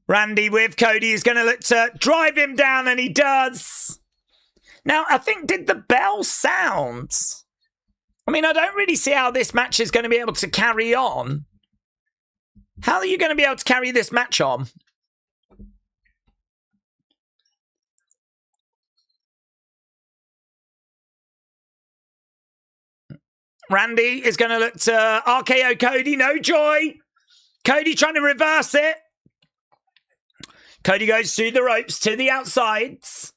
Randy with Cody is going to look to drive him down, and he does. Now, I think, did the bell sound? I mean, I don't really see how this match is going to be able to carry on. How are you going to be able to carry this match on? Randy is going to look to RKO Cody. No joy. Cody trying to reverse it. Cody goes through the ropes to the outsides.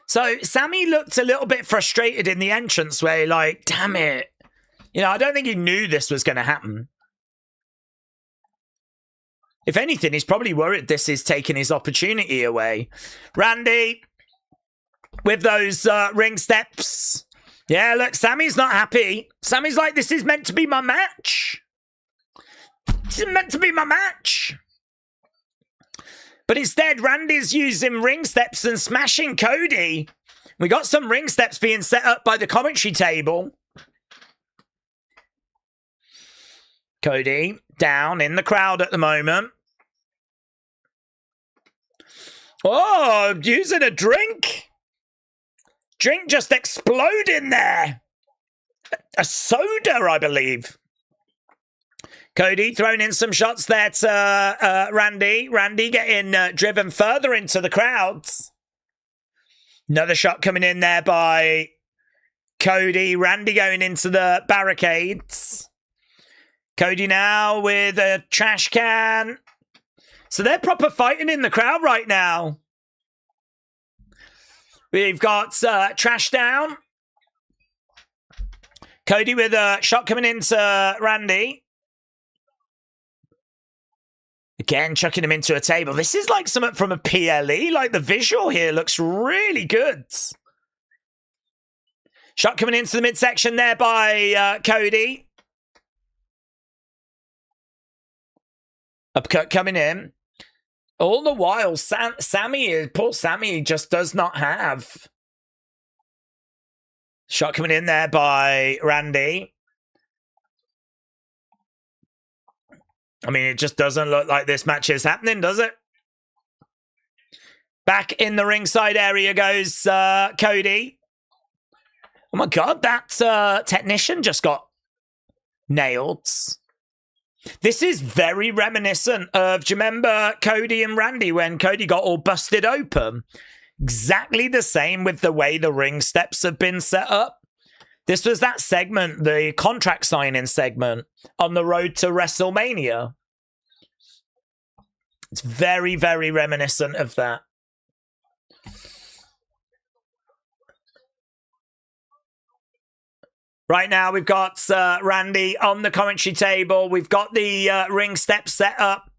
So Sammy looked a little bit frustrated in the entranceway, like, damn it. You know, I don't think he knew this was going to happen. If anything, he's probably worried this is taking his opportunity away. Randy with those ring steps. Yeah, look, Sammy's not happy. Sammy's like, this is meant to be my match. This is meant to be my match. But instead, Randy's using ring steps and smashing Cody. We got some ring steps being set up by the commentary table. Cody down in the crowd at the moment. Oh, using a drink. Drink just exploding there. A soda, I believe. Cody throwing in some shots there to Randy. Randy getting driven further into the crowds. Another shot coming in there by Cody. Randy going into the barricades. Cody now with a trash can. So they're proper fighting in the crowd right now. We've got Trash Down. Cody with a shot coming into Randy. Again, chucking him into a table. This is like something from a PLE. Like the visual here looks really good. Shot coming into the midsection there by Cody. Uppercut coming in. All the while, poor Sammy just does not have. Shot coming in there by Randy. I mean, it just doesn't look like this match is happening, does it? Back in the ringside area goes Cody. Oh my God, that technician just got nailed. This is very reminiscent of, do you remember Cody and Randy when Cody got all busted open? Exactly the same with the way the ring steps have been set up. This was that segment, the contract signing segment on the road to WrestleMania. It's very, very reminiscent of that. Right now, we've got Randy on the commentary table. We've got the ring steps set up.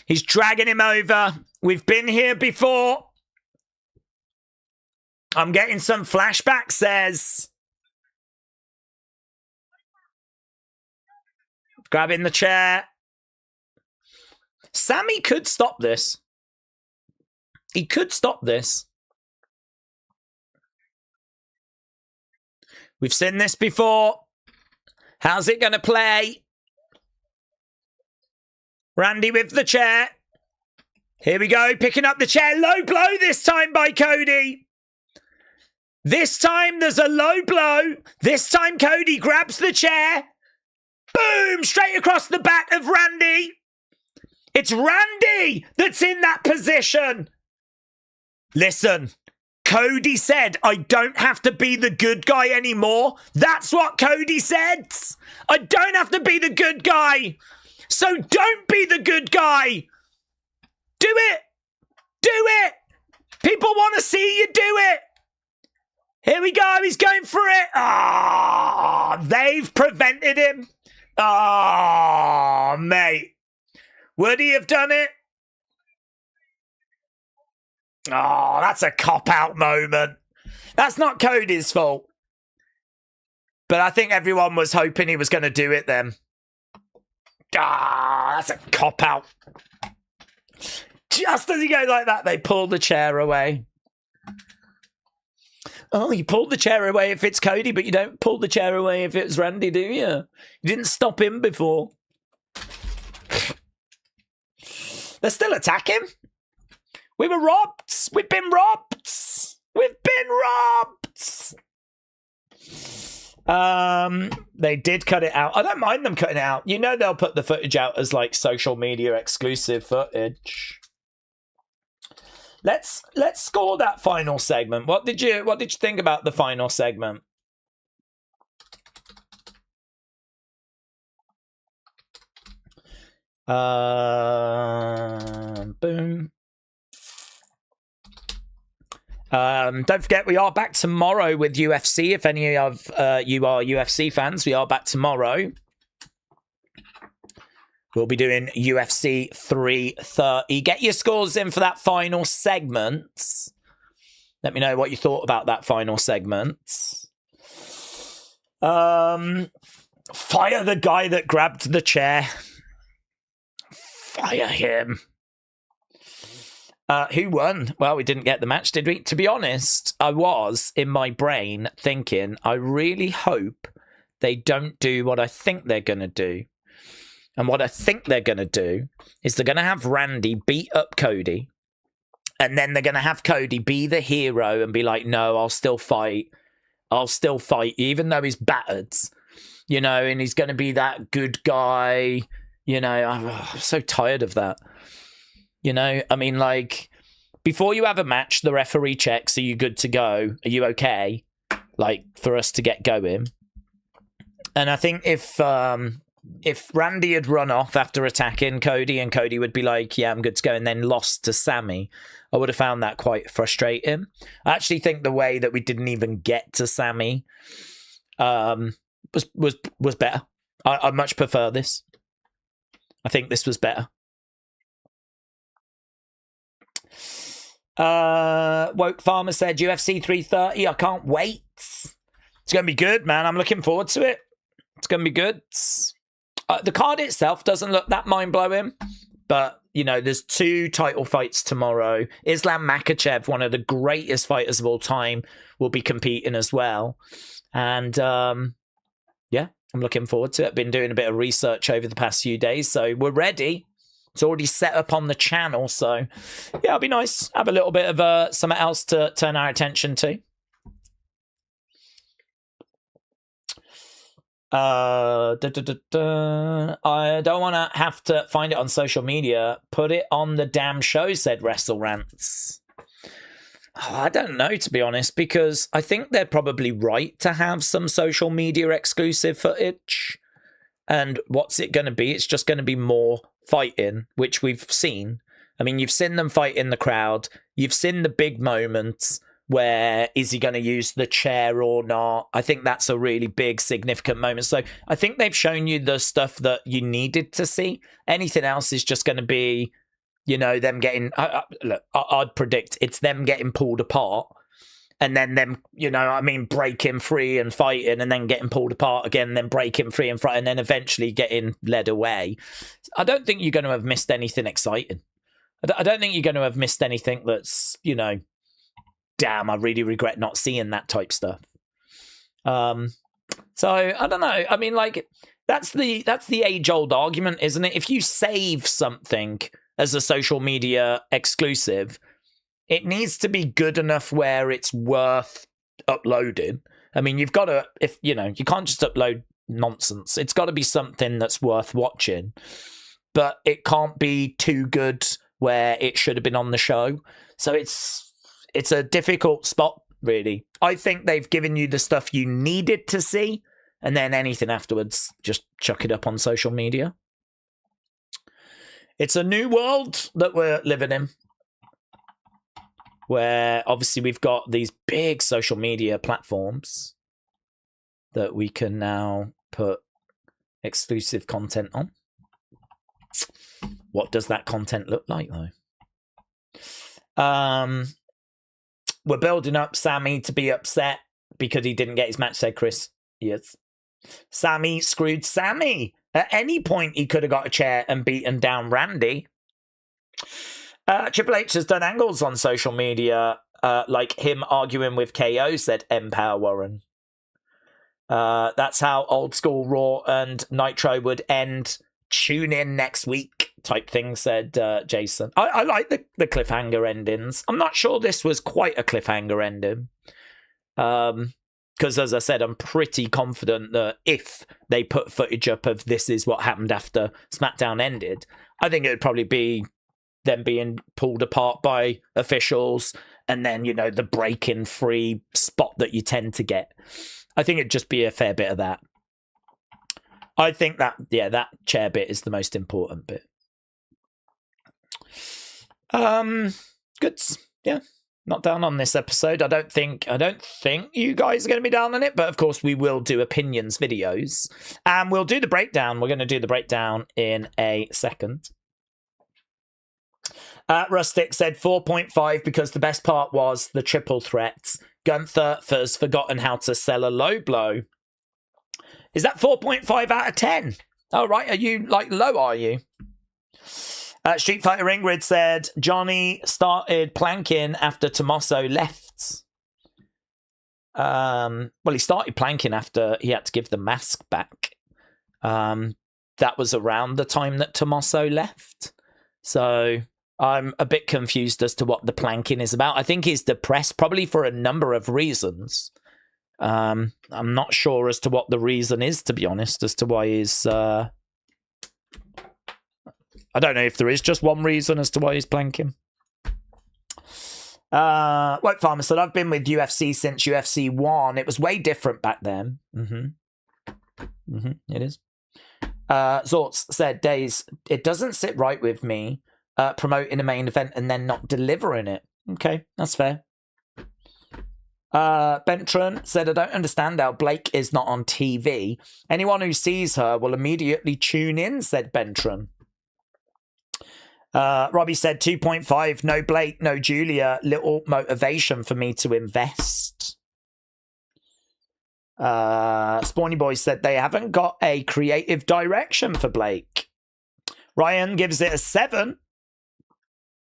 He's dragging him over. We've been here before. I'm getting some flashbacks, says. Grabbing the chair. Sammy could stop this. He could stop this. We've seen this before. How's it going to play? Randy with the chair. Here we go. Picking up the chair. Low blow this time by Cody. This time there's a low blow. This time Cody grabs the chair. Boom! Straight across the back of Randy. It's Randy that's in that position. Listen, Cody said, I don't have to be the good guy anymore. That's what Cody said. I don't have to be the good guy. So don't be the good guy. Do it. Do it. People want to see you do it. Here we go. He's going for it. Ah, they've prevented him. Ah, mate. Would he have done it? Oh, that's a cop-out moment. That's not Cody's fault. But I think everyone was hoping he was going to do it then. Ah, that's a cop-out. Just as he goes like that, they pull the chair away. Oh, you pulled the chair away if it's Cody, but you don't pull the chair away if it's Randy, do you? You didn't stop him before. They're still attacking. We were robbed. We've been robbed. We've been robbed. They did cut it out. I don't mind them cutting it out. You know they'll put the footage out as like social media exclusive footage. Let's score that final segment. What did you think about the final segment? Boom. Don't forget, we are back tomorrow with UFC. If any of you are UFC fans, we are back tomorrow. We'll be doing UFC 330. Get your scores in for that final segment. Let me know what you thought about that final segment. Fire the guy that grabbed the chair. Fire him. Who won? Well, we didn't get the match, did we? To be honest, I was, in my brain, thinking, I really hope they don't do what I think they're going to do. And what I think they're going to do is they're going to have Randy beat up Cody. And then they're going to have Cody be the hero and be like, no, I'll still fight. I'll still fight, even though he's battered. You know, and he's going to be that good guy. You know, I'm so tired of that. You know, I mean, like, before you have a match, the referee checks, are you good to go? Are you okay? Like, for us to get going. And I think if if Randy had run off after attacking Cody and Cody would be like, yeah, I'm good to go, and then lost to Sammy, I would have found that quite frustrating. I actually think the way that we didn't even get to Sammy was better. I much prefer this. I think this was better. Woke Farmer said UFC 330. I can't wait. It's going to be good, man. I'm looking forward to it. It's going to be good. The card itself doesn't look that mind-blowing, but, you know, there's 2 title fights tomorrow. Islam Makhachev, one of the greatest fighters of all time, will be competing as well. And, yeah, I'm looking forward to it. I've been doing a bit of research over the past few days, so we're ready. It's already set up on the channel, so yeah, it'll be nice. Have a little bit of something else to turn our attention to. I don't want to have to find it on social media. Put it on the damn show, said Wrestle Rants. Oh, I don't know, to be honest, because I think they're probably right to have some social media exclusive footage. And what's it going to be? It's just going to be more fighting, which we've seen. I mean, you've seen them fight in the crowd. You've seen the big moments where is he going to use the chair or not? I think that's a really big, significant moment. So I think they've shown you the stuff that you needed to see. Anything else is just going to be, you know, them getting... look, I'd predict it's them getting pulled apart and then them, you know, I mean, breaking free and fighting and then getting pulled apart again, then breaking free and fighting and then eventually getting led away. I don't think you're going to have missed anything exciting. I don't think you're going to have missed anything that's, you know, damn, I really regret not seeing that type stuff. So I don't know. I mean, like, that's the age-old argument, isn't it? If you save something as a social media exclusive, it needs to be good enough where it's worth uploading. I mean, you've got to, if you know, you can't just upload nonsense. It's got to be something that's worth watching, but it can't be too good where it should have been on the show. So it's a difficult spot, really. I think they've given you the stuff you needed to see, and then anything afterwards, just chuck it up on social media. It's a new world that we're living in, where obviously we've got these big social media platforms that we can now put exclusive content on. What does that content look like, though? We're building up Sammy to be upset because he didn't get his match, said Chris. Yes. Sammy screwed Sammy. At any point, he could have got a chair and beaten down Randy. Triple H has done angles on social media, like him arguing with KO, said Empower Warren. That's how old school Raw and Nitro would end. Tune in next week type thing, said Jason. I like the cliffhanger endings. I'm not sure this was quite a cliffhanger ending. Because as I said, I'm pretty confident that if they put footage up of this is what happened after SmackDown ended, I think it would probably be them being pulled apart by officials and then, you know, the breaking free spot that you tend to get. I think it'd just be a fair bit of that. I think that, yeah, that chair bit is the most important bit. Good. Yeah. Not down on this episode. I don't think you guys are going to be down on it, but of course we will do opinions videos and we'll do the breakdown. We're going to do the breakdown in a second. Rustic said 4.5 because the best part was the triple threats. Gunther has forgotten how to sell a low blow. Is that 4.5 out of 10? Oh, right. Are you like low, are you? Street Fighter Ingrid said Johnny started planking after Tommaso left. Well, he started planking after he had to give the mask back. That was around the time that Tommaso left. So I'm a bit confused as to what the planking is about. I think he's depressed, probably for a number of reasons. I'm not sure as to what the reason is, to be honest, as to why he's... I don't know if there is just one reason as to why he's planking. White Farmer said, I've been with UFC since UFC 1. It was way different back then. It is. Zorts said, Daze, it doesn't sit right with me promoting a main event and then not delivering it. Okay, that's fair. Bentron said, I don't understand how Blake is not on TV. Anyone who sees her will immediately tune in, said Bentron. Robbie said 2.5, no Blake, no Julia, little motivation for me to invest. Spawny Boy said they haven't got a creative direction for Blake. Ryan gives it a 7.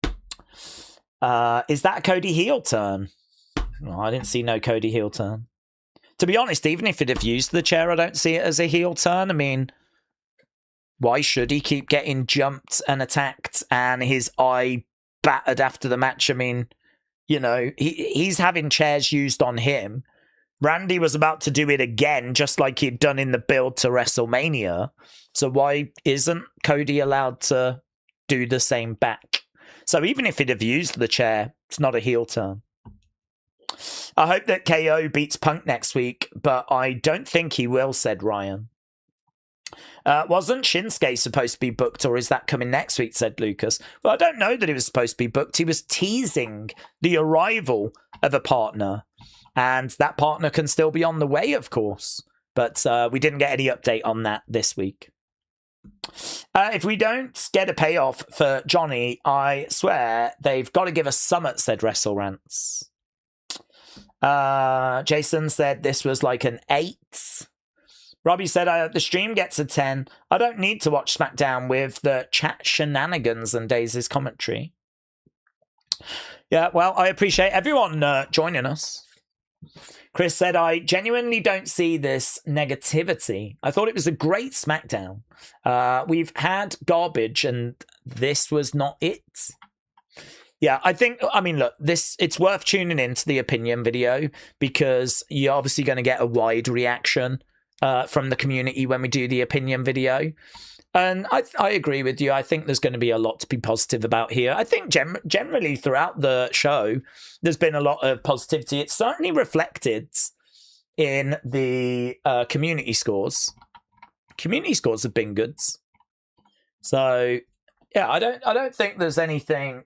Is that a Cody heel turn? No, I didn't see no Cody heel turn. To be honest, even if he'd have used the chair, I don't see it as a heel turn. I mean, why should he keep getting jumped and attacked and his eye battered after the match? I mean, you know, he's having chairs used on him. Randy was about to do it again, just like he'd done in the build to WrestleMania. So why isn't Cody allowed to do the same back? So even if he'd have used the chair, it's not a heel turn. I hope that KO beats Punk next week, but I don't think he will, said Ryan. Wasn't Shinsuke supposed to be booked, or is that coming next week, said Lucas. Well, I don't know that he was supposed to be booked. He was teasing the arrival of a partner, and that partner can still be on the way, of course. But we didn't get any update on that this week. If we don't get a payoff for Johnny, I swear they've got to give us Summit, said Wrestle Rants. Jason said this was like an 8. Robbie said, the stream gets a 10. I don't need to watch SmackDown with the chat shenanigans and Daze's commentary. Yeah, well, I appreciate everyone joining us. Chris said, I genuinely don't see this negativity. I thought it was a great SmackDown. We've had garbage, and this was not it. Yeah, I mean, look, it's worth tuning into the opinion video because you're obviously going to get a wide reaction from the community when we do the opinion video. And I agree with you. I think there's going to be a lot to be positive about here. I think generally throughout the show, there's been a lot of positivity. It's certainly reflected in the community scores. Community scores have been good. So, yeah, I don't think there's anything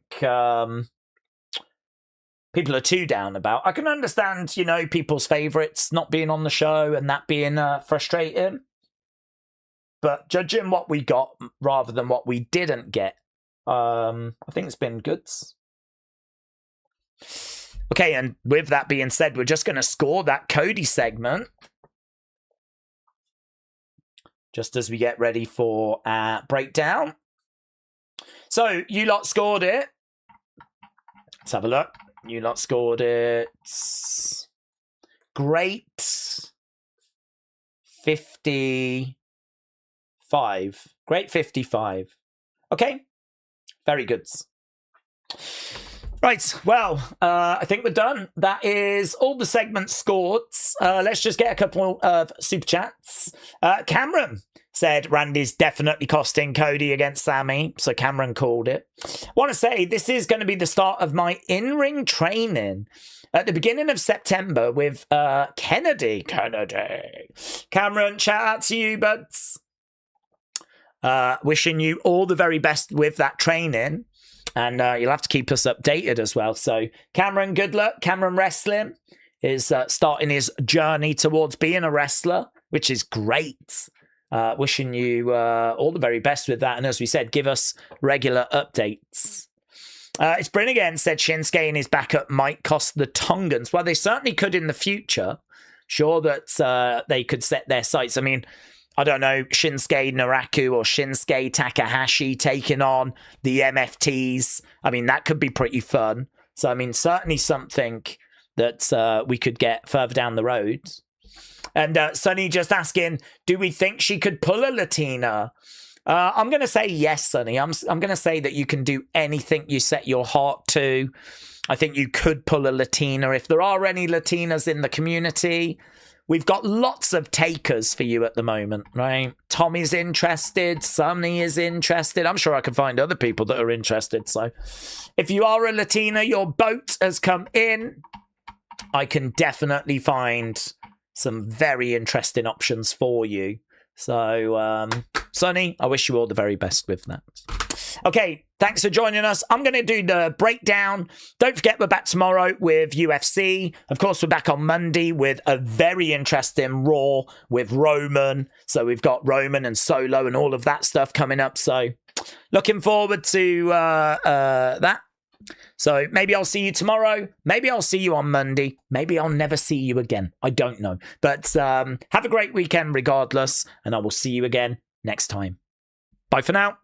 people are too down about. I can understand, you know, people's favourites not being on the show and that being frustrating. But judging what we got rather than what we didn't get, I think it's been good. Okay, and with that being said, we're just going to score that Cody segment. Just as we get ready for our breakdown. So, you lot scored it. Let's have a look. You lot scored it. Great 55. Great 55. Okay. Very good. Right. Well, I think we're done. That is all the segments scored. Let's just get a couple of super chats. Cameron said Randy's definitely costing Cody against Sammy. So Cameron called it. Want to say this is going to be the start of my in-ring training at the beginning of September with Kennedy. Cameron, shout out to you, buds. Wishing you all the very best with that training. And you'll have to keep us updated as well. So Cameron, good luck. Cameron Wrestling is starting his journey towards being a wrestler, which is great. Wishing you all the very best with that. And as we said, give us regular updates. It's Bryn again, said Shinsuke and his backup might cost the Tongans. Well, they certainly could in the future. Sure that they could set their sights. I mean, I don't know, Shinsuke Naraku or Shinsuke Takahashi taking on the MFTs. I mean, that could be pretty fun. So, I mean, certainly something that we could get further down the road. And Sonny just asking, do we think she could pull a Latina? I'm going to say yes, Sonny. I'm going to say that you can do anything you set your heart to. I think you could pull a Latina. If there are any Latinas in the community, we've got lots of takers for you at the moment, right? Tommy's interested. Sonny is interested. I'm sure I can find other people that are interested. So if you are a Latina, your boat has come in. I can definitely find some very interesting options for you So, Sonny, I wish you all the very best with that. Okay, thanks for joining us. I'm going to do the breakdown. Don't forget, we're back tomorrow with UFC. Of course, we're back on Monday with a very interesting Raw with Roman. So we've got Roman and Solo and all of that stuff coming up. So looking forward to that. So maybe I'll see you tomorrow. Maybe I'll see you on Monday. Maybe I'll never see you again. I don't know. But have a great weekend regardless. And I will see you again next time. Bye for now.